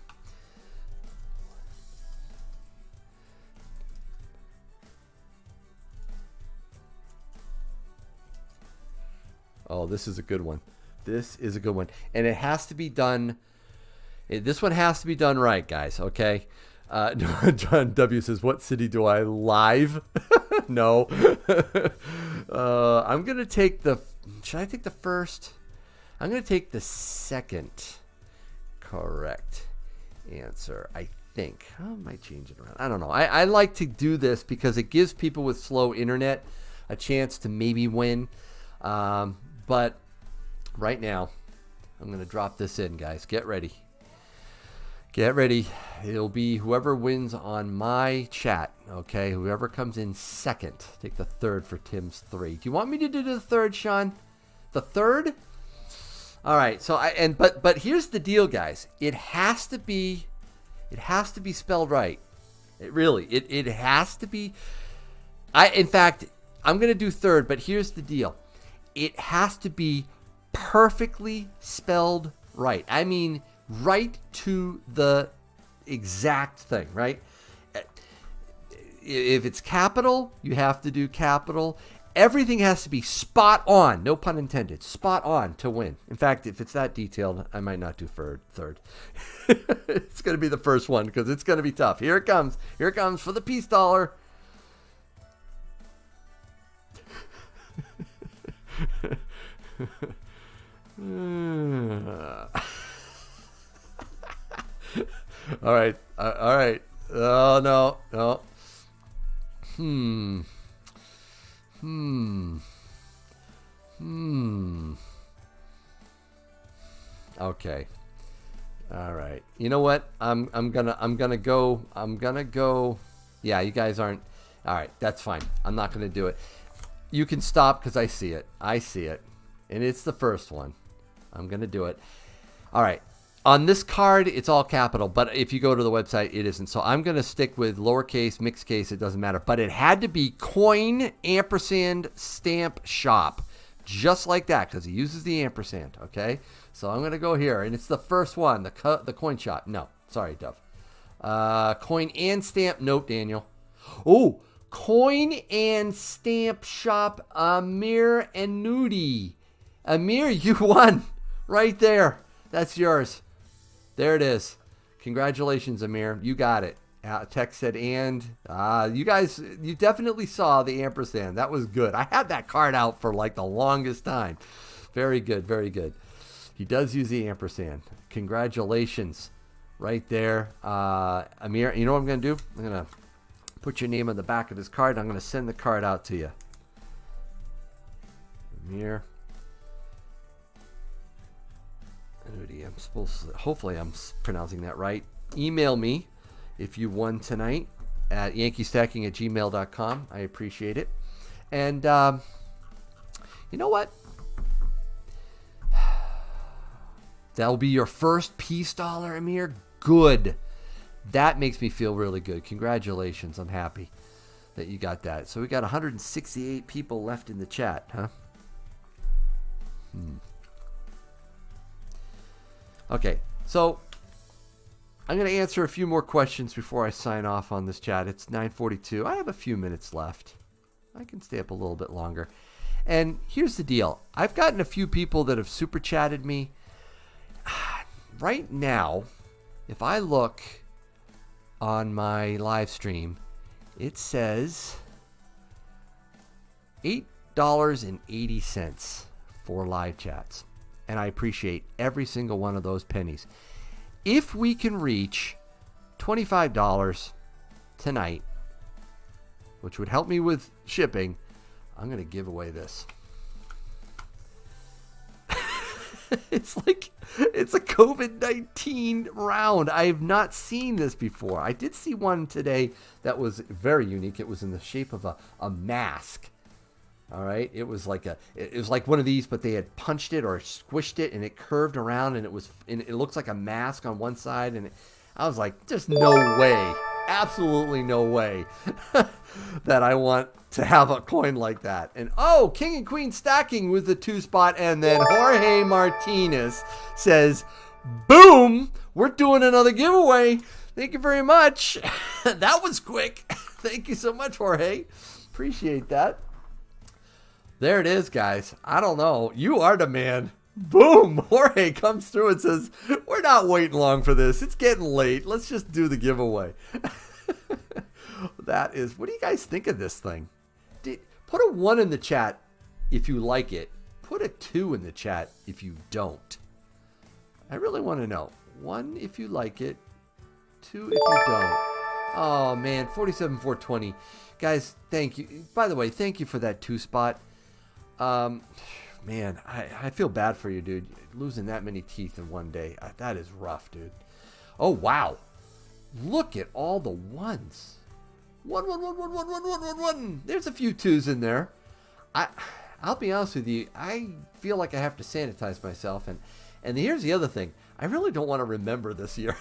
Oh, this is a good one. This is a good one. And it has to be done. This one has to be done right, guys. Okay. John W. says, what city do I live? No. I'm going to take should I take the first? I'm going to take the second correct answer, I think. How am I changing around? I don't know. I like to do this because it gives people with slow internet a chance to maybe win. But right now, I'm going to drop this in, guys. Get ready. Get ready. It'll be whoever wins on my chat, okay? Whoever comes in second. Take the third for Tim's 3. Do you want me to do the third, Sean? The third? All right. So but here's the deal, guys. It has to be spelled right. It has to be. In fact, I'm going to do third, but here's the deal. It has to be perfectly spelled right. I mean, right to the exact thing, right? If it's capital, you have to do capital. Everything has to be spot on, no pun intended, spot on to win. In fact, if it's that detailed, I might not do third. It's going to be the first one because it's going to be tough. Here it comes. Here it comes for the peace dollar. All right. All right. Oh, no. Okay. All right. You know what? I'm gonna go. Yeah, you guys aren't. All right. That's fine. I'm not gonna do it. You can stop because I see it. And it's the first one. I'm gonna do it. All right. On this card, it's all capital, but if you go to the website, it isn't. So I'm going to stick with lowercase, mixed case, it doesn't matter. But it had to be coin, ampersand, stamp, shop. Just like that, because he uses the ampersand, okay? So I'm going to go here, and it's the first one, the coin shop. No, sorry, Dove. Coin and stamp, nope, Daniel. Oh, coin and stamp shop, Amir and Nudie. Amir, you won right there. That's yours. There it is. Congratulations, Amir. You got it. Text said, and you guys, you definitely saw the ampersand. That was good. I had that card out for like the longest time. Very good. Very good. He does use the ampersand. Congratulations. Right there. Amir, you know what I'm going to do? I'm going to put your name on the back of his card. I'm going to send the card out to you. Amir. Hopefully I'm pronouncing that right. Email me if you won tonight at yankeestacking@gmail.com. I appreciate it. And you know what? That'll be your first peace dollar, Amir. Good. That makes me feel really good. Congratulations. I'm happy that you got that. So we got 168 people left in the chat, huh? Okay, so I'm going to answer a few more questions before I sign off on this chat. It's 9:42. I have a few minutes left. I can stay up a little bit longer. And here's the deal. I've gotten a few people that have super chatted me. Right now, if I look on my live stream, it says $8.80 for live chats. And I appreciate every single one of those pennies. If we can reach $25 tonight, which would help me with shipping, I'm going to give away this. It's a COVID-19 round. I have not seen this before. I did see one today that was very unique. It was in the shape of a mask. All right, it was like one of these, but they had punched it or squished it, and it curved around, and it looks like a mask on one side, and I was like, "There's no way, absolutely no way, that I want to have a coin like that." And King and Queen Stacking with the 2-spot, and then Jorge Martinez says, "Boom, we're doing another giveaway. Thank you very much." That was quick. Thank you so much, Jorge. Appreciate that. There it is, guys. I don't know. You are the man. Boom! Jorge comes through and says, we're not waiting long for this. It's getting late. Let's just do the giveaway. That is, what do you guys think of this thing? Put a 1 in the chat if you like it. Put a 2 in the chat if you don't. I really want to know. 1 if you like it. 2 if you don't. Oh, man. 47,420. Guys, thank you. By the way, thank you for that 2 spot. Man, I feel bad for you, dude. Losing that many teeth in one day. That is rough, dude. Oh, wow. Look at all the 1s. 1, 1, 1, 1, 1, 1, 1, 1, 1. There's a few 2s in there. I'll be honest with you. I feel like I have to sanitize myself. And here's the other thing. I really don't want to remember this year.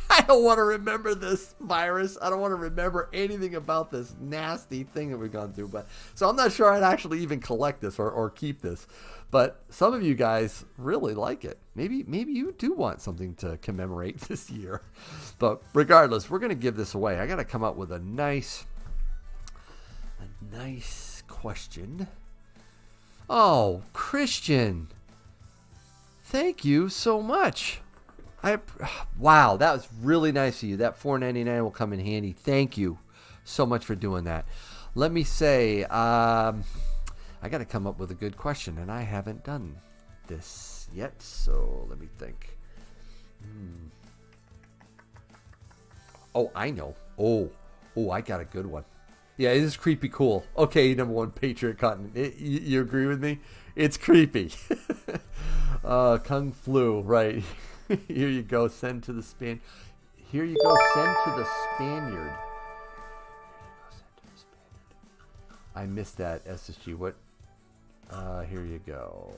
I don't want to remember this virus. I don't want to remember anything about this nasty thing that we've gone through. So I'm not sure I'd actually even collect this or keep this. But some of you guys really like it. Maybe you do want something to commemorate this year. But regardless, we're going to give this away. I got to come up with a nice question. Oh, Christian. Thank you so much. Wow, that was really nice of you. That $4.99 will come in handy. Thank you so much for doing that. Let me say, I got to come up with a good question, and I haven't done this yet, so let me think. Oh, I know. Oh, I got a good one. Yeah, it is creepy cool. Okay, number 1, Patriot Cotton. You agree with me? It's creepy. Kung Flu, right. Here you go. Send to the Span. Here you go. Send to the Spaniard. I missed that, SSG. What? Here you go.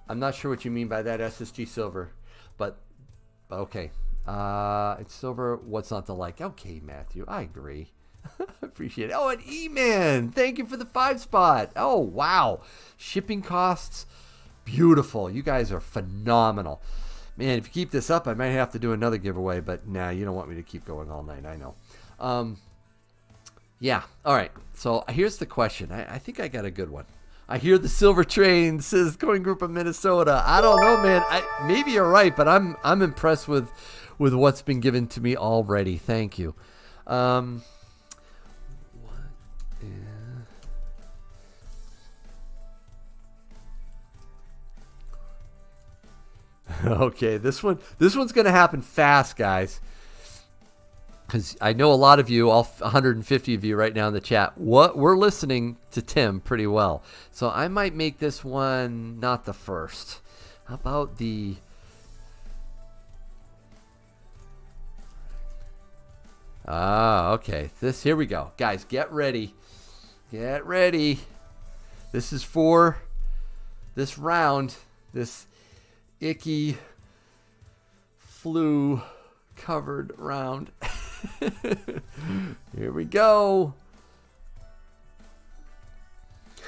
I'm not sure what you mean by that, SSG Silver, but okay. It's silver. What's not to like? Okay, Matthew. I agree. Appreciate it. Oh, and E-Man, thank you for the 5 spot. Oh, wow. Shipping costs, beautiful. You guys are phenomenal. Man, if you keep this up, I might have to do another giveaway, but nah, you don't want me to keep going all night. I know. Yeah. All right. So here's the question. I think I got a good one. I hear the silver train, says Coin Group of Minnesota. I don't know, man. Maybe you're right, but I'm impressed with what's been given to me already. Thank you. Okay, this one's going to happen fast, guys. Because I know a lot of you, all 150 of you right now in the chat, we're listening to Tim pretty well. So I might make this one not the first. How about the... okay. Here we go. Guys, get ready. Get ready. This is for this round. This icky flu covered round. Here we go.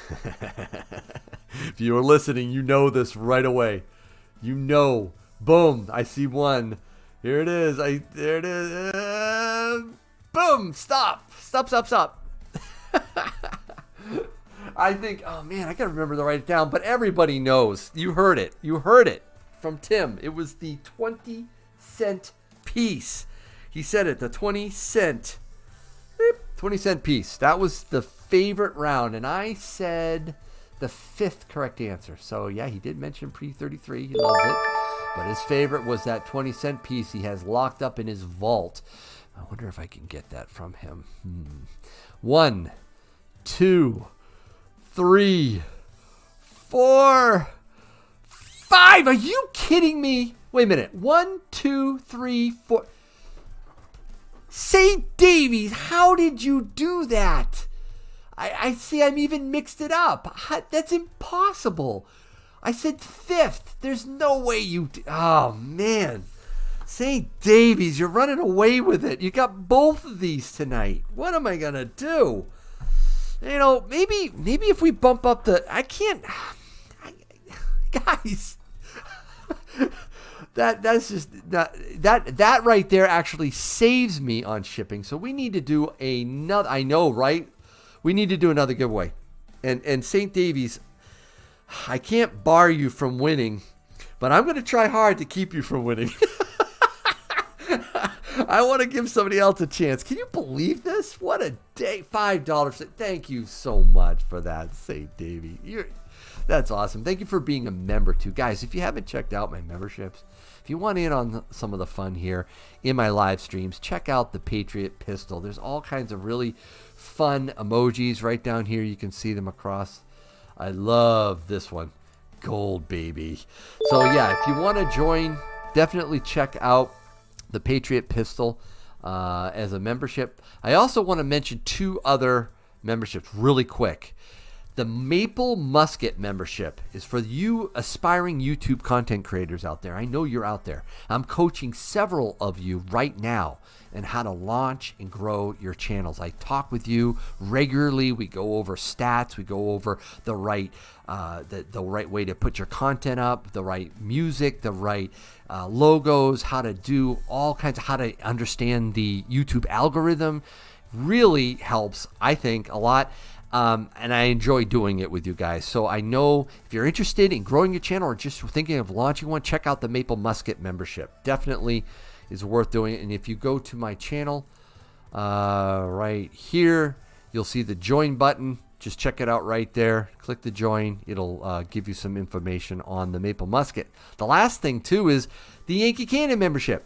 If you were listening, you know this right away. You know. Boom. I see one. Here it is. There it is. Boom. Stop. I think, oh man, I got to remember to write it down, but everybody knows. You heard it. From Tim. It was the 20-cent piece. He said it, the 20-cent piece. That was the favorite round, and I said the 5th correct answer. So, yeah, he did mention pre-33. He loves it. But his favorite was that 20-cent piece he has locked up in his vault. I wonder if I can get that from him. 1, 2, 3, 4, 5. Are you kidding me? Wait a minute. 1, 2, 3, 4. St. Davies, how did you do that? I see I'm even mixed it up. That's impossible. I said 5th. There's no way you... Oh, man. St. Davies, you're running away with it. You got both of these tonight. What am I going to do? You know, maybe if we bump up the... I can't... guys... That's just that right there actually saves me on shipping. So we need to do another. I know, right? we need to do another giveaway. And St. Davies, I can't bar you from winning, but I'm going to try hard to keep you from winning. I want to give somebody else a chance. Can you believe this? What a day. $5. Thank you so much for that, St. Davy. That's awesome. Thank you for being a member, too. Guys, if you haven't checked out my memberships, if you want in on some of the fun here in my live streams, check out the Patriot Pistol. There's all kinds of really fun emojis right down here. You can see them across. I love this one. Gold, baby. So, yeah, if you want to join, definitely check out the Patriot Pistol as a membership. I also want to mention 2 other memberships really quick. The Maple Musket membership is for you aspiring YouTube content creators out there. I know you're out there. I'm coaching several of you right now on how to launch and grow your channels. I talk with you regularly. We go over stats. We go over the right way to put your content up, the right music, the right logos, how to do all kinds of, how to understand the YouTube algorithm. Really helps, I think, a lot. And I enjoy doing it with you guys. So I know if you're interested in growing your channel or just thinking of launching one, check out the Maple Musket membership. Definitely is worth doing it. And if you go to my channel right here, you'll see the join button. Just check it out right there. Click the join. It'll give you some information on the Maple Musket. The last thing, too, is the Yankee Cannon membership.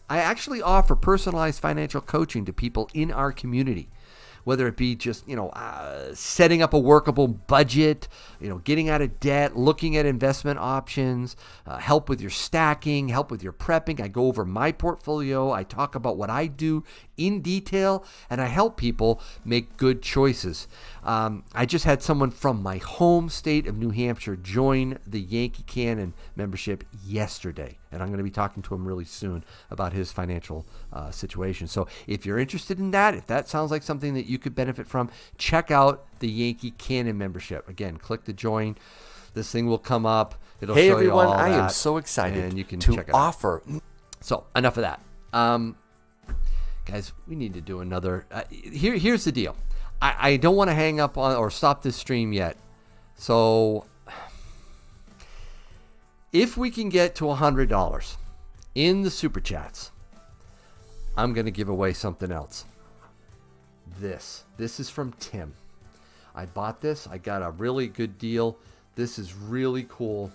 I actually offer personalized financial coaching to people in our community. Whether it be just, setting up a workable budget, getting out of debt, looking at investment options, help with your stacking, help with your prepping. I go over my portfolio. I talk about what I do in detail, and I help people make good choices. I just had someone from my home state of New Hampshire join the Yankee Cannon membership yesterday, and I'm going to be talking to him really soon about his financial situation. So if you're interested in that, if that sounds like something that you could benefit from, check out the Yankee Cannon membership. Again, click the join. This thing will come up. It'll show everyone, you all I that, am so excited and you can to check it out. offer. So enough of that. Guys, we need to do another. Here's the deal. I don't want to hang up on or stop this stream yet. So if we can get to $100 in the super chats, I'm going to give away something else. This is from Tim. I bought this. I got a really good deal. This is really cool.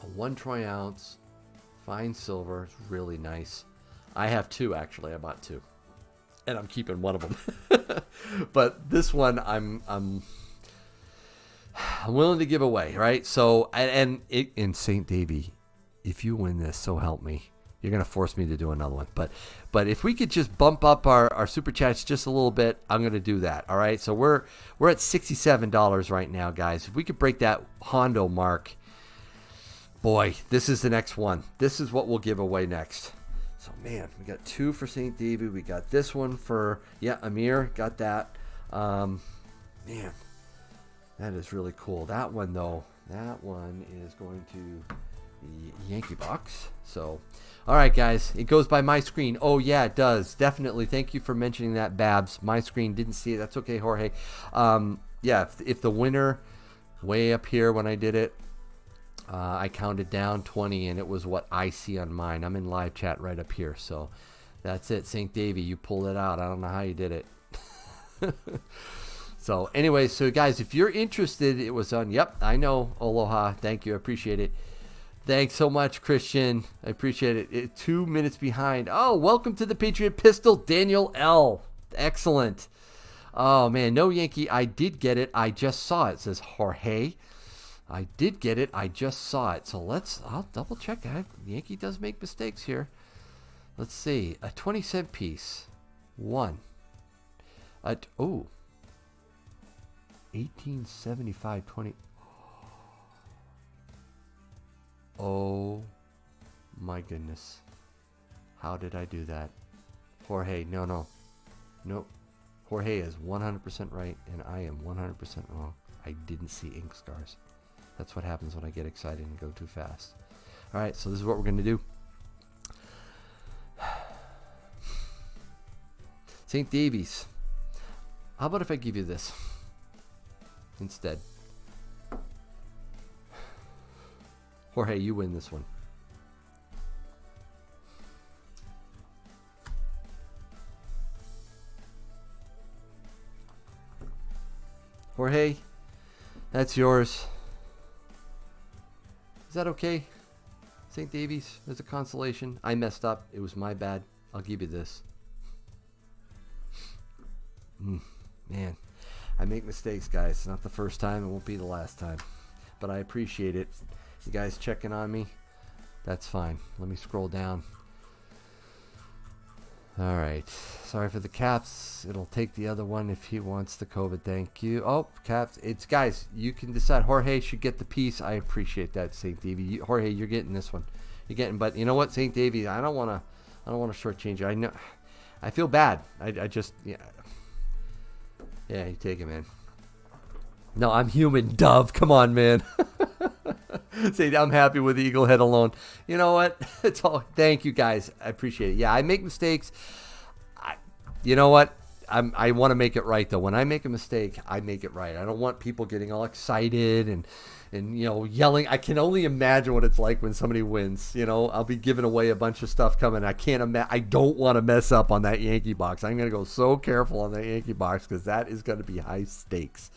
A 1 troy ounce fine silver. It's really nice. I have 2, actually. I bought 2. And I'm keeping one of them. But this one I'm willing to give away, right? So, and in St. Davy, if you win this, so help me. You're going to force me to do another one. But if we could just bump up our super chats just a little bit, I'm going to do that. All right. So we're at $67 right now, guys. If we could break that Hondo mark, boy, this is the next one. This is what we'll give away next. So, man, we got 2 for St. Davy. We got this one for, Amir. Got that. Man, that is really cool. That one, though, that one is going to the Yankee box. So, all right, guys, it goes by my screen. Oh, yeah, it does. Definitely. Thank you for mentioning that, Babs. My screen didn't see it. That's okay, Jorge. If the winner way up here when I did it, I counted down 20, and it was what I see on mine. I'm in live chat right up here. So that's it. St. Davy, you pulled it out. I don't know how you did it. So anyway, so guys, if you're interested, it was on. Yep, I know. Aloha. Thank you. I appreciate it. Thanks so much, Christian. I appreciate it. 2 minutes behind. Oh, welcome to the Patriot Pistol, Daniel L. Excellent. Oh, man. No, Yankee. I did get it. I just saw it, says Jorge. I did get it. I just saw it. So I'll double check. Yankee does make mistakes here. Let's see. A 20-cent piece. 1875 20. Oh my goodness. How did I do that? Jorge, no. Nope. Jorge is 100% right, and I am 100% wrong. I didn't see ink scars. That's what happens when I get excited and go too fast. All right, so this is what we're going to do. St. Davies. How about if I give you this instead? Jorge, you win this one. Jorge, that's yours. Is that okay? St. Davies, as a consolation. I messed up. It was my bad. I'll give you this. Man, I make mistakes, guys. It's not the first time. It won't be the last time. But I appreciate it. You guys checking on me? That's fine. Let me scroll down. All right. Sorry for the caps. It'll take the other one if he wants the COVID. Thank you. Oh, caps. It's guys. You can decide. Jorge should get the piece. I appreciate that, St. Davy. Jorge, you're getting this one. You're getting. But you know what, St. Davy? I don't want to shortchange you. I know. I feel bad. I just. Yeah. Yeah, you take it, man. No, I'm human, Dove. Come on, man. Say, I'm happy with the eagle head alone. You know what? It's all. Thank you, guys. I appreciate it. Yeah, I make mistakes. You know what? I want to make it right, though. When I make a mistake, I make it right. I don't want people getting all excited and yelling. I can only imagine what it's like when somebody wins. I'll be giving away a bunch of stuff coming. I don't want to mess up on that Yankee box. I'm going to go so careful on that Yankee box because that is going to be high stakes.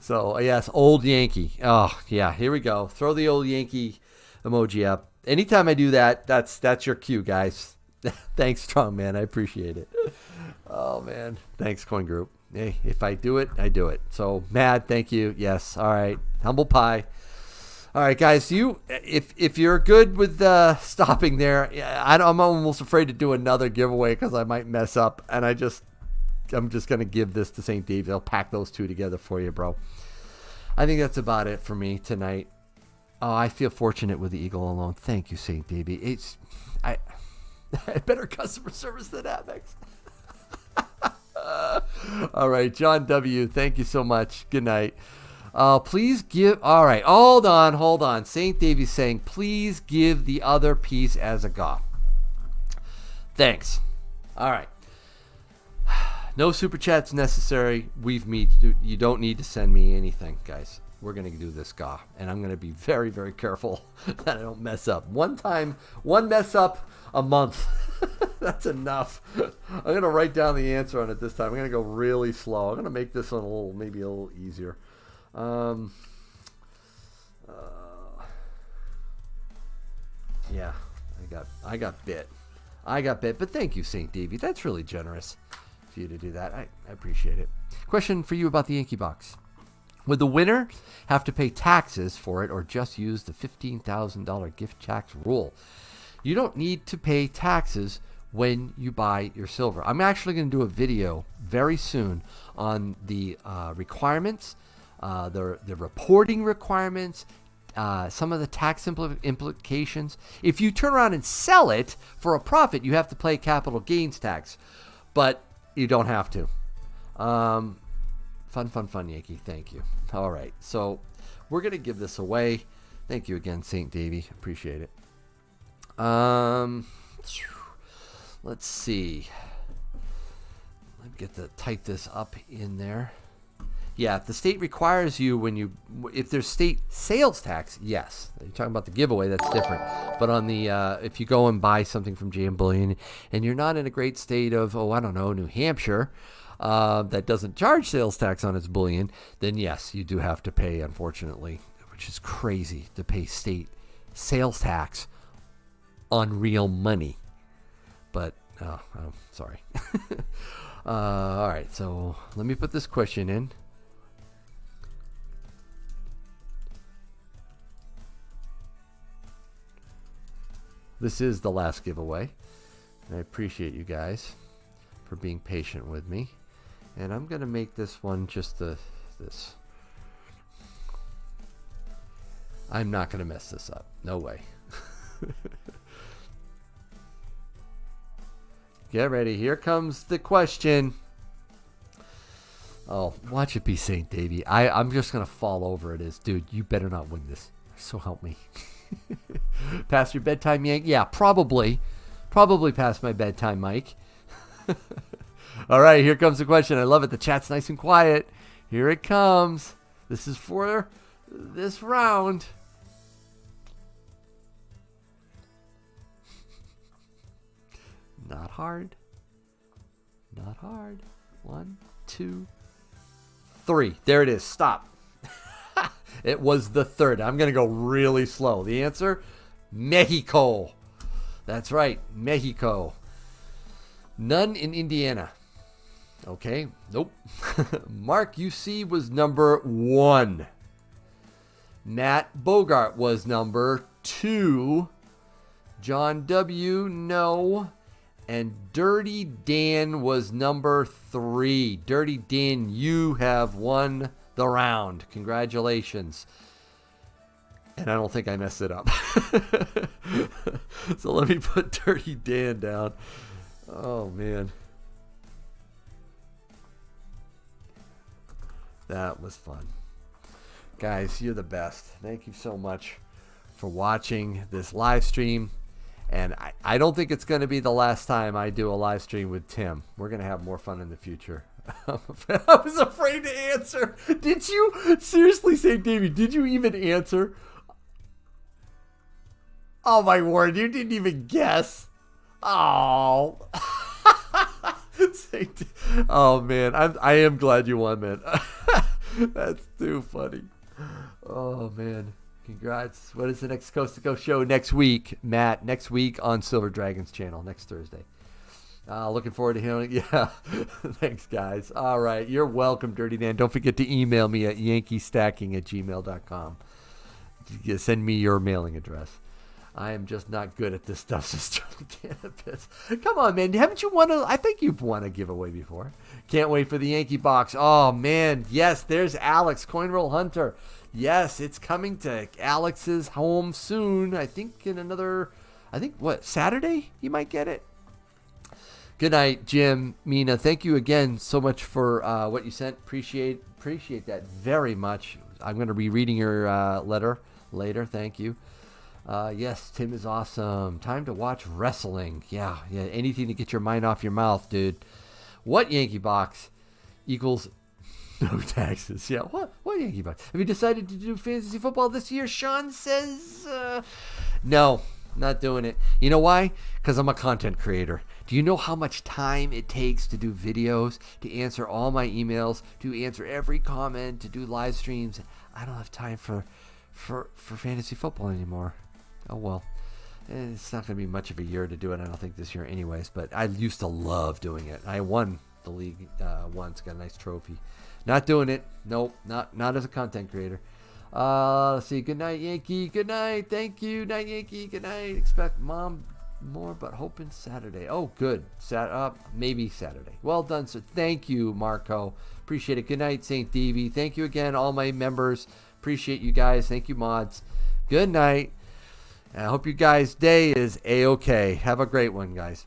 So, yes, old Yankee. Oh, yeah, here we go. Throw the old Yankee emoji up. Anytime I do that, that's your cue, guys. Thanks, Strong Man. I appreciate it. Oh, man. Thanks, Coin Group. Hey, if I do it, I do it. So, Mad, thank you. Yes. All right. Humble pie. All right, guys. If you're good with stopping there, I'm almost afraid to do another giveaway because I might mess up, and I'm just going to give this to St. David. I'll pack those two together for you, bro. I think that's about it for me tonight. Oh, I feel fortunate with the Eagle alone. Thank you, St. Davy. I better customer service than Amex. All right, John W., thank you so much. Good night. Please give... All right, hold on. St. Davy's saying, please give the other piece as a GA. Thanks. All right. No super chats necessary. You don't need to send me anything, guys. We're going to do this GA, and I'm going to be very, very careful that I don't mess up. One mess up a month. That's enough. I'm going to write down the answer on it this time. I'm going to go really slow. I'm going to make this one maybe a little easier. Yeah, I got bit. But thank you, St. Davy. That's really generous for you to do that. I appreciate it. Question for you about the Yankee box. Would the winner have to pay taxes for it or just use the $15,000 gift tax rule? You don't need to pay taxes when you buy your silver. I'm actually going to do a video very soon on the requirements, the reporting requirements, some of the tax implications. If you turn around and sell it for a profit, you have to pay capital gains tax, but you don't have to. Fun, Yankee. Thank you. All right. So we're going to give this away. Thank you again, St. Davy. Appreciate it. Let's see. Let me get to type this up in there. Yeah, if the state requires you if there's state sales tax, yes. You're talking about the giveaway, that's different. But on the if you go and buy something from JM Bullion and you're not in a great state of, New Hampshire, that doesn't charge sales tax on its bullion, then yes, you do have to pay, unfortunately, which is crazy to pay state sales tax on real money. But, sorry. All right, so let me put this question in. This is the last giveaway. And I appreciate you guys for being patient with me. And I'm going to make this one just this. I'm not going to mess this up. No way. Get ready. Here comes the question. Oh, watch it be St. Davy. I'm just going to fall over it. Dude, you better not win this. So help me. Past your bedtime, Yank? Yeah, probably. Probably past my bedtime, Mike. All right, here comes the question. I love it. The chat's nice and quiet. Here it comes. This is for this round. Not hard. Not hard. 1, 2, 3. There it is. Stop. It was the third. I'm going to go really slow. The answer, Mexico. That's right, Mexico. None in Indiana. Okay, nope. Mark UC was number 1. Matt Bogart was number 2. John W, no. And Dirty Dan was number 3. Dirty Dan, you have won the round. Congratulations. And I don't think I messed it up. So let me put Dirty Dan down. Oh, man. That was fun. Guys, you're the best. Thank you so much for watching this live stream. And I don't think it's going to be the last time I do a live stream with Tim. We're going to have more fun in the future. I was afraid to answer. Did you? Seriously, St. David, did you even answer? Oh, my word. You didn't even guess. Oh. Oh, man. I am glad you won, man. That's too funny. Oh, man. Congrats. What is the next Coast to Coast show next week, Matt? Next week on Silver Dragon's channel, next Thursday. Looking forward to hearing it. Yeah. Thanks, guys. All right. You're welcome, Dirty Dan. Don't forget to email me at yankeestacking@gmail.com. Send me your mailing address. I am just not good at this stuff, Sister Cannabis. Come on, man. Haven't you won I think you've won a giveaway before. Can't wait for the Yankee box. Oh, man. Yes, there's Alex, Coin Roll Hunter. Yes, it's coming to Alex's home soon. I think Saturday you might get it. Good night, Jim, Mina. Thank you again so much for what you sent. Appreciate that very much. I'm going to be reading your letter later. Thank you. Yes, Tim is awesome. Time to watch wrestling. Yeah. Anything to get your mind off your mouth, dude. What Yankee box equals no taxes? Yeah. What Yankee box? Have you decided to do fantasy football this year? Sean says, no, not doing it. You know why? Because I'm a content creator. Do you know how much time it takes to do videos, to answer all my emails, to answer every comment, to do live streams? I don't have time for fantasy football anymore. Oh, well. It's not going to be much of a year to do it, I don't think, this year anyways. But I used to love doing it. I won the league once, got a nice trophy. Not doing it. Nope, not as a content creator. Let's see. Good night, Yankee. Good night. Thank you. Night, Yankee. Good night. Expect Mom more, but hoping Saturday. Oh, good. Maybe Saturday. Well done, sir. Thank you, Marco. Appreciate it. Good night, St. Davey. Thank you again, all my members. Appreciate you guys. Thank you, mods. Good night. I hope you guys' day is A-okay. Have a great one, guys.